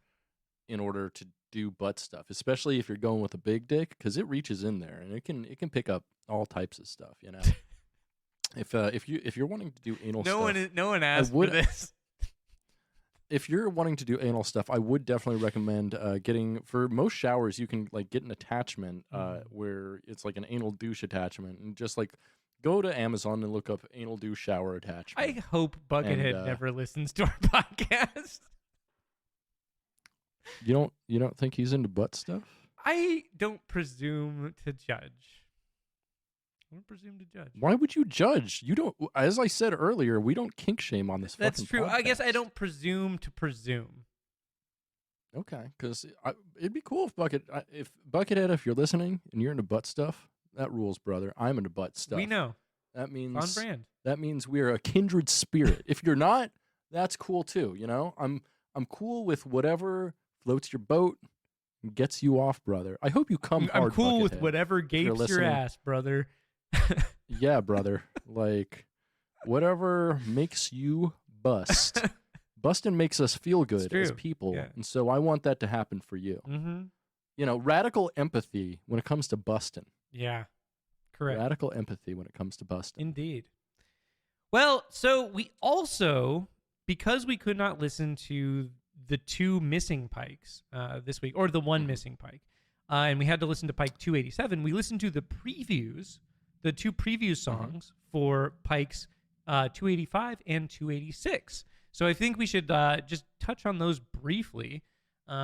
[SPEAKER 2] in order to do butt stuff, especially if you're going with a big dick, because it reaches in there and it can pick up all types of stuff, you know. If you're wanting to do anal stuff,
[SPEAKER 1] no one asked for this.
[SPEAKER 2] If you're wanting to do anal stuff, I would definitely recommend getting, for most showers, you can like get an attachment where it's like an anal douche attachment, and just like go to Amazon and look up anal douche shower attachment.
[SPEAKER 1] I hope Buckethead never listens to our podcast.
[SPEAKER 2] You don't think he's into butt stuff?
[SPEAKER 1] I don't presume to judge. I don't presume to judge.
[SPEAKER 2] Why would you judge? You don't. As I said earlier, we don't kink shame on this.
[SPEAKER 1] That's true.
[SPEAKER 2] Podcast.
[SPEAKER 1] I guess I don't presume to presume.
[SPEAKER 2] Okay, because it'd be cool if Buckethead, if you're listening and you're into butt stuff, that rules, brother. I'm into butt stuff.
[SPEAKER 1] We know.
[SPEAKER 2] That means
[SPEAKER 1] on brand.
[SPEAKER 2] That means we're a kindred spirit. If you're not, that's cool too. You know, I'm cool with whatever floats your boat and gets you off, brother. I hope you come hard.
[SPEAKER 1] I'm cool
[SPEAKER 2] Buckethead,
[SPEAKER 1] with whatever gapes your ass, brother.
[SPEAKER 2] Yeah, brother. Like whatever makes you bust. Busting makes us feel good as people, and so I want that to happen for you.
[SPEAKER 1] Mm-hmm.
[SPEAKER 2] You know, radical empathy when it comes to busting.
[SPEAKER 1] Yeah, correct.
[SPEAKER 2] Radical empathy when it comes to busting.
[SPEAKER 1] Indeed. Well, so we also, because we could not listen to the two missing Pikes this week, or the one missing Pike, and we had to listen to Pike 287, we listened to the previews, the two preview songs for Pikes 285 and 286. So I think we should just touch on those briefly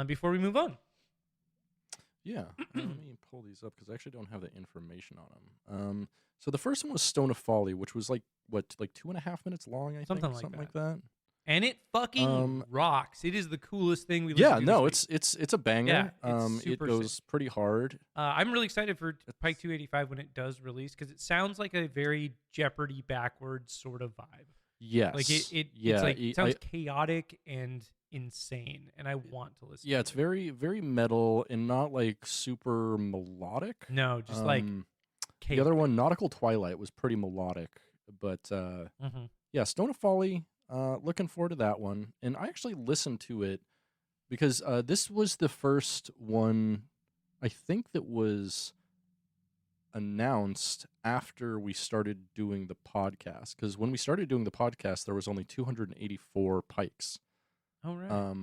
[SPEAKER 1] before we move on.
[SPEAKER 2] Yeah, let me pull these up because I actually don't have the information on them. So the first one was Stone of Folly, which was like 2.5 minutes long, I think, something like that.
[SPEAKER 1] And it fucking rocks. It is the coolest thing we've listened to.
[SPEAKER 2] Yeah, no,
[SPEAKER 1] this week.
[SPEAKER 2] it's a banger.
[SPEAKER 1] Yeah, it's
[SPEAKER 2] it goes
[SPEAKER 1] sick.
[SPEAKER 2] Pretty hard.
[SPEAKER 1] I'm really excited for Pike 285 when it does release because it sounds like a very Jeopardy backwards sort of vibe.
[SPEAKER 2] Yes.
[SPEAKER 1] Like it sounds chaotic and insane, and I want to listen.
[SPEAKER 2] Yeah, it's very, very metal and not like super melodic.
[SPEAKER 1] No, just like chaotic.
[SPEAKER 2] The other one, Nautical Twilight, was pretty melodic, but yeah, Stone of Folly. Looking forward to that one, and I actually listened to it because this was the first one I think that was announced after we started doing the podcast, because when we started doing the podcast there was only 284 Pikes.
[SPEAKER 1] Oh right.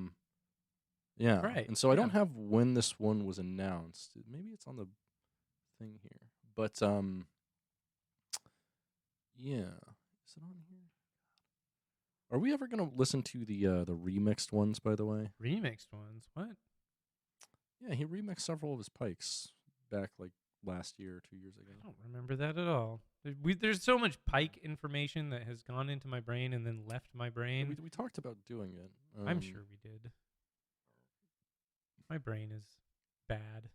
[SPEAKER 2] Yeah.
[SPEAKER 1] Right.
[SPEAKER 2] And so I don't have when this one was announced. Maybe it's on the thing here. But yeah. Is it on here? Are we ever gonna listen to the remixed ones, by the way?
[SPEAKER 1] Remixed ones? What?
[SPEAKER 2] Yeah, he remixed several of his Pikes back like last year or 2 years ago.
[SPEAKER 1] I don't remember that at all. There's so much Pike information that has gone into my brain and then left my brain.
[SPEAKER 2] Yeah, we talked about doing it.
[SPEAKER 1] I'm sure we did. My brain is bad.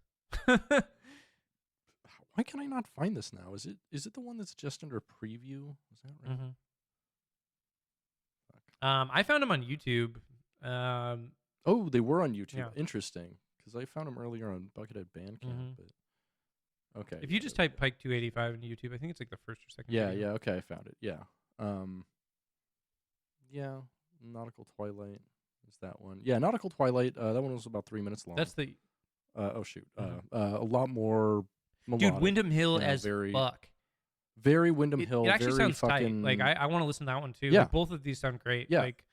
[SPEAKER 2] Why can I not find this now? Is it the one that's just under preview? Is that right?
[SPEAKER 1] Mm-hmm. I found them on YouTube.
[SPEAKER 2] Oh, they were on YouTube.
[SPEAKER 1] Yeah.
[SPEAKER 2] Interesting, because I found them earlier on Buckethead Bandcamp.
[SPEAKER 1] Mm-hmm.
[SPEAKER 2] But okay.
[SPEAKER 1] If you just type Pike 285 into YouTube, I think it's like the first or second.
[SPEAKER 2] Yeah,
[SPEAKER 1] video.
[SPEAKER 2] yeah. Okay, I found it. Yeah. Yeah. Nautical Twilight is that one. Yeah, Nautical Twilight. That one was about 3 minutes long.
[SPEAKER 1] That's the.
[SPEAKER 2] Oh shoot.
[SPEAKER 1] Mhm.
[SPEAKER 2] A lot more. Melodic,
[SPEAKER 1] Dude, Windham Hill as
[SPEAKER 2] very,
[SPEAKER 1] fuck.
[SPEAKER 2] Very Windham Hill.
[SPEAKER 1] It actually
[SPEAKER 2] very
[SPEAKER 1] sounds
[SPEAKER 2] fucking,
[SPEAKER 1] tight. Like I want to listen to that one too.
[SPEAKER 2] Yeah.
[SPEAKER 1] Like, both of these sound great.
[SPEAKER 2] Yeah.
[SPEAKER 1] Like,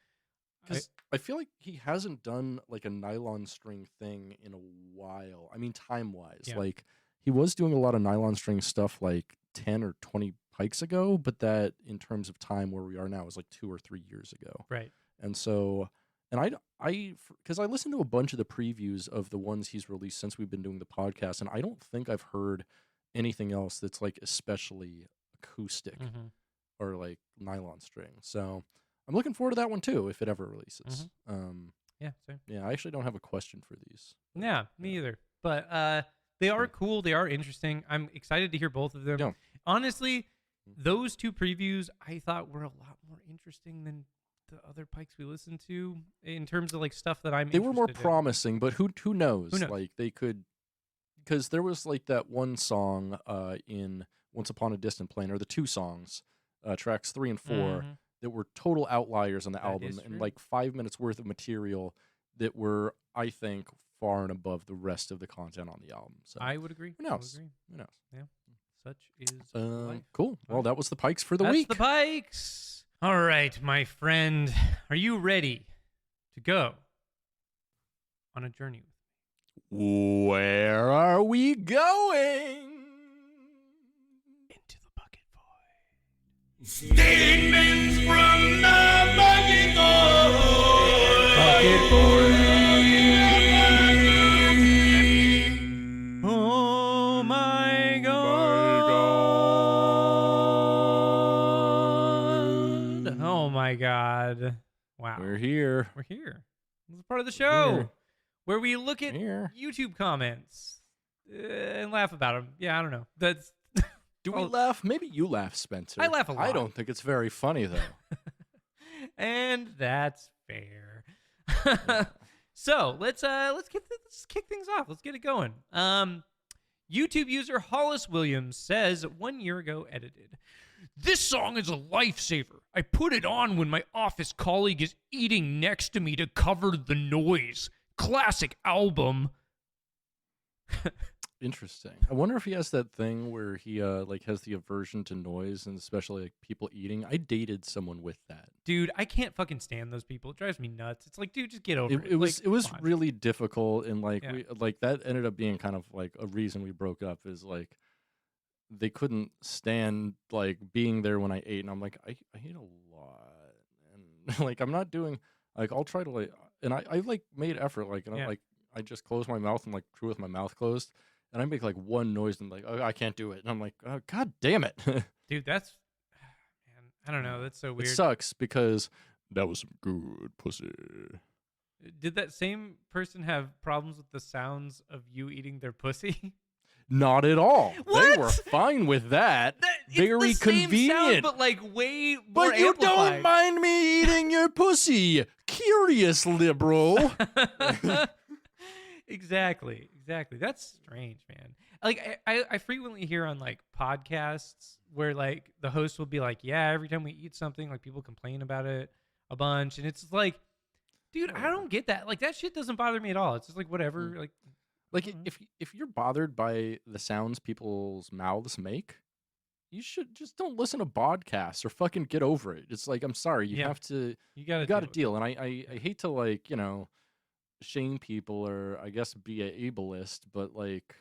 [SPEAKER 2] because I feel like he hasn't done like a nylon string thing in a while. I mean, time wise,
[SPEAKER 1] Yeah.
[SPEAKER 2] like he was doing a lot of nylon string stuff like 10 or 20 Pikes ago, but that in terms of time where we are now is like 2 or 3 years ago.
[SPEAKER 1] right.
[SPEAKER 2] And so, and because I listened to a bunch of the previews of the ones he's released since we've been doing the podcast, and I don't think I've heard anything else that's like especially acoustic
[SPEAKER 1] Mhm.
[SPEAKER 2] or like nylon string. So I'm looking forward to that one too if it ever releases.
[SPEAKER 1] Yeah. Same.
[SPEAKER 2] Yeah, I actually don't have a question for these.
[SPEAKER 1] Yeah. Me either. But they are cool. They are interesting. I'm excited to hear both of them.
[SPEAKER 2] Yeah.
[SPEAKER 1] Honestly, those two previews I thought were a lot more interesting than the other Pikes we listened to in terms of like stuff that I'm.
[SPEAKER 2] They were more
[SPEAKER 1] interested in.
[SPEAKER 2] promising, but who knows?
[SPEAKER 1] Who knows?
[SPEAKER 2] Like they could, because there was like that one song in Once Upon a Distant Plain, or the two songs, tracks 3 and 4,
[SPEAKER 1] Mhm.
[SPEAKER 2] that were total outliers on the
[SPEAKER 1] That
[SPEAKER 2] album,
[SPEAKER 1] is
[SPEAKER 2] and
[SPEAKER 1] true.
[SPEAKER 2] like 5 minutes worth of material that were, I think, far and above the rest of the content on the album. So
[SPEAKER 1] I would agree.
[SPEAKER 2] who
[SPEAKER 1] I would
[SPEAKER 2] knows?
[SPEAKER 1] agree.
[SPEAKER 2] Who knows?
[SPEAKER 1] Such is life.
[SPEAKER 2] Cool. Well, that was the Pikes for the
[SPEAKER 1] That's
[SPEAKER 2] week.
[SPEAKER 1] the Pikes. All right, my friend. Are you ready to go on a journey with me?
[SPEAKER 2] Where are we going?
[SPEAKER 1] Into the bucket void.
[SPEAKER 3] Statements from the bucket
[SPEAKER 1] Oh my God. Oh my God. Wow.
[SPEAKER 2] We're here.
[SPEAKER 1] We're here. This is part of the show
[SPEAKER 2] here.
[SPEAKER 1] where we look at
[SPEAKER 2] Here.
[SPEAKER 1] YouTube comments and laugh about them. Yeah, I don't know. That's
[SPEAKER 2] Do we
[SPEAKER 1] Oh.
[SPEAKER 2] laugh? Maybe you laugh, Spencer.
[SPEAKER 1] I laugh a
[SPEAKER 2] I
[SPEAKER 1] lot.
[SPEAKER 2] don't think it's very funny though.
[SPEAKER 1] and that's fair. So let's kick things off. Let's get it going. YouTube user Hollis Williams says 1 year ago edited. This song is a lifesaver. I put it on when my office colleague is eating next to me to cover the noise. Classic album.
[SPEAKER 2] Interesting. I wonder if he has that thing where he like has the aversion to noise, and especially like people eating. I dated someone with that.
[SPEAKER 1] Dude, I can't fucking stand those people. It drives me nuts. It's like, dude, just get over it.
[SPEAKER 2] It was
[SPEAKER 1] come on.
[SPEAKER 2] really difficult, and like
[SPEAKER 1] Yeah.
[SPEAKER 2] we like that ended up being kind of like a reason we broke up. Is like they couldn't stand like being there when I ate, and I'm like I ate a lot, and like I'm not doing like I'll try to like, and I like made effort like, and
[SPEAKER 1] Yeah.
[SPEAKER 2] I just closed my mouth and like chew with my mouth closed. And I make like one noise and like, oh, I can't do it. And I'm like, oh, God damn it.
[SPEAKER 1] Dude, that's, man, I don't know. That's so
[SPEAKER 2] It
[SPEAKER 1] weird.
[SPEAKER 2] sucks because that was some good pussy.
[SPEAKER 1] Did that same person have problems with the sounds of you eating their pussy?
[SPEAKER 2] Not at all.
[SPEAKER 1] What?
[SPEAKER 2] They were fine with that.
[SPEAKER 1] It's
[SPEAKER 2] Very
[SPEAKER 1] the same
[SPEAKER 2] convenient.
[SPEAKER 1] sound, but like way more
[SPEAKER 2] But you don't
[SPEAKER 1] amplified.
[SPEAKER 2] mind me eating your pussy. Curious liberal.
[SPEAKER 1] Exactly. That's strange, man. Like I frequently hear on like podcasts where like the host will be like, yeah, every time we eat something, like people complain about it a bunch, and it's like, dude, I don't get that. Like that shit doesn't bother me at all. It's just like whatever. Like
[SPEAKER 2] Like if you're bothered by the sounds people's mouths make, you should just don't listen to podcasts or fucking get over it. It's like, I'm sorry, you
[SPEAKER 1] Yeah.
[SPEAKER 2] have to
[SPEAKER 1] you gotta
[SPEAKER 2] you got to
[SPEAKER 1] deal with
[SPEAKER 2] deal. And I hate to like, shame people or I guess be a ableist, but like,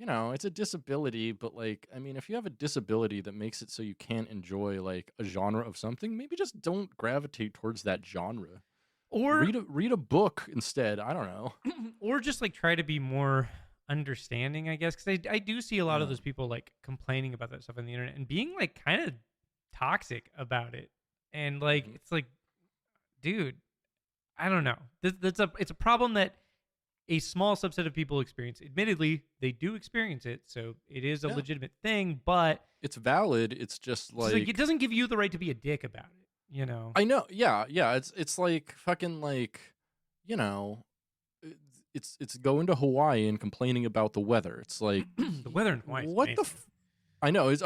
[SPEAKER 2] it's a disability. But like, I mean, if you have a disability that makes it so you can't enjoy like a genre of something, maybe just don't gravitate towards that genre.
[SPEAKER 1] Or
[SPEAKER 2] Read a book instead. I don't know.
[SPEAKER 1] or just like try to be more understanding, I guess, because I do see a lot of
[SPEAKER 2] Yeah.
[SPEAKER 1] those people like complaining about that stuff on the internet and being like kind of toxic about it, and like
[SPEAKER 2] Mhm.
[SPEAKER 1] it's like, dude, I don't know. It's a problem that a small subset of people experience it. Admittedly, they do experience it, so it is a legitimate thing, but
[SPEAKER 2] it's valid. It's just like
[SPEAKER 1] it doesn't give you the right to be a dick about it, you know?
[SPEAKER 2] I know. Yeah. It's like fucking like, you know, it's going to Hawaii and complaining about the weather. It's like
[SPEAKER 1] the weather in Hawaii.
[SPEAKER 2] What the? I know. It's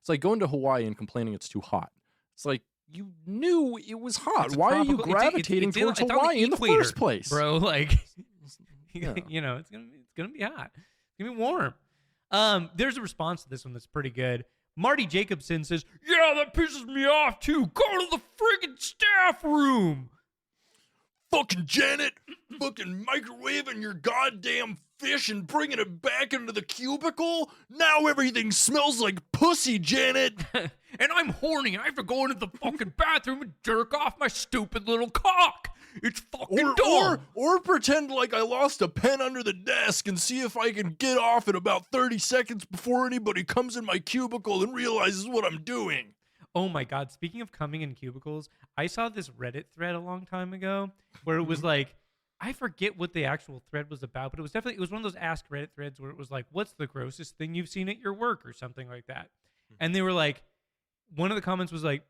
[SPEAKER 2] like going to Hawaii and complaining it's too hot. It's like you knew it was hot. Why are you gravitating towards Hawaii in the first place,
[SPEAKER 1] bro? Like, you know, it's gonna be hot. It's gonna be warm. There's a response to this one that's pretty good. Marty Jacobson says, "Yeah, that pisses me off too. Go to the friggin' staff room."
[SPEAKER 2] Fucking Janet, fucking microwaving your goddamn fish and bringing it back into the cubicle. Now everything smells like pussy, Janet.
[SPEAKER 1] And I'm horny. I have to go into the fucking bathroom and jerk off my stupid little cock. It's fucking dumb.
[SPEAKER 2] Or pretend like I lost a pen under the desk and see if I can get off in about 30 seconds before anybody comes in my cubicle and realizes what I'm doing.
[SPEAKER 1] Oh my God. Speaking of coming in cubicles, I saw this Reddit thread a long time ago where it was like, I forget what the actual thread was about, but it was one of those Ask Reddit threads where it was like, what's the grossest thing you've seen at your work or something like that? And they were like, one of the comments was like,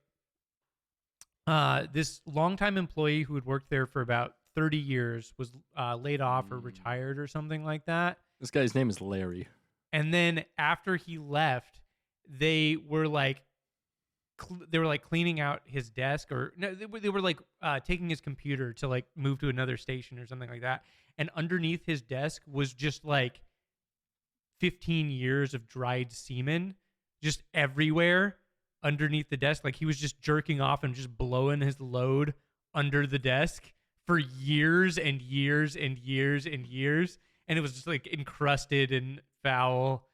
[SPEAKER 1] this longtime employee who had worked there for about 30 years was laid off or retired or something like that.
[SPEAKER 2] This guy's name is Larry.
[SPEAKER 1] And then after he left, they were like cleaning out his desk, or no, they were like taking his computer to like move to another station or something like that. And underneath his desk was just like 15 years of dried semen just everywhere underneath the desk. Like he was just jerking off and just blowing his load under the desk for years and years and years and years. And it was just like encrusted and foul,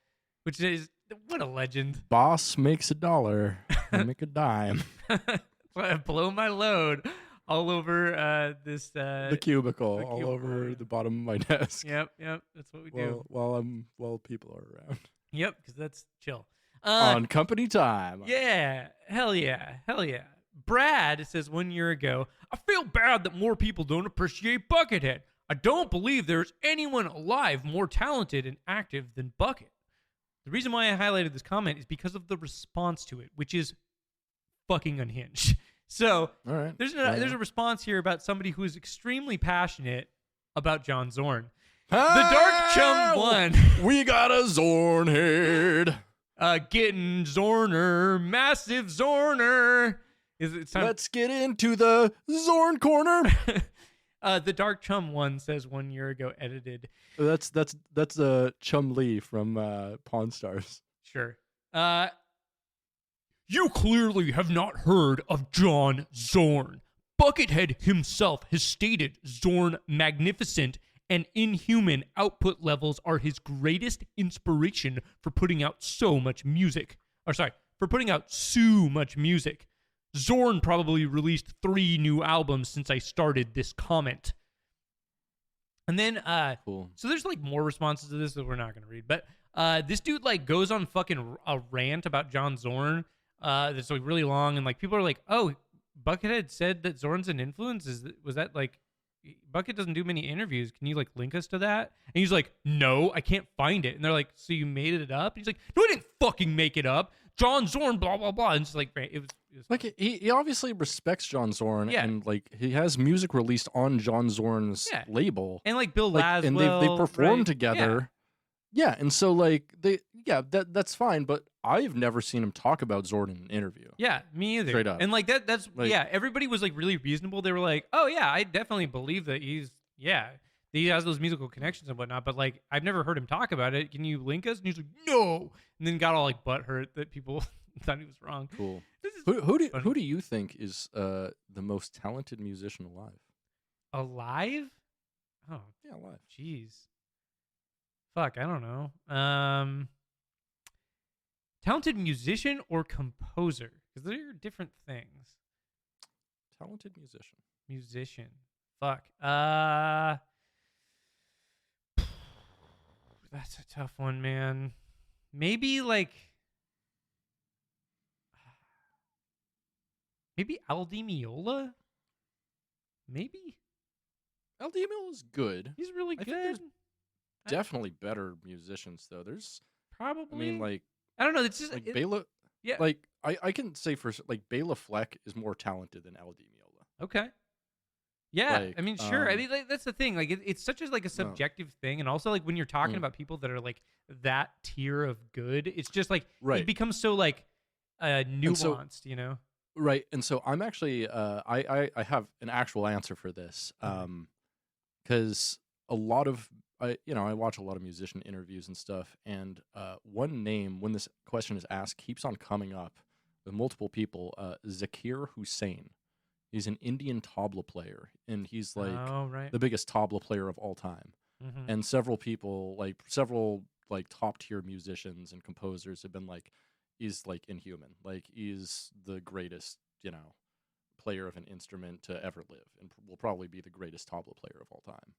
[SPEAKER 1] which is, what a legend.
[SPEAKER 2] Boss makes $1, I make a dime.
[SPEAKER 1] I blow my load all over the
[SPEAKER 2] cubicle, all over the bottom of my desk.
[SPEAKER 1] Yep, that's what we do.
[SPEAKER 2] While people are around.
[SPEAKER 1] Yep, because that's chill.
[SPEAKER 2] On company time.
[SPEAKER 1] Yeah, hell yeah. Brad says 1 year ago, I feel bad that more people don't appreciate Buckethead. I don't believe there's anyone alive more talented and active than Bucket. The reason why I highlighted this comment is because of the response to it, which is fucking unhinged. So
[SPEAKER 2] all right.
[SPEAKER 1] There's a response here about somebody who is extremely passionate about John Zorn. The Dark Chum won.
[SPEAKER 2] We got a Zornhead.
[SPEAKER 1] Gettin Zorner, massive Zorner.
[SPEAKER 2] Let's get into the Zorn corner.
[SPEAKER 1] The Dark Chum one says 1 year ago edited.
[SPEAKER 2] That's Chum Li from Pawn Stars.
[SPEAKER 1] Sure. You clearly have not heard of John Zorn. Buckethead himself has stated Zorn magnificent and inhuman output levels are his greatest inspiration for putting out so much music. Zorn probably released 3 new albums since I started this comment. And then,
[SPEAKER 2] cool.
[SPEAKER 1] So there's like more responses to this that we're not going to read. But this dude like goes on fucking a rant about John Zorn that's like really long. And like people are like, oh, Buckethead said that Zorn's an influence? Was that like, Bucket doesn't do many interviews. Can you like link us to that? And he's like, no, I can't find it. And they're like, so you made it up? And he's like, no, I didn't fucking make it up. John Zorn, blah, blah, blah. And it's like, it was
[SPEAKER 2] like he obviously respects John Zorn, and like he has music released on John Zorn's label,
[SPEAKER 1] and like Bill Laswell,
[SPEAKER 2] and they perform together. Yeah, and so like that's fine, but I've never seen him talk about Zorn in an interview.
[SPEAKER 1] Yeah, me either.
[SPEAKER 2] Straight up.
[SPEAKER 1] And like that's like, everybody was like really reasonable. They were like, oh yeah, I definitely believe that he has those musical connections and whatnot, but like I've never heard him talk about it. Can you link us? And he's like, no, and then got all like butthurt that people thought he was wrong.
[SPEAKER 2] Cool. Who do you think is the most talented musician alive?
[SPEAKER 1] Alive? Oh
[SPEAKER 2] yeah, alive.
[SPEAKER 1] Jeez. Fuck, I don't know. Talented musician or composer? Because they're different things.
[SPEAKER 2] Talented musician.
[SPEAKER 1] Musician. Fuck. That's a tough one, man. Maybe Al Di Meola? Maybe?
[SPEAKER 2] DiCamillo is good.
[SPEAKER 1] He's really
[SPEAKER 2] I
[SPEAKER 1] good.
[SPEAKER 2] think there's definitely better musicians though. There's
[SPEAKER 1] Probably.
[SPEAKER 2] I mean, like
[SPEAKER 1] I don't know. It's just
[SPEAKER 2] like Bela.
[SPEAKER 1] Yeah.
[SPEAKER 2] Like I can say for like Bela Fleck is more talented than DiCamillo.
[SPEAKER 1] Okay. Yeah,
[SPEAKER 2] Like,
[SPEAKER 1] I mean, sure. I mean, like, that's the thing. Like, it's such as like a subjective thing, and also like when you're talking about people that are like that tier of good, it's just like it becomes so like nuanced, you know?
[SPEAKER 2] Right, and so I'm actually I have an actual answer for this, because a lot of I watch a lot of musician interviews and stuff, and one name when this question is asked keeps on coming up with multiple people. Zakir Hussain. He's an Indian tabla player, and he's like the biggest tabla player of all time. And several people, several top tier musicians and composers have been like, he's like inhuman. Like he's the greatest, player of an instrument to ever live, and will probably be the greatest tabla player of all time.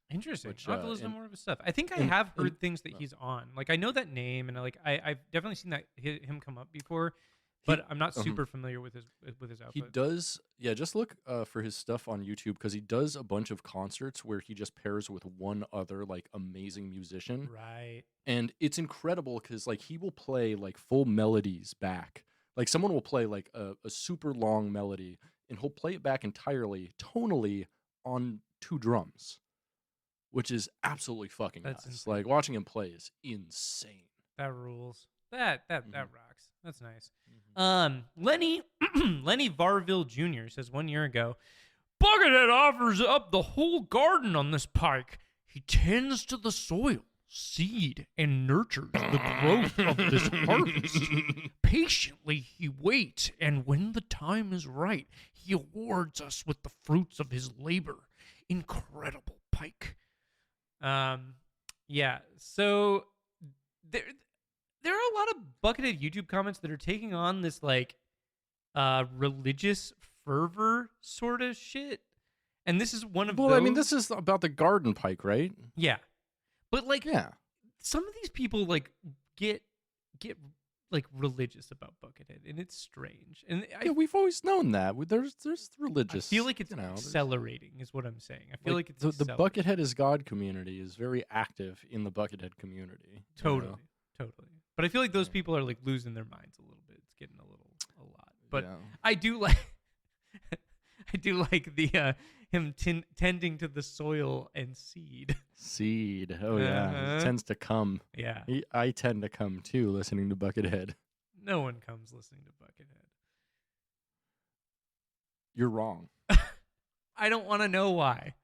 [SPEAKER 1] Interesting. I'll have to listen to more of his stuff. I think I have heard things that he's on. Like I know that name, and like I've definitely seen that him come up before. But I'm not super familiar with his output.
[SPEAKER 2] He does, just look for his stuff on YouTube, because he does a bunch of concerts where he just pairs with one other like amazing musician.
[SPEAKER 1] Right.
[SPEAKER 2] And it's incredible because like he will play like full melodies back. Like someone will play like a super long melody, and he'll play it back entirely tonally on 2 drums, which is absolutely fucking nuts.
[SPEAKER 1] Insane.
[SPEAKER 2] Like watching him play is insane.
[SPEAKER 1] That rules. That rocks. That's nice. Lenny Varville Jr. says 1 year ago, Buckethead offers up the whole garden on this pike. He tends to the soil, seed, and nurtures the growth of this harvest. Patiently he waits, and when the time is right, he awards us with the fruits of his labor. Incredible pike. Yeah. So there are a lot of Buckethead YouTube comments that are taking on this like religious fervor sort of shit, and this is one of those.
[SPEAKER 2] Well, I mean, this is about the garden pike, right?
[SPEAKER 1] Yeah, but like, some of these people like get like religious about Buckethead, and it's strange. And
[SPEAKER 2] we've always known that there's religious.
[SPEAKER 1] I feel like it's accelerating, is what I'm saying. I feel like it's
[SPEAKER 2] the Buckethead is God community is very active in the Buckethead community.
[SPEAKER 1] Totally. But I feel like those people are like losing their minds a little bit. It's getting a lot. But I do like the him tending to the soil and seed.
[SPEAKER 2] Seed. Oh yeah, it tends to come.
[SPEAKER 1] Yeah,
[SPEAKER 2] I tend to come too, listening to Buckethead.
[SPEAKER 1] No one comes listening to Buckethead.
[SPEAKER 2] You're wrong.
[SPEAKER 1] I don't want to know why.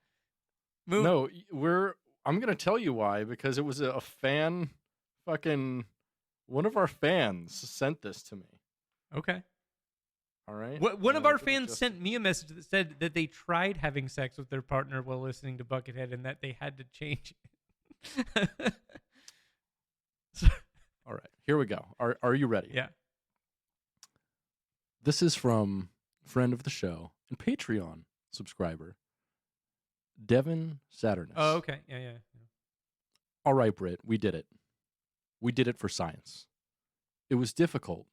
[SPEAKER 2] No, I'm gonna tell you why, because it was a fan. Fucking one of our fans sent this to me.
[SPEAKER 1] Okay.
[SPEAKER 2] All right.
[SPEAKER 1] One of our fans sent me a message that said that they tried having sex with their partner while listening to Buckethead, and that they had to change it.
[SPEAKER 2] All right, here we go. Are you ready?
[SPEAKER 1] Yeah.
[SPEAKER 2] This is from friend of the show and Patreon subscriber, Devin Saturnus.
[SPEAKER 1] Oh, okay. Yeah.
[SPEAKER 2] All right, Brit, we did it. We did it for science. It was difficult,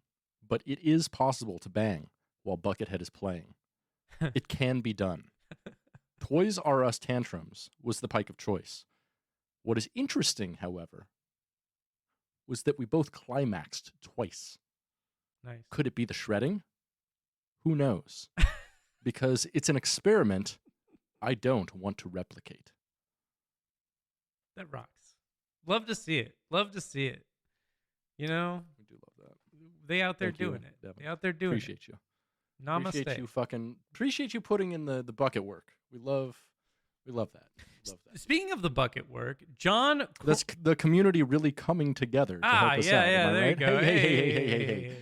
[SPEAKER 2] but it is possible to bang while Buckethead is playing. It can be done. Toys R Us Tantrums was the pike of choice. What is interesting, however, was that we both climaxed twice.
[SPEAKER 1] Nice.
[SPEAKER 2] Could it be the shredding? Who knows? Because it's an experiment I don't want to replicate.
[SPEAKER 1] That rocks. Love to see it. You know?
[SPEAKER 2] We do love that.
[SPEAKER 1] They out there doing it.
[SPEAKER 2] Devin.
[SPEAKER 1] They out there doing
[SPEAKER 2] Appreciate
[SPEAKER 1] it.
[SPEAKER 2] you.
[SPEAKER 1] Namaste.
[SPEAKER 2] Appreciate you putting in the bucket work. We love that.
[SPEAKER 1] Speaking of the bucket work, John...
[SPEAKER 2] That's the community really coming together to help us out.
[SPEAKER 1] Yeah, there
[SPEAKER 2] right?
[SPEAKER 1] you go.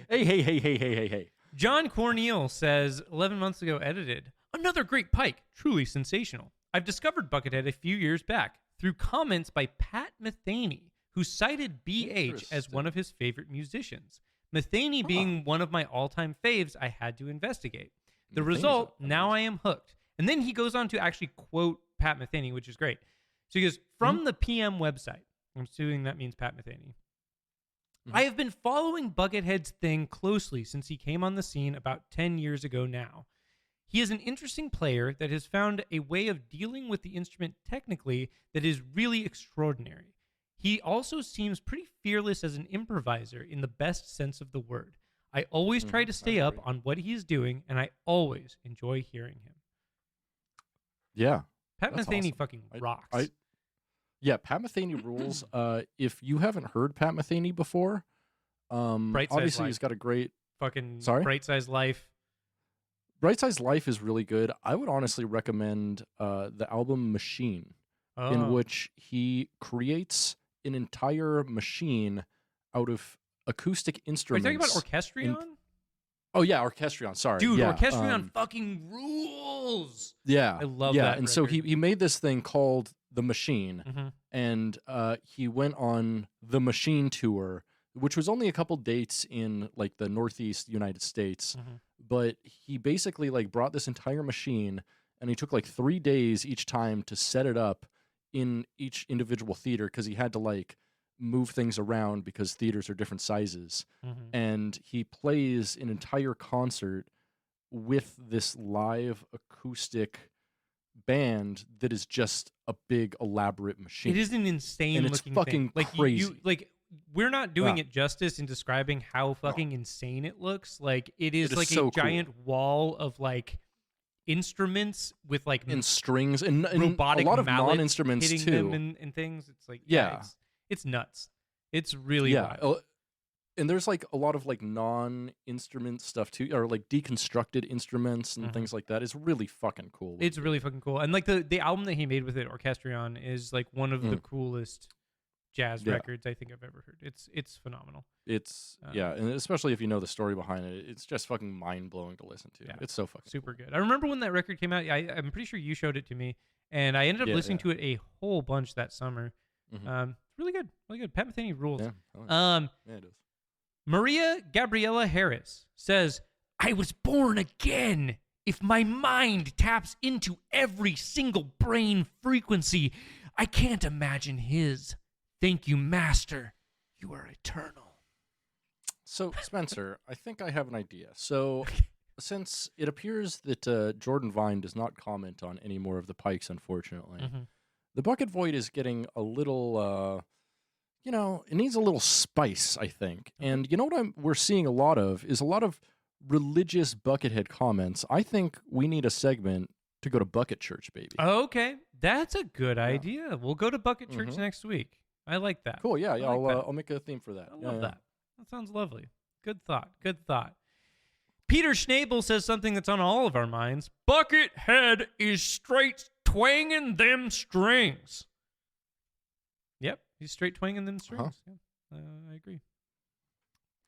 [SPEAKER 2] Hey.
[SPEAKER 1] John Corneal says, 11 months ago edited, another great pike, truly sensational. I've discovered Buckethead a few years back through comments by Pat Methaney, who cited BH as one of his favorite musicians. Methaney being one of my all-time faves, I had to investigate. The result, now I am hooked. And then he goes on to actually quote Pat Methaney, which is great. So he goes, from the PM website, I'm assuming that means Pat Methaney, I have been following Buckethead's thing closely since he came on the scene about 10 years ago now. He is an interesting player that has found a way of dealing with the instrument technically that is really extraordinary. He also seems pretty fearless as an improviser in the best sense of the word. I always try to stay up on what he is doing, and I always enjoy hearing him.
[SPEAKER 2] Yeah.
[SPEAKER 1] Pat Metheny
[SPEAKER 2] awesome.
[SPEAKER 1] fucking rocks.
[SPEAKER 2] Yeah, Pat Metheny rules. If you haven't heard Pat Metheny before, obviously he's got a great
[SPEAKER 1] fucking Bright Size Life.
[SPEAKER 2] Bright Size Life is really good. I would honestly recommend the album Machine, in which he creates an entire machine out of acoustic instruments.
[SPEAKER 1] Are you talking about Orchestrion?
[SPEAKER 2] Oh yeah, Orchestrion. Sorry,
[SPEAKER 1] dude,
[SPEAKER 2] yeah,
[SPEAKER 1] Orchestrion fucking rules.
[SPEAKER 2] Yeah,
[SPEAKER 1] I love
[SPEAKER 2] that.
[SPEAKER 1] that.
[SPEAKER 2] And
[SPEAKER 1] record.
[SPEAKER 2] so he made this thing called The Machine, and he went on the Machine tour, which was only a couple dates in like the Northeast United States. But he basically like brought this entire machine, and he took like 3 days each time to set it up in each individual theater, because he had to like move things around because theaters are different sizes. And he plays an entire concert with this live acoustic band that is just a big elaborate machine.
[SPEAKER 1] It is an insane
[SPEAKER 2] and
[SPEAKER 1] looking
[SPEAKER 2] it's fucking
[SPEAKER 1] thing. Like
[SPEAKER 2] crazy.
[SPEAKER 1] like we're not doing it justice in describing how fucking insane it looks. Like it is like
[SPEAKER 2] so
[SPEAKER 1] a giant wall of like instruments with like
[SPEAKER 2] and strings and
[SPEAKER 1] robotic
[SPEAKER 2] a lot of
[SPEAKER 1] mallets
[SPEAKER 2] non-instruments
[SPEAKER 1] hitting
[SPEAKER 2] too
[SPEAKER 1] them and things. It's like
[SPEAKER 2] Yeah.
[SPEAKER 1] it's nuts. It's really wild.
[SPEAKER 2] And there's like a lot of like non-instrument stuff too, or like deconstructed instruments and things like that. It's really fucking cool.
[SPEAKER 1] It's really fucking cool. And like the album that he made with it, Orchestrion, is like one of the coolest jazz records I think I've ever heard. It's phenomenal.
[SPEAKER 2] It's and especially if you know the story behind it, it's just fucking mind-blowing to listen to. Yeah, it's so fucking
[SPEAKER 1] super good. I remember when that record came out. I'm pretty sure you showed it to me, and I ended up listening to it a whole bunch that summer. Really good, really good. Pat Metheny rules.
[SPEAKER 2] Yeah, it is.
[SPEAKER 1] Maria Gabriela Harris says, "I was born again. If my mind taps into every single brain frequency, I can't imagine his. Thank you, Master. You are eternal."
[SPEAKER 2] So, Spencer, I think I have an idea. So, since it appears that Jordan Vine does not comment on any more of the Pikes, unfortunately, the Bucket Void is getting a little, it needs a little spice, I think. And you know what we're seeing a lot of is a lot of religious Buckethead comments. I think we need a segment to go to Bucket Church, baby.
[SPEAKER 1] Okay, that's a good idea. We'll go to Bucket Church next week. I like that.
[SPEAKER 2] Cool, yeah, I'll make a theme for that.
[SPEAKER 1] I love that. That sounds lovely. Good thought. Good thought. Peter Schnabel says something that's on all of our minds. Buckethead is straight twanging them strings. Yep, he's straight twanging them strings. Yeah, I agree.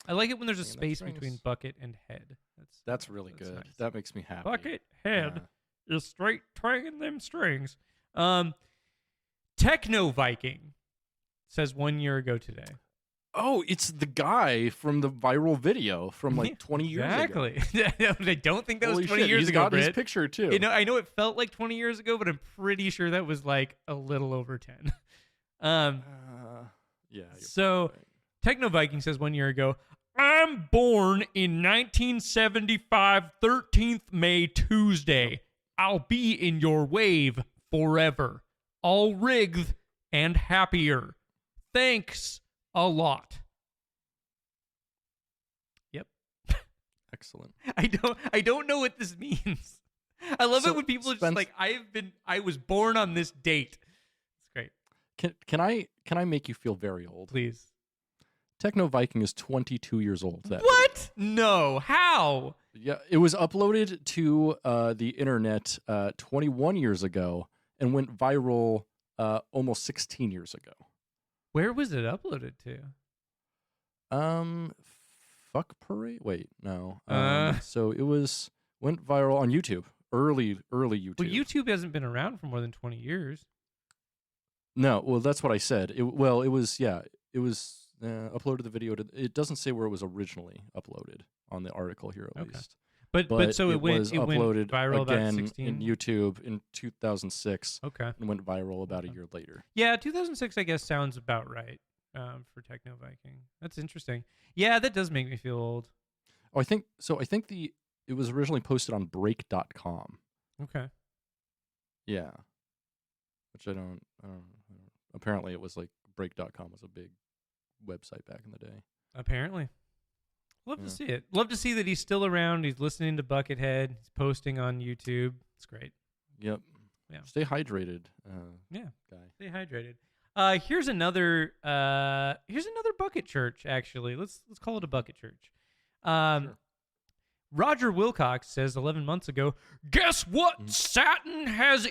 [SPEAKER 1] I like it when there's a space between bucket and head.
[SPEAKER 2] That's really good. Nice. That makes me happy.
[SPEAKER 1] Buckethead is straight twanging them strings. Techno Viking says 1 year ago today.
[SPEAKER 2] Oh, it's the guy from the viral video from like 20 years ago.
[SPEAKER 1] Exactly. I don't think that was 20
[SPEAKER 2] shit,
[SPEAKER 1] years ago,
[SPEAKER 2] got
[SPEAKER 1] Brit.
[SPEAKER 2] his picture too.
[SPEAKER 1] I know it felt like 20 years ago, but I'm pretty sure that was like a little over 10. So Techno Viking says 1 year ago, "I'm born in 1975, 13th May, Tuesday. I'll be in your wave forever. All rigged and happier. Thanks a lot." Yep.
[SPEAKER 2] Excellent.
[SPEAKER 1] I don't know what this means. I love it when people are just like, I was born on this date. It's great.
[SPEAKER 2] Can I make you feel very old?
[SPEAKER 1] Please.
[SPEAKER 2] Techno Viking is 22 years old.
[SPEAKER 1] What? No. How?
[SPEAKER 2] Yeah, it was uploaded to the internet 21 years ago and went viral almost 16 years ago.
[SPEAKER 1] Where was it uploaded to?
[SPEAKER 2] Fuck Parade? Wait, no. So it went viral on YouTube. Early YouTube.
[SPEAKER 1] Well, YouTube hasn't been around for more than 20 years.
[SPEAKER 2] No, well, that's what I said. It was uploaded the video to. It doesn't say where it was originally uploaded on the article here, at least.
[SPEAKER 1] But so it went
[SPEAKER 2] uploaded
[SPEAKER 1] viral
[SPEAKER 2] again
[SPEAKER 1] about 16
[SPEAKER 2] in YouTube in 2006.
[SPEAKER 1] Okay,
[SPEAKER 2] and went viral about a year later.
[SPEAKER 1] Yeah, 2006 I guess sounds about right for Techno Viking. That's interesting. Yeah, that does make me feel old.
[SPEAKER 2] Oh, I think the it was originally posted on break.com.
[SPEAKER 1] Okay.
[SPEAKER 2] Yeah. Which I don't apparently it was like break.com was a big website back in the day.
[SPEAKER 1] Apparently. Love to see it. Love to see that he's still around. He's listening to Buckethead. He's posting on YouTube. It's great.
[SPEAKER 2] Yep.
[SPEAKER 1] Yeah.
[SPEAKER 2] Stay hydrated.
[SPEAKER 1] Guy. Stay hydrated. Here's another bucket church. Actually, let's call it a bucket church.
[SPEAKER 2] Sure.
[SPEAKER 1] Roger Wilcox says 11 months ago, guess what? Saturn has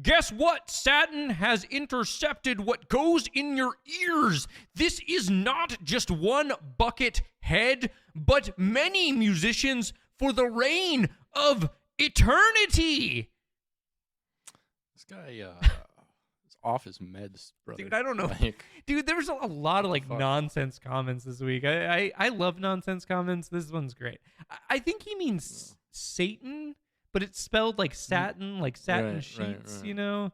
[SPEAKER 1] Guess what? Saturn has intercepted what goes in your ears. This is not just one bucket head, but many musicians for the reign of eternity.
[SPEAKER 2] This guy is off his meds, brother.
[SPEAKER 1] Dude, I don't know. Dude, there's a lot of nonsense comments this week. I love nonsense comments. This one's great. I think he means Satan, but it's spelled like satin, like satin sheets, you know?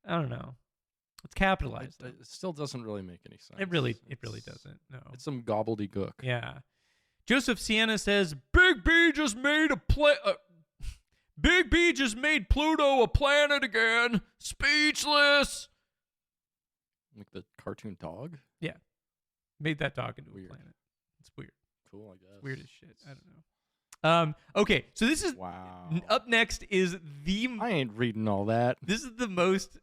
[SPEAKER 1] I don't know. It's capitalized.
[SPEAKER 2] It still doesn't really make any sense.
[SPEAKER 1] It really doesn't. No.
[SPEAKER 2] It's some gobbledygook.
[SPEAKER 1] Yeah. Joseph Sienna says, Big B just made Pluto a planet again. Speechless.
[SPEAKER 2] Like the cartoon dog?
[SPEAKER 1] Yeah. Made that dog into a planet. It's weird.
[SPEAKER 2] Cool, I guess.
[SPEAKER 1] It's weird as shit. I don't know. Okay, so this is up next is
[SPEAKER 2] I ain't reading all that.
[SPEAKER 1] This is the most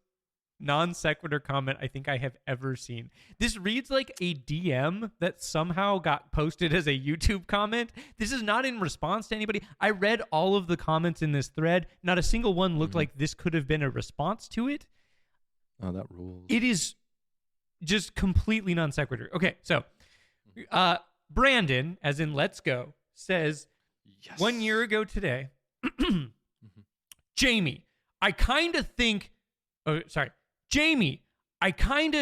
[SPEAKER 1] non sequitur comment I think I have ever seen. This reads like a DM that somehow got posted as a YouTube comment. This is not in response to anybody. I read all of the comments in this thread. Not a single one looked like this could have been a response to it.
[SPEAKER 2] Oh, that rules.
[SPEAKER 1] It is just completely non sequitur. Okay, so Brandon, as in Let's Go, says, yes. 1 year ago today, Jamie,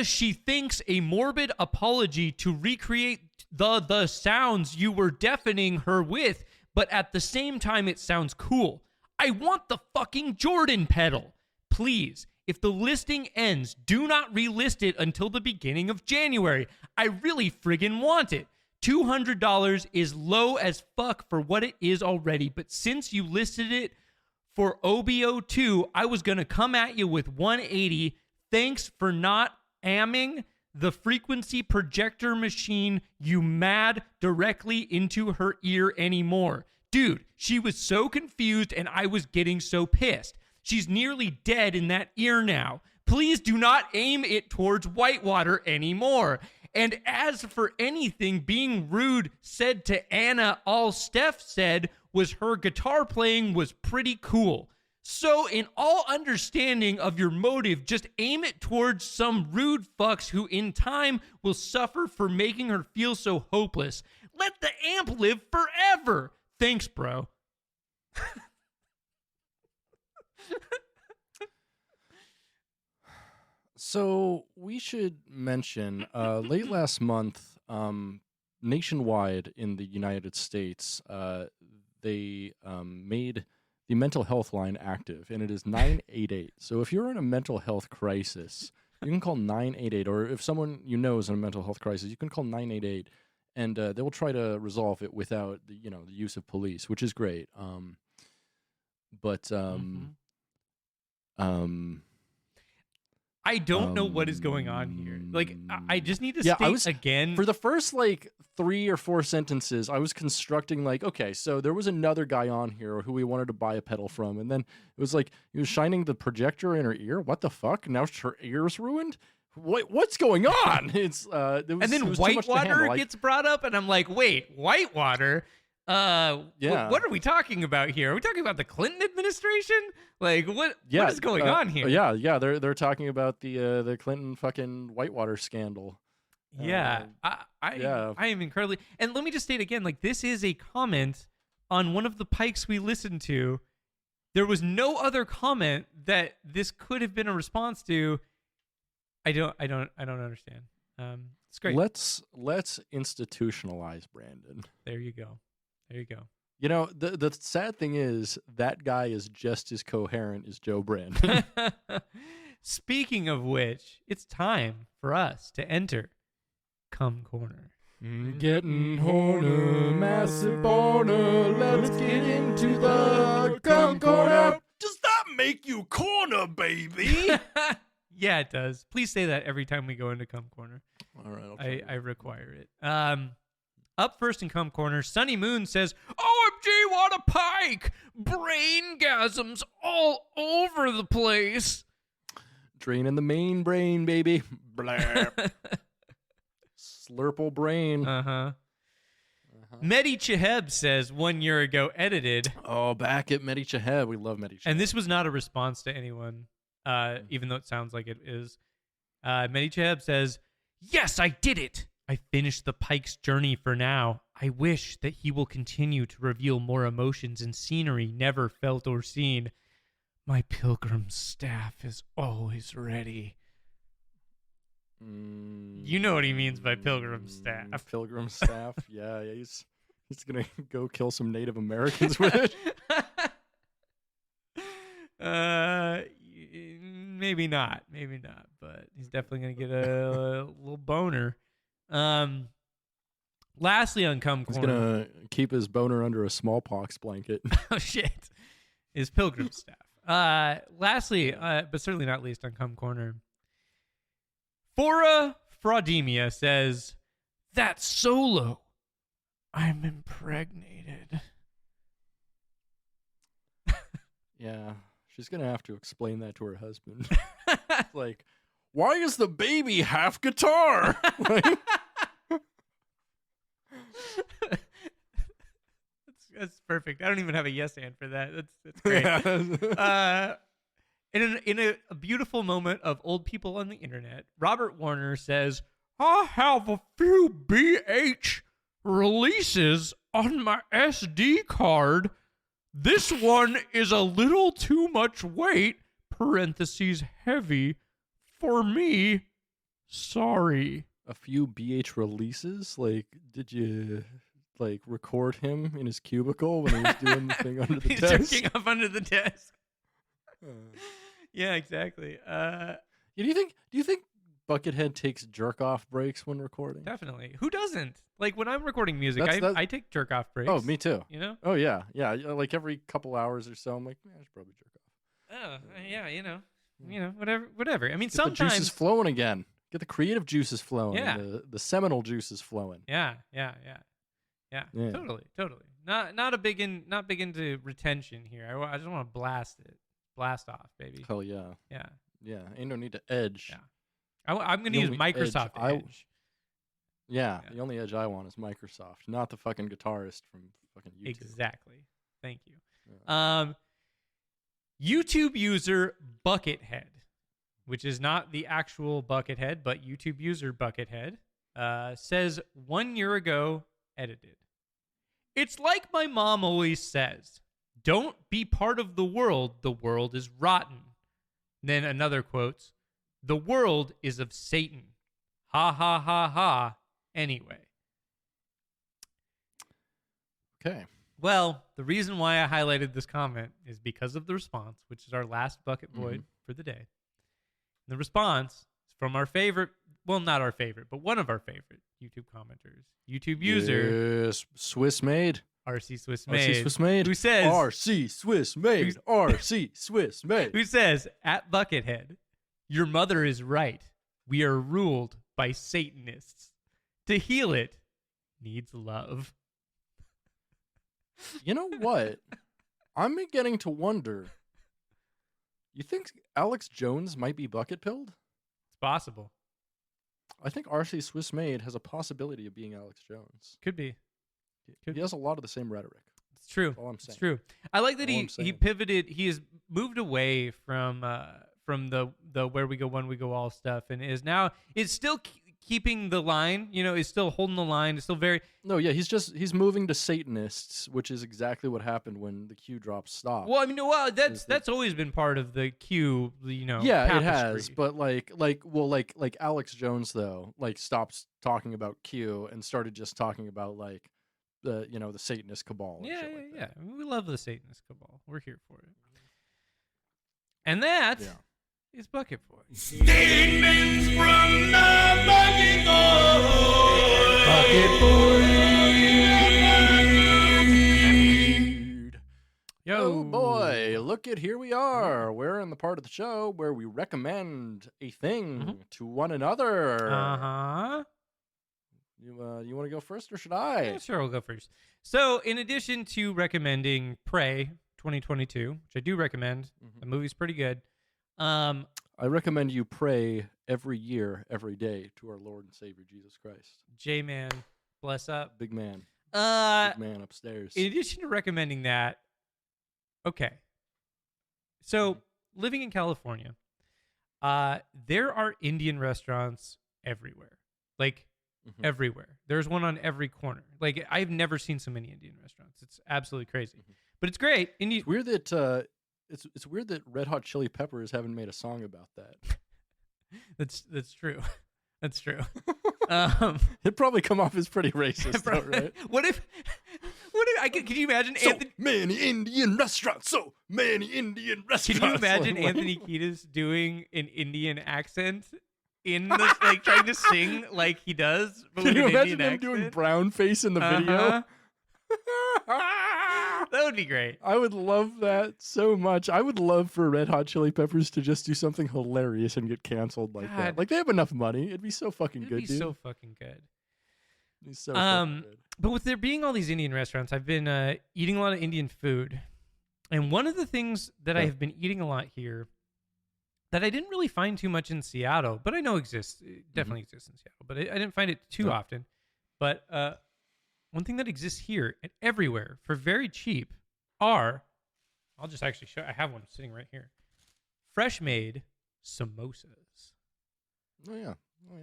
[SPEAKER 1] she thinks a morbid apology to recreate the sounds you were deafening her with, but at the same time it sounds cool. I want the fucking Jordan pedal. Please, if the listing ends, do not relist it until the beginning of January. I really friggin' want it. $200 is low as fuck for what it is already, but since you listed it for OBO2, I was going to come at you with 180. Thanks for not amming the frequency projector machine you mad directly into her ear anymore. Dude, she was so confused and I was getting so pissed. She's nearly dead in that ear now. Please do not aim it towards Whitewater anymore. And as for anything being rude said to Anna, all Steph said was her guitar playing was pretty cool. So in all understanding of your motive, just aim it towards some rude fucks who in time will suffer for making her feel so hopeless. Let the amp live forever. Thanks, bro.
[SPEAKER 2] So we should mention late last month, nationwide in the United States, they made the mental health line active, and it is 988. So if you're in a mental health crisis, you can call 988, or if someone you know is in a mental health crisis, you can call 988, and they will try to resolve it without the use of police, which is great.
[SPEAKER 1] I don't know what is going on here. Like, I just need to state again.
[SPEAKER 2] For the first, 3 or 4 sentences, I was constructing, okay, so there was another guy on here who we wanted to buy a pedal from, and then it was he was shining the projector in her ear. What the fuck? Now her ear's ruined? What's going on? And
[SPEAKER 1] then Whitewater gets brought up, and I'm like, wait, Whitewater? What are we talking about here? Are we talking about the Clinton administration? What is going on here?
[SPEAKER 2] They're talking about the Clinton fucking Whitewater scandal.
[SPEAKER 1] I am incredibly, and let me just state again, this is a comment on one of the Pikes we listened to. There was no other comment that this could have been a response to. I don't understand. It's great.
[SPEAKER 2] Let's institutionalize Brandon.
[SPEAKER 1] There you go.
[SPEAKER 2] The sad thing is that guy is just as coherent as Joe Brandon.
[SPEAKER 1] Speaking of which, it's time for us to enter Cum Corner.
[SPEAKER 2] Getting horny, massive boner. Let's get into the cum corner. Does that make you corner, baby?
[SPEAKER 1] Yeah, it does. Please say that every time we go into cum corner.
[SPEAKER 2] All right,
[SPEAKER 1] I require it. Up first in cum corner, Sunny Moon says, "OMG, what a pike! Braingasms all over the place."
[SPEAKER 2] Draining the main brain, baby. Blah. Slurple brain.
[SPEAKER 1] Mehdi Cheheb says 1 year ago edited.
[SPEAKER 2] Oh, back at Mehdi Cheheb. We love Mehdi Cheheb.
[SPEAKER 1] And this was not a response to anyone, even though it sounds like it is. Mehdi Cheheb says, "Yes, I did it. I finished the Pikes journey for now. I wish that he will continue to reveal more emotions and scenery never felt or seen. My pilgrim staff is always ready." You know what he means by pilgrim staff.
[SPEAKER 2] Pilgrim staff, yeah. He's gonna go kill some Native Americans with it.
[SPEAKER 1] Maybe not, but he's definitely gonna get a little boner. Lastly, on cum corner,
[SPEAKER 2] he's gonna keep his boner under a smallpox blanket.
[SPEAKER 1] Oh shit, his pilgrim staff. Lastly, but certainly not least on cum corner, Fora Fraudemia says, "That's solo. I'm impregnated."
[SPEAKER 2] Yeah, she's gonna have to explain that to her husband. Like, why is the baby half guitar?
[SPEAKER 1] That's perfect. I don't even have a yes and for that. That's great. In a beautiful moment of old people on the internet, Robert Warner says, "I have a few BH releases on my SD card. This one is a little too much weight, parentheses heavy, for me. Sorry."
[SPEAKER 2] A few BH releases? Like, did you record him in his cubicle when he was doing the thing under the
[SPEAKER 1] He's
[SPEAKER 2] desk?
[SPEAKER 1] jerking up under the desk. Yeah, exactly.
[SPEAKER 2] Do you think Buckethead takes jerk off breaks when recording?
[SPEAKER 1] Definitely. Who doesn't? Like when I'm recording music,
[SPEAKER 2] That's
[SPEAKER 1] I take jerk off breaks.
[SPEAKER 2] Oh, me too.
[SPEAKER 1] You know?
[SPEAKER 2] Oh yeah. Like every couple hours or so, I'm like, I should probably jerk off.
[SPEAKER 1] Oh yeah, you know, whatever. I mean,
[SPEAKER 2] Get
[SPEAKER 1] sometimes
[SPEAKER 2] the juices flowing again. Get the creative juices flowing.
[SPEAKER 1] Yeah.
[SPEAKER 2] The seminal juices flowing.
[SPEAKER 1] Yeah. Totally. Not big into retention here. I just want to blast off, baby.
[SPEAKER 2] Hell yeah.
[SPEAKER 1] Yeah.
[SPEAKER 2] Ain't no need to edge.
[SPEAKER 1] Yeah. I'm gonna
[SPEAKER 2] The
[SPEAKER 1] use
[SPEAKER 2] only
[SPEAKER 1] Microsoft Edge.
[SPEAKER 2] Yeah, the only edge I want is Microsoft, not the fucking guitarist from fucking YouTube.
[SPEAKER 1] Exactly. Thank you.
[SPEAKER 2] Yeah.
[SPEAKER 1] YouTube user Buckethead, which is not the actual Buckethead, but YouTube user Buckethead, says 1 year ago, edited. "It's like my mom always says, don't be part of the world is rotten." Then another quote, "The world is of Satan. Ha ha ha ha. Anyway."
[SPEAKER 2] Okay.
[SPEAKER 1] Well, the reason why I highlighted this comment is because of the response, which is our last bucket void for the day. The response is from our favorite, well, not our favorite, but one of our favorite YouTube commenters, YouTube user.
[SPEAKER 2] Yes, Swiss made.
[SPEAKER 1] RC Swiss Made.
[SPEAKER 2] RC Swiss Made.
[SPEAKER 1] Who says,
[SPEAKER 2] RC Swiss Made. RC Swiss Made.
[SPEAKER 1] Who says, at Buckethead, "Your mother is right. We are ruled by Satanists. To heal it needs love."
[SPEAKER 2] You know what? I'm beginning to wonder. You think Alex Jones might be bucket pilled?
[SPEAKER 1] It's possible.
[SPEAKER 2] I think RC Swiss Made has a possibility of being Alex Jones.
[SPEAKER 1] Could be.
[SPEAKER 2] He has a lot of the same rhetoric.
[SPEAKER 1] It's true.
[SPEAKER 2] That's all I'm saying.
[SPEAKER 1] It's true. I like that
[SPEAKER 2] All
[SPEAKER 1] he pivoted. He has moved away from the where we go, when we go all stuff, and is still keeping the line. You know, is still holding the line. It's still very.
[SPEAKER 2] No, yeah, he's moving to Satanists, which is exactly what happened when the Q drop stopped.
[SPEAKER 1] Well, I mean, that's always been part of the Q. You know.
[SPEAKER 2] Yeah,
[SPEAKER 1] tapestry.
[SPEAKER 2] it has, but like Alex Jones though, like stopped talking about Q and started just talking about like the Satanist cabal. And shit like that.
[SPEAKER 1] I mean, we love the Satanist cabal. We're here for it. And that is Bucket Boy.
[SPEAKER 3] Statements from the Bucket Boy. Bucket
[SPEAKER 2] Yo, oh boy, look at here we are. We're in the part of the show where we recommend a thing to one another.
[SPEAKER 1] Uh-huh.
[SPEAKER 2] You want to go first or should I?
[SPEAKER 1] Yeah, sure, I'll go first. So, in addition to recommending Prey 2022, which I do recommend, the movie's pretty good.
[SPEAKER 2] I recommend you pray every year, every day to our Lord and Savior Jesus Christ.
[SPEAKER 1] J-Man, bless up.
[SPEAKER 2] Big man. Big man upstairs.
[SPEAKER 1] In addition to recommending that, okay. So, living in California, there are Indian restaurants everywhere. Like, everywhere. There's one on every corner. Like, I've never seen so many Indian restaurants. It's absolutely crazy. But it's great.
[SPEAKER 2] It's weird that it's weird that Red Hot Chili Peppers haven't made a song about that.
[SPEAKER 1] That's true. That's true.
[SPEAKER 2] It'd probably come off as pretty racist, though, right?
[SPEAKER 1] What if can you imagine
[SPEAKER 2] Anthony? Many Indian restaurants. So many Indian restaurants.
[SPEAKER 1] Can you imagine Anthony Kiedis doing an Indian accent in this, like trying to sing like he does? But
[SPEAKER 2] Can
[SPEAKER 1] with
[SPEAKER 2] you
[SPEAKER 1] an
[SPEAKER 2] imagine
[SPEAKER 1] Indian
[SPEAKER 2] him doing
[SPEAKER 1] accent?
[SPEAKER 2] brown face in the video?
[SPEAKER 1] That would be great.
[SPEAKER 2] I would love that so much. I would love for Red Hot Chili Peppers to just do something hilarious and get canceled like that. Like, they have enough money. It'd be so fucking good, dude.
[SPEAKER 1] It'd be so fucking good.
[SPEAKER 2] It'd be so fucking good.
[SPEAKER 1] But with there being all these Indian restaurants, I've been eating a lot of Indian food. And one of the things that I have been eating a lot here that I didn't really find too much in Seattle, but I know exists, it definitely exists in Seattle, but I didn't find it too often. But one thing that exists here and everywhere for very cheap are, I'll just actually show, I have one sitting right here, fresh made samosas.
[SPEAKER 2] Oh yeah,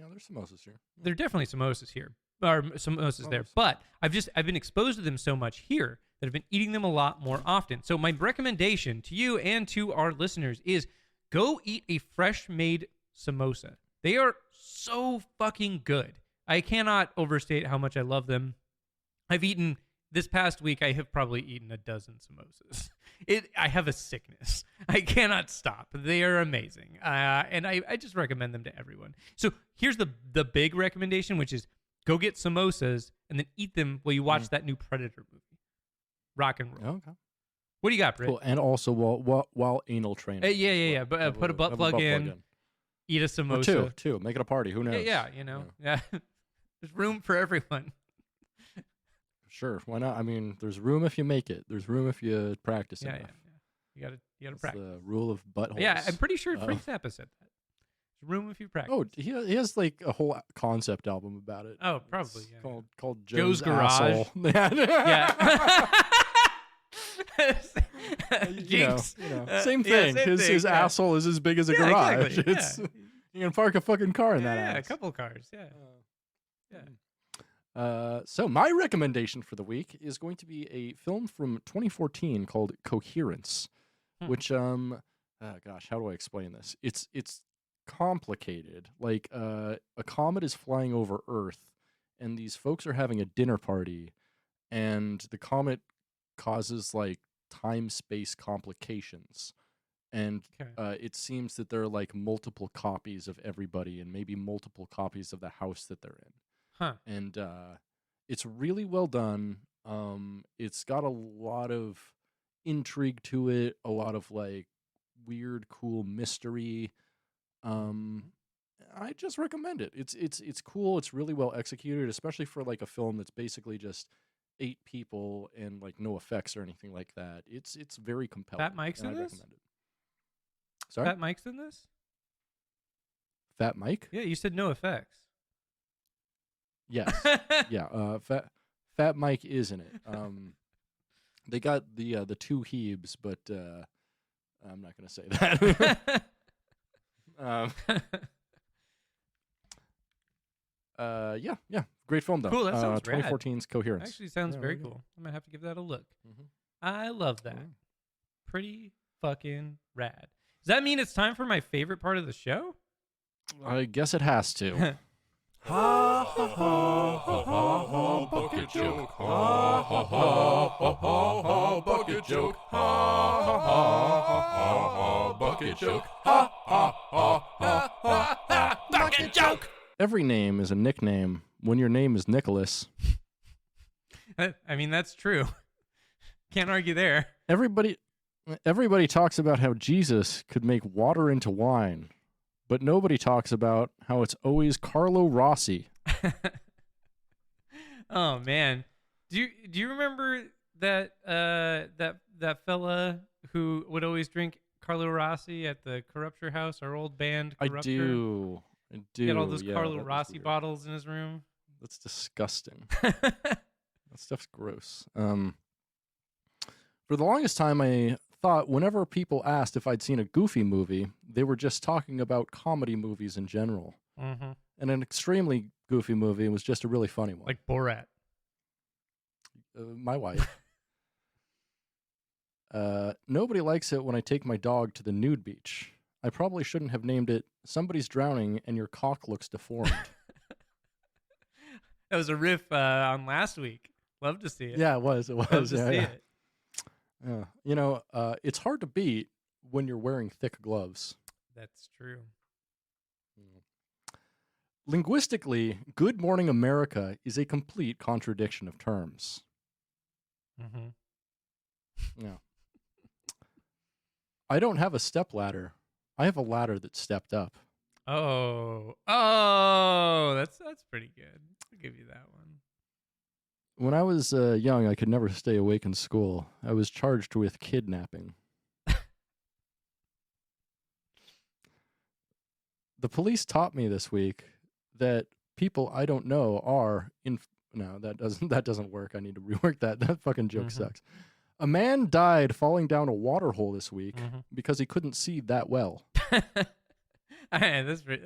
[SPEAKER 2] there's samosas here.
[SPEAKER 1] There are definitely samosas here, or samosas there, but I've been exposed to them so much here that I've been eating them a lot more often. So my recommendation to you and to our listeners is go eat a fresh made samosa. They are so fucking good. I cannot overstate how much I love them. This past week, I have probably eaten a dozen samosas. I have a sickness. I cannot stop. They are amazing. And I just recommend them to everyone. So here's the big recommendation, which is go get samosas and then eat them while you watch that new Predator movie. Rock and roll.
[SPEAKER 2] Okay.
[SPEAKER 1] What do you got, Brit?
[SPEAKER 2] Cool. And also while anal training.
[SPEAKER 1] Yeah. But put a butt plug in. Eat a samosa.
[SPEAKER 2] Or two. Make it a party. Who knows?
[SPEAKER 1] Yeah. Yeah. There's room for everyone.
[SPEAKER 2] Sure, why not? I mean, there's room if you make it. There's room if you practice enough.
[SPEAKER 1] Yeah. You gotta practice.
[SPEAKER 2] The rule of buttholes.
[SPEAKER 1] Yeah, I'm pretty sure Frank Zappa said that. There's room if you practice.
[SPEAKER 2] Oh, he has like a whole concept album about it.
[SPEAKER 1] Oh, probably.
[SPEAKER 2] It's called
[SPEAKER 1] Joe's Garage.
[SPEAKER 2] Yeah.
[SPEAKER 1] Jinx.
[SPEAKER 2] Same thing. His asshole is as big as a garage.
[SPEAKER 1] Exactly.
[SPEAKER 2] You can park a fucking car in that ass.
[SPEAKER 1] Yeah, a couple cars. Yeah.
[SPEAKER 2] So my recommendation for the week is going to be a film from 2014 called Coherence, which gosh, how do I explain this? It's complicated. Like a comet is flying over Earth, and these folks are having a dinner party, and the comet causes like time-space complications. And it seems that there are like multiple copies of everybody and maybe multiple copies of the house that they're in. And it's really well done. It's got a lot of intrigue to it, a lot of like weird, cool mystery. I just recommend it. It's cool. It's really well executed, especially for like a film that's basically just 8 people and like no effects or anything like that. It's very compelling.
[SPEAKER 1] Fat Mike's in this?
[SPEAKER 2] Recommend it. Sorry?
[SPEAKER 1] Fat Mike's in this?
[SPEAKER 2] Fat Mike?
[SPEAKER 1] Yeah, you said no effects.
[SPEAKER 2] Yes. Yeah. Fat Mike is in it. They got the 2 Hebes, but I'm not gonna say that. Yeah. Great film though.
[SPEAKER 1] Cool. That sounds
[SPEAKER 2] 2014's Coherence.
[SPEAKER 1] Actually, sounds very cool. I'm gonna have to give that a look. I love that. Pretty fucking rad. Does that mean it's time for my favorite part of the show?
[SPEAKER 2] I guess it has to.
[SPEAKER 3] Ha ha ha ha ha bucket joke. Ha ha ha ha ha bucket joke. Ha ha ha ha bucket joke. Ha ha ha ha bucket joke.
[SPEAKER 2] Every name is a nickname when your name is Nicholas.
[SPEAKER 1] I mean, that's true. Can't argue there.
[SPEAKER 2] Everybody talks about how Jesus could make water into wine, but nobody talks about how it's always Carlo Rossi.
[SPEAKER 1] Oh man, do you remember that that fella who would always drink Carlo Rossi at the Corrupture House, our old band Corrupture?
[SPEAKER 2] I do.
[SPEAKER 1] He had all those Carlo Rossi bottles in his room.
[SPEAKER 2] That's disgusting. That stuff's gross. For the longest time, I thought whenever people asked if I'd seen a Goofy movie, they were just talking about comedy movies in general.
[SPEAKER 1] Mm-hmm.
[SPEAKER 2] And an extremely goofy movie was just a really funny one.
[SPEAKER 1] Like Borat.
[SPEAKER 2] My wife. Nobody likes it when I take my dog to the nude beach. I probably shouldn't have named it Somebody's Drowning and Your Cock Looks Deformed.
[SPEAKER 1] That was a riff on last week. Love to see it.
[SPEAKER 2] Yeah, it was.
[SPEAKER 1] Love to see it.
[SPEAKER 2] Yeah. It's hard to beat when you're wearing thick gloves.
[SPEAKER 1] That's true.
[SPEAKER 2] Linguistically, Good Morning America is a complete contradiction of terms.
[SPEAKER 1] Mm-hmm.
[SPEAKER 2] Yeah. I don't have a stepladder. I have a ladder that stepped up.
[SPEAKER 1] Oh, that's pretty good. I'll give you that one.
[SPEAKER 2] When I was young, I could never stay awake in school. I was charged with kidnapping. The police taught me this week that people I don't know are no, that doesn't work. I need to rework that. That fucking joke sucks. A man died falling down a water hole this week because he couldn't see that well.
[SPEAKER 1] That's good.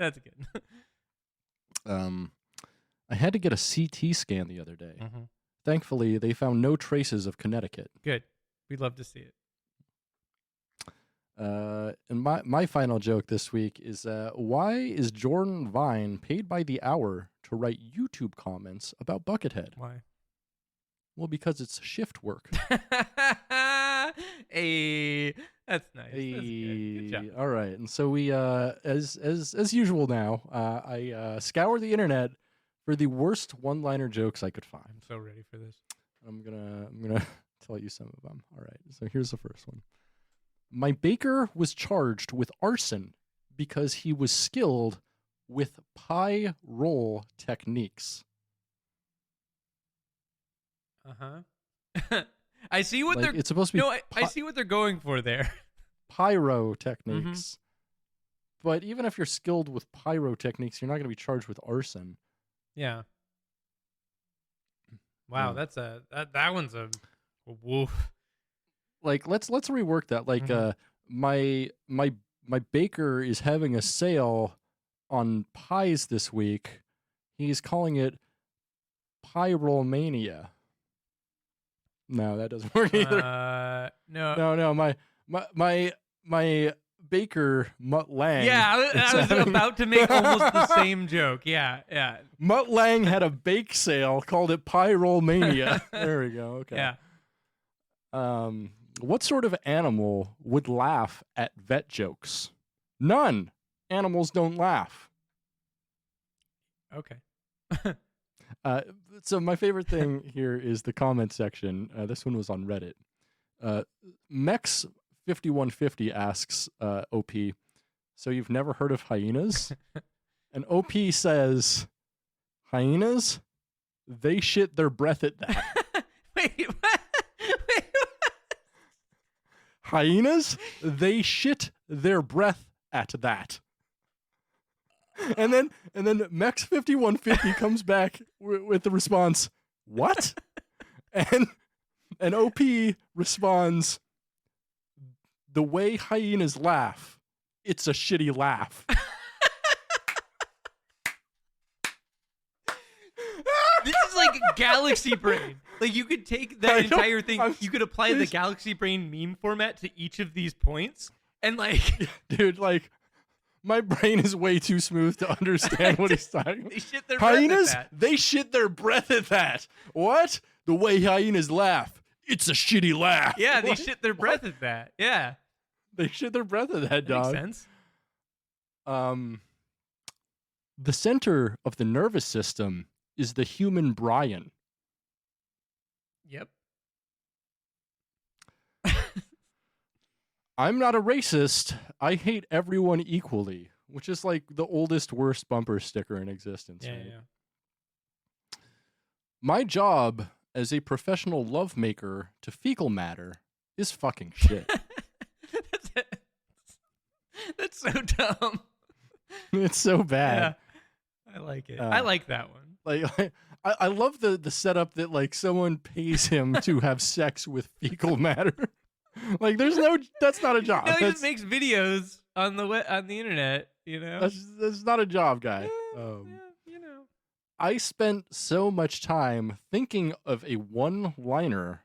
[SPEAKER 2] I had to get a CT scan the other day. Thankfully, they found no traces of Connecticut.
[SPEAKER 1] Good. We'd love to see it.
[SPEAKER 2] And my final joke this week is, why is Jordan Vine paid by the hour to write YouTube comments about Buckethead?
[SPEAKER 1] Why?
[SPEAKER 2] Well, because it's shift work.
[SPEAKER 1] Hey, that's nice. Hey. That's good job.
[SPEAKER 2] All right, and so we, as usual now, I scour the internet for the worst one-liner jokes I could find.
[SPEAKER 1] I'm so ready for this.
[SPEAKER 2] I'm gonna tell you some of them. All right, so here's the first one. My baker was charged with arson because he was skilled with pie roll techniques.
[SPEAKER 1] I see what they're.
[SPEAKER 2] It's supposed to be.
[SPEAKER 1] No, I see what they're going for there.
[SPEAKER 2] Pyro techniques. But even if you're skilled with pyro techniques, you're not going to be charged with arson.
[SPEAKER 1] Yeah. Wow, that's that one's a woof.
[SPEAKER 2] Like let's rework that. Like my baker is having a sale on pies this week. He's calling it Pyromania. No, that doesn't work either. No. My baker Mutt Lang.
[SPEAKER 1] Yeah, I was about to make almost the same joke. Yeah.
[SPEAKER 2] Mutt Lang had a bake sale, called it Pyromania. There we go. Okay.
[SPEAKER 1] Yeah.
[SPEAKER 2] What sort of animal would laugh at vet jokes? None. Animals don't laugh.
[SPEAKER 1] Okay.
[SPEAKER 2] So my favorite thing here is the comment section. This one was on Reddit. Mex5150 asks OP, so you've never heard of hyenas? And OP says, hyenas? They shit their breath at that.
[SPEAKER 1] Wait, what?
[SPEAKER 2] Hyenas? They shit their breath at that. And then Mex5150 comes back with the response, what? And OP responds, the way hyenas laugh, it's a shitty laugh.
[SPEAKER 1] This is like Galaxy Brain. Like you could take that entire thing, you could apply the Galaxy Brain meme format to each of these points, and like,
[SPEAKER 2] dude, like, my brain is way too smooth to understand what he's talking about.
[SPEAKER 1] They shit their
[SPEAKER 2] hyenas,
[SPEAKER 1] breath at that.
[SPEAKER 2] They shit their breath at that. What? The way hyenas laugh, it's a shitty laugh.
[SPEAKER 1] Yeah, they shit their breath at that. Yeah.
[SPEAKER 2] They shit their breath at that, dog.
[SPEAKER 1] Makes sense.
[SPEAKER 2] The center of the nervous system is the human Brian.
[SPEAKER 1] Yep.
[SPEAKER 2] I'm not a racist. I hate everyone equally, which is like the oldest, worst bumper sticker in existence.
[SPEAKER 1] Yeah,
[SPEAKER 2] right?
[SPEAKER 1] yeah.
[SPEAKER 2] My job as a professional lovemaker to fecal matter is fucking shit.
[SPEAKER 1] That's so dumb.
[SPEAKER 2] It's so bad.
[SPEAKER 1] Yeah, I like it. I like that one.
[SPEAKER 2] Like, I love the setup that like someone pays him to have sex with fecal matter. Like, that's not a job.
[SPEAKER 1] No, he just makes videos on the internet. You know,
[SPEAKER 2] that's not a job, guy.
[SPEAKER 1] you know.
[SPEAKER 2] I spent so much time thinking of a one-liner,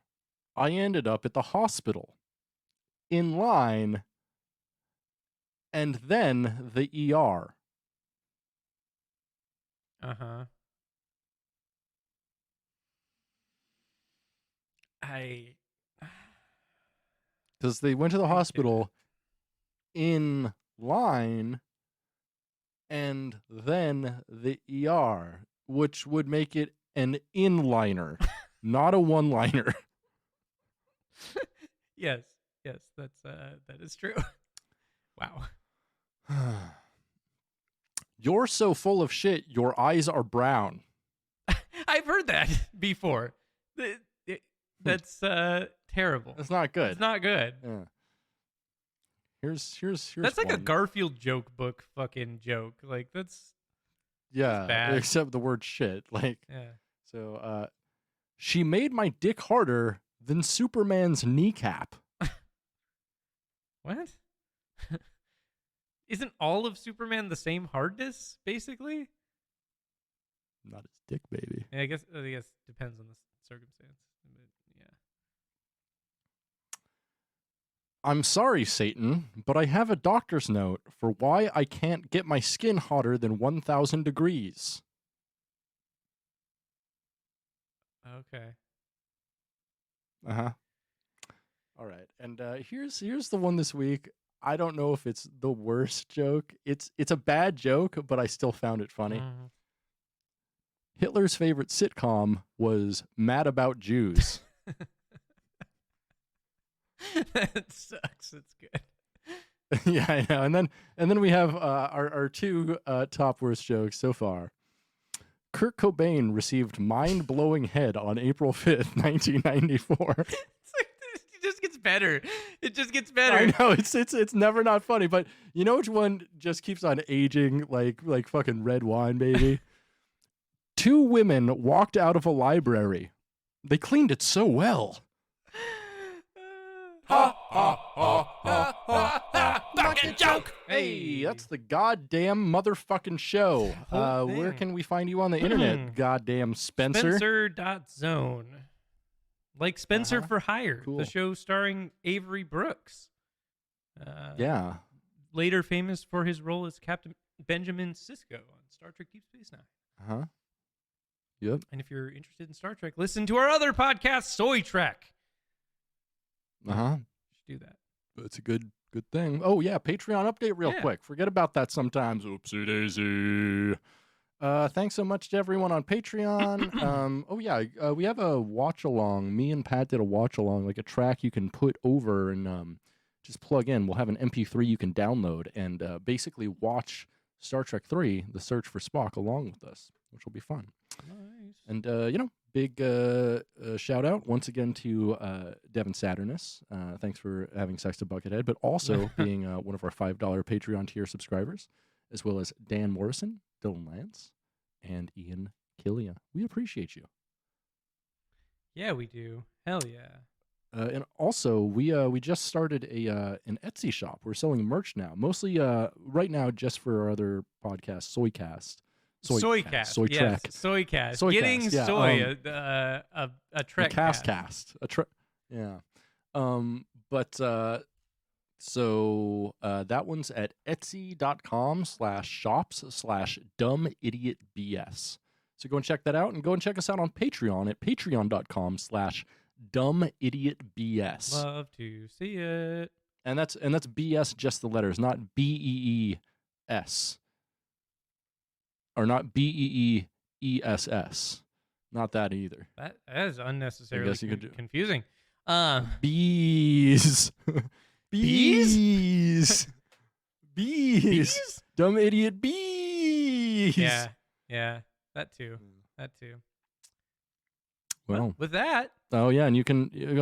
[SPEAKER 2] I ended up at the hospital, in line, and then the ER.
[SPEAKER 1] Uh-huh.
[SPEAKER 2] Because they went to the hospital in line and then the ER, which would make it an inliner, not a one-liner.
[SPEAKER 1] Yes, that is true. Wow.
[SPEAKER 2] You're so full of shit, your eyes are brown.
[SPEAKER 1] I've heard that before. That's terrible.
[SPEAKER 2] That's not good.
[SPEAKER 1] It's not good.
[SPEAKER 2] Yeah. Here's
[SPEAKER 1] That's like
[SPEAKER 2] one.
[SPEAKER 1] a Garfield joke book fucking joke. Like that's bad.
[SPEAKER 2] Except the word shit. Like,
[SPEAKER 1] yeah.
[SPEAKER 2] So she made my dick harder than Superman's kneecap.
[SPEAKER 1] What? Isn't all of Superman the same hardness, basically?
[SPEAKER 2] Not his dick, baby.
[SPEAKER 1] Yeah, I guess depends on the circumstance. But yeah.
[SPEAKER 2] I'm sorry, Satan, but I have a doctor's note for why I can't get my skin hotter than 1,000 degrees.
[SPEAKER 1] Okay.
[SPEAKER 2] Uh-huh. All right. And here's the one this week. I don't know if it's the worst joke. It's a bad joke, but I still found it funny.
[SPEAKER 1] Mm.
[SPEAKER 2] Hitler's favorite sitcom was Mad About Jews.
[SPEAKER 1] That sucks. It's good.
[SPEAKER 2] Yeah, I know. And then we have our two top worst jokes so far. Kurt Cobain received mind-blowing head on April 5th, 1994.
[SPEAKER 1] It just gets better. It just gets better.
[SPEAKER 2] I know, it's never not funny, but you know which one just keeps on aging like fucking red wine, baby? Two women walked out of a library. They cleaned it so well.
[SPEAKER 3] Ha ha ha ha ha ha! Bucket joke.
[SPEAKER 2] Hey, that's the goddamn motherfucking show. Where can we find you on the internet, goddamn Spenser?
[SPEAKER 1] Spenser.zone. Like Spenser for Hire,
[SPEAKER 2] Cool.
[SPEAKER 1] the show starring Avery Brooks.
[SPEAKER 2] Yeah.
[SPEAKER 1] Later famous for his role as Captain Benjamin Sisko on Star Trek Deep Space Nine.
[SPEAKER 2] Uh-huh. Yep.
[SPEAKER 1] And if you're interested in Star Trek, listen to our other podcast, Soy Trek.
[SPEAKER 2] Uh-huh.
[SPEAKER 1] Do that.
[SPEAKER 2] It's a good thing. Oh, yeah, Patreon update real quick. Forget about that sometimes. Oopsie daisy. Thanks so much to everyone on Patreon. We have a watch-along. Me and Pat did a watch-along, like a track you can put over and just plug in. We'll have an MP3 you can download and basically watch Star Trek 3, The Search for Spock, along with us, which will be fun.
[SPEAKER 1] Nice.
[SPEAKER 2] And, big shout out once again to Devin Saturnus. Thanks for having sex to Buckethead, but also being one of our $5 Patreon tier subscribers, as well as Dan Morrison, Dylan Lance, and Ian Killia. We appreciate you.
[SPEAKER 1] Yeah, we do. Hell yeah.
[SPEAKER 2] And also, we just started an Etsy shop. We're selling merch now, mostly right now just for our other podcast, Soycast.
[SPEAKER 1] Soycast.
[SPEAKER 2] Soy
[SPEAKER 1] yes.
[SPEAKER 2] Trek.
[SPEAKER 1] Soycast. Getting
[SPEAKER 2] yeah,
[SPEAKER 1] soy, a Trek
[SPEAKER 2] cast. Yeah. So that one's at etsy.com/shops/dumbidiotbs. So go and check that out, and go and check us out on Patreon at patreon.com/dumbidiotbs.
[SPEAKER 1] Love to see it.
[SPEAKER 2] And that's BS, just the letters, not BEES. Or not BEES. B-E-E-S-S. Not that either.
[SPEAKER 1] That is unnecessarily
[SPEAKER 2] could
[SPEAKER 1] confusing.
[SPEAKER 2] Bees. Bees. Bees. Dumb idiot bees.
[SPEAKER 1] Yeah. That too. Well, with that.
[SPEAKER 2] Oh yeah, and you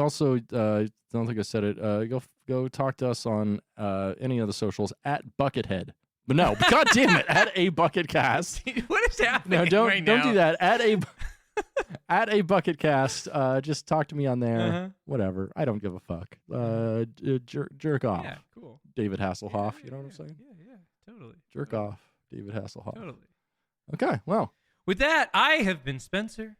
[SPEAKER 2] also don't think I said it. Go talk to us on any of the socials at Buckethead. But no, God damn it, at a Bucketcast.
[SPEAKER 1] What is happening?
[SPEAKER 2] No, don't
[SPEAKER 1] now?
[SPEAKER 2] do that. At a Bucketcast. Just talk to me on there. Whatever. I don't give a fuck. Jerk off.
[SPEAKER 1] Yeah, cool.
[SPEAKER 2] David Hasselhoff. You know what I'm saying?
[SPEAKER 1] Yeah, totally.
[SPEAKER 2] Jerk off, David Hasselhoff.
[SPEAKER 1] Totally.
[SPEAKER 2] Okay, well.
[SPEAKER 1] With that, I have been Spenser.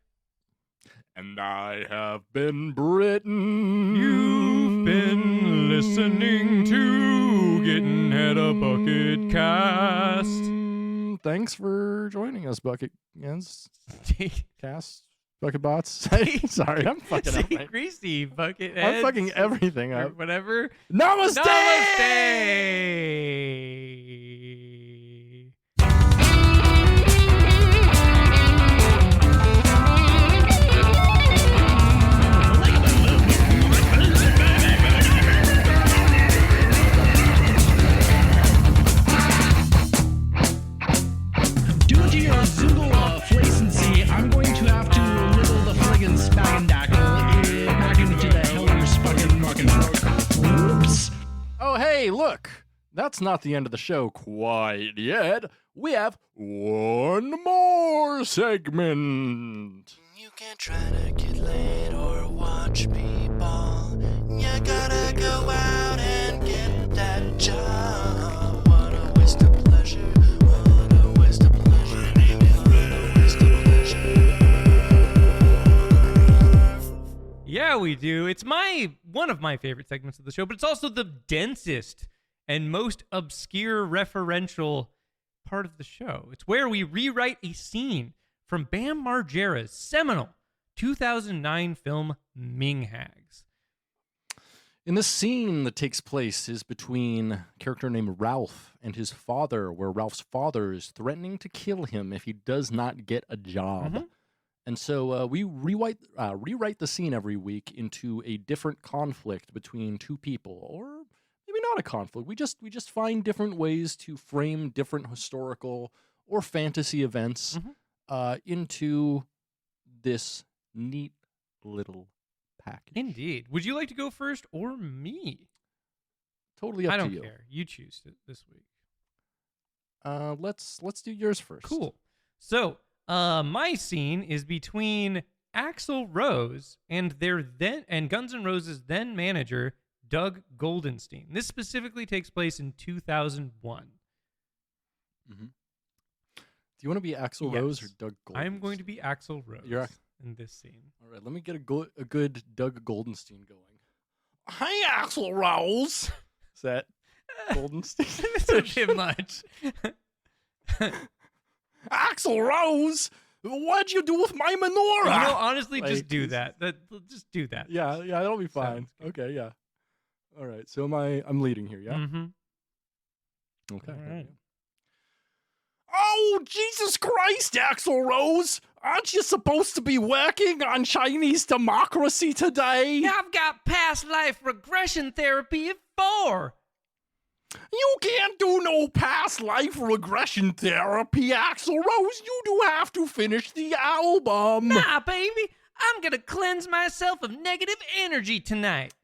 [SPEAKER 3] And I have been Britain.
[SPEAKER 1] You've been listening to Gettin at a Bucketcast.
[SPEAKER 2] Thanks for joining us, Bucketcast. Bucket bots. Sorry, I'm fucking up.
[SPEAKER 1] Greasy bucket.
[SPEAKER 2] I'm fucking everything up.
[SPEAKER 1] Whatever.
[SPEAKER 2] Namaste!
[SPEAKER 4] Due to your Google flacency, I'm going to have to nibble the friggin' spagendackle back into the hell you're fucking Whoops.
[SPEAKER 2] Oh, hey, look. That's not the end of the show quite yet. We have one more segment.
[SPEAKER 5] You can't try to get laid or watch people. You gotta go out and get that job. What a waste of pleasure. What a waste of pleasure. What a waste of pleasure.
[SPEAKER 1] Yeah, we do. It's one of my favorite segments of the show, but it's also the densest and most obscure referential part of the show. It's where we rewrite a scene from Bam Margera's seminal 2009 film Ming Hags.
[SPEAKER 2] In the scene that takes place is between a character named Ralph and his father, where Ralph's father is threatening to kill him if he does not get a job.
[SPEAKER 1] Mm-hmm.
[SPEAKER 2] And so we rewrite the scene every week into a different conflict between two people, or maybe not a conflict. We just find different ways to frame different historical or fantasy events into this neat little package.
[SPEAKER 1] Indeed. Would you like to go first or me?
[SPEAKER 2] Totally up
[SPEAKER 1] I
[SPEAKER 2] to
[SPEAKER 1] don't
[SPEAKER 2] you.
[SPEAKER 1] care. You choose it this week.
[SPEAKER 2] Let's do yours first.
[SPEAKER 1] Cool. So, my scene is between Axl Rose and Guns N' Roses then manager Doug Goldenstein. This specifically takes place in 2001.
[SPEAKER 2] Mm-hmm. Do you want to be Axl Rose or Doug Goldenstein?
[SPEAKER 1] I'm going to be Axl Rose in this scene.
[SPEAKER 2] All right, let me get a good Doug Goldenstein going. Hey, Axl Rose. Is that Goldenstein?
[SPEAKER 1] It's a bit much.
[SPEAKER 2] Axl Rose, what'd you do with my menorah?
[SPEAKER 1] You know, honestly, just do that. Just do that.
[SPEAKER 2] Yeah, that'll be fine. Okay, yeah. All right, so I'm leading here, yeah?
[SPEAKER 1] Mm-hmm.
[SPEAKER 2] Okay.
[SPEAKER 1] All right.
[SPEAKER 2] Oh, Jesus Christ, Axl Rose! Aren't you supposed to be working on Chinese democracy today?
[SPEAKER 1] I've got past life regression therapy at 4.
[SPEAKER 2] You can't do no past life regression therapy, Axl Rose. You do have to finish the album.
[SPEAKER 1] Nah, baby. I'm gonna cleanse myself of negative energy tonight.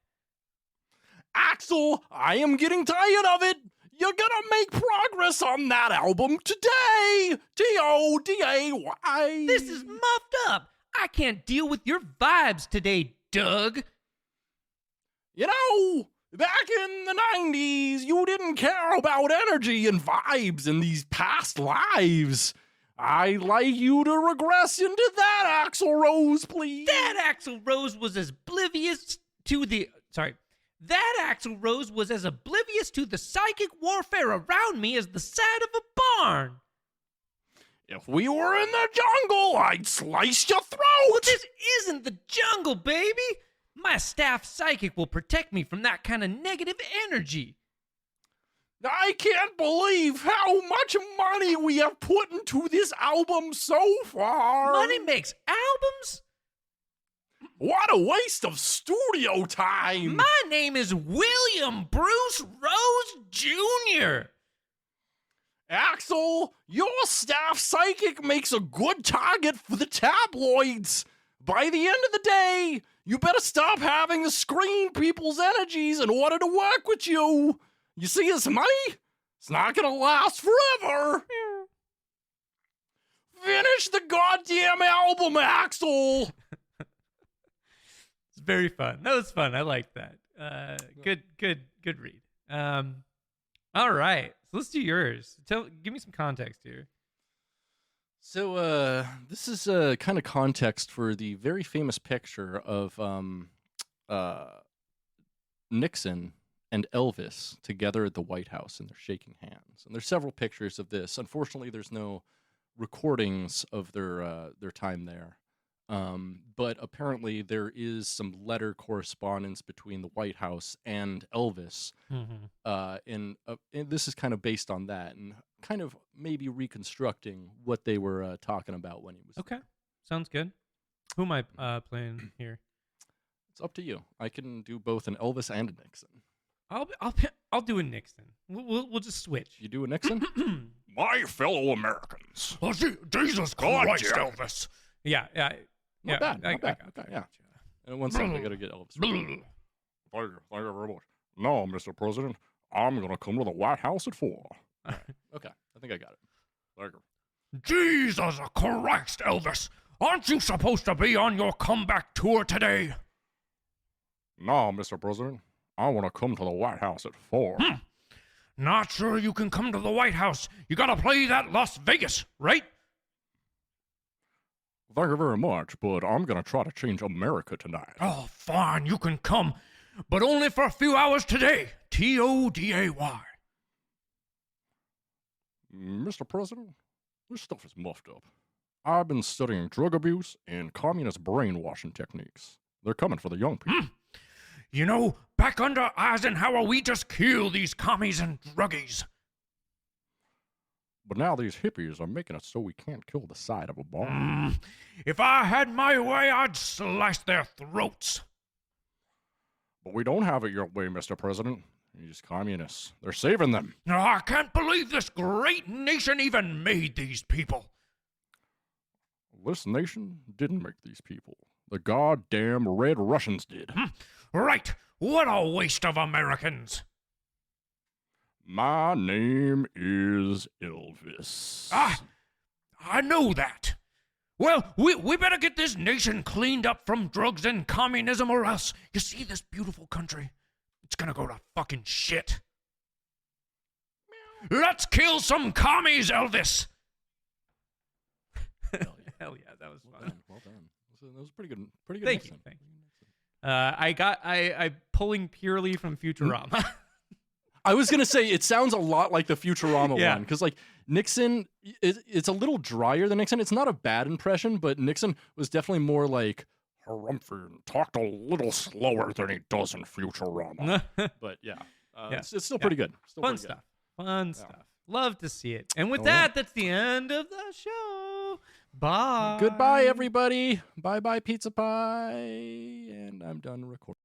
[SPEAKER 2] Axl, I am getting tired of it. You're gonna make progress on that album today. T-O-D-A-Y.
[SPEAKER 1] This is muffed up. I can't deal with your vibes today, Doug.
[SPEAKER 2] You know, back in the 90s, you didn't care about energy and vibes in these past lives. I'd like you to regress into that, Axl Rose, please.
[SPEAKER 1] That Axl Rose was as oblivious to the... That Axl Rose was as oblivious to the psychic warfare around me as the side of a barn.
[SPEAKER 2] If we were in the jungle, I'd slice your throat.
[SPEAKER 1] Well, this isn't the jungle, baby. My staff psychic will protect me from that kind of negative energy.
[SPEAKER 2] I can't believe how much money we have put into this album so far.
[SPEAKER 1] Money makes albums?
[SPEAKER 2] What a waste of studio time.
[SPEAKER 1] My name is William Bruce Rose Jr.
[SPEAKER 2] Axl, your staff psychic makes a good target for the tabloids. By the end of the day, you better stop having to screen people's energies in order to work with you. You see this money? It's not gonna last forever. Finish the goddamn album, Axl.
[SPEAKER 1] It's very fun. That was fun. I liked that. Good read. All right. So let's do yours. Give me some context here.
[SPEAKER 2] So this is kind of context for the very famous picture of Nixon and Elvis together at the White House, and they're shaking hands. And there's several pictures of this. Unfortunately, there's no recordings of their time there. But apparently there is some letter correspondence between the White House and Elvis. And this is kind of based on that and kind of maybe reconstructing what they were talking about when he was
[SPEAKER 1] Okay. Sounds good. Who am I playing here?
[SPEAKER 2] It's up to you. I can do both an Elvis and a Nixon.
[SPEAKER 1] I'll do a Nixon. We'll just switch.
[SPEAKER 2] You do a Nixon?
[SPEAKER 3] My fellow Americans.
[SPEAKER 4] Oh, Jesus
[SPEAKER 3] God,
[SPEAKER 4] Christ,
[SPEAKER 3] yeah.
[SPEAKER 4] Elvis.
[SPEAKER 1] Yeah.
[SPEAKER 2] Not bad.
[SPEAKER 1] I
[SPEAKER 2] Not bad.
[SPEAKER 1] got
[SPEAKER 2] Okay, yeah. And one second, I gotta get Elvis.
[SPEAKER 3] Thank you very much. No, Mr. President, I'm gonna come to the White House at 4.
[SPEAKER 2] Okay, I think I got it.
[SPEAKER 3] Thank you.
[SPEAKER 4] Jesus Christ, Elvis. Aren't you supposed to be on your comeback tour today?
[SPEAKER 3] No, Mr. President, I want to come to the White House at 4.
[SPEAKER 4] Not sure you can come to the White House. You gotta play that Las Vegas, right?
[SPEAKER 3] Thank you very much, but I'm gonna try to change America tonight.
[SPEAKER 4] Oh, fine, you can come. But only for a few hours today. TODAY.
[SPEAKER 3] Mr. President, this stuff is muffed up. I've been studying drug abuse and communist brainwashing techniques. They're coming for the young people.
[SPEAKER 4] You know, back under Eisenhower, we just kill these commies and druggies.
[SPEAKER 3] But now these hippies are making it so we can't kill the side of a bomb.
[SPEAKER 4] If I had my way, I'd slice their throats.
[SPEAKER 3] But we don't have it your way, Mr. President. These communists, they're saving them.
[SPEAKER 4] Oh, I can't believe this great nation even made these people.
[SPEAKER 3] This nation didn't make these people. The goddamn Red Russians did.
[SPEAKER 4] Right. What a waste of Americans.
[SPEAKER 3] My name is Elvis.
[SPEAKER 4] I know that. Well, we better get this nation cleaned up from drugs and communism, or else, you see this beautiful country? It's gonna go to fucking shit. Let's kill some commies, Elvis!
[SPEAKER 1] Hell yeah, that was fun.
[SPEAKER 2] Well done. That was pretty good. Pretty good.
[SPEAKER 1] Thank you. I'm pulling purely from Futurama.
[SPEAKER 2] I was gonna say it sounds a lot like the Futurama
[SPEAKER 1] Yeah.
[SPEAKER 2] one because like Nixon, it's a little drier than Nixon. It's not a bad impression, but Nixon was definitely more like
[SPEAKER 3] Harumphy talked a little slower than he does in Futurama.
[SPEAKER 2] But yeah,
[SPEAKER 1] Yeah.
[SPEAKER 2] It's still pretty good. Still
[SPEAKER 1] Fun
[SPEAKER 2] pretty good.
[SPEAKER 1] stuff. Fun stuff. Love to see it. And with
[SPEAKER 2] Oh,
[SPEAKER 1] that, that's the end of the show. Bye.
[SPEAKER 2] Goodbye, everybody. Bye bye, pizza pie. And I'm done recording.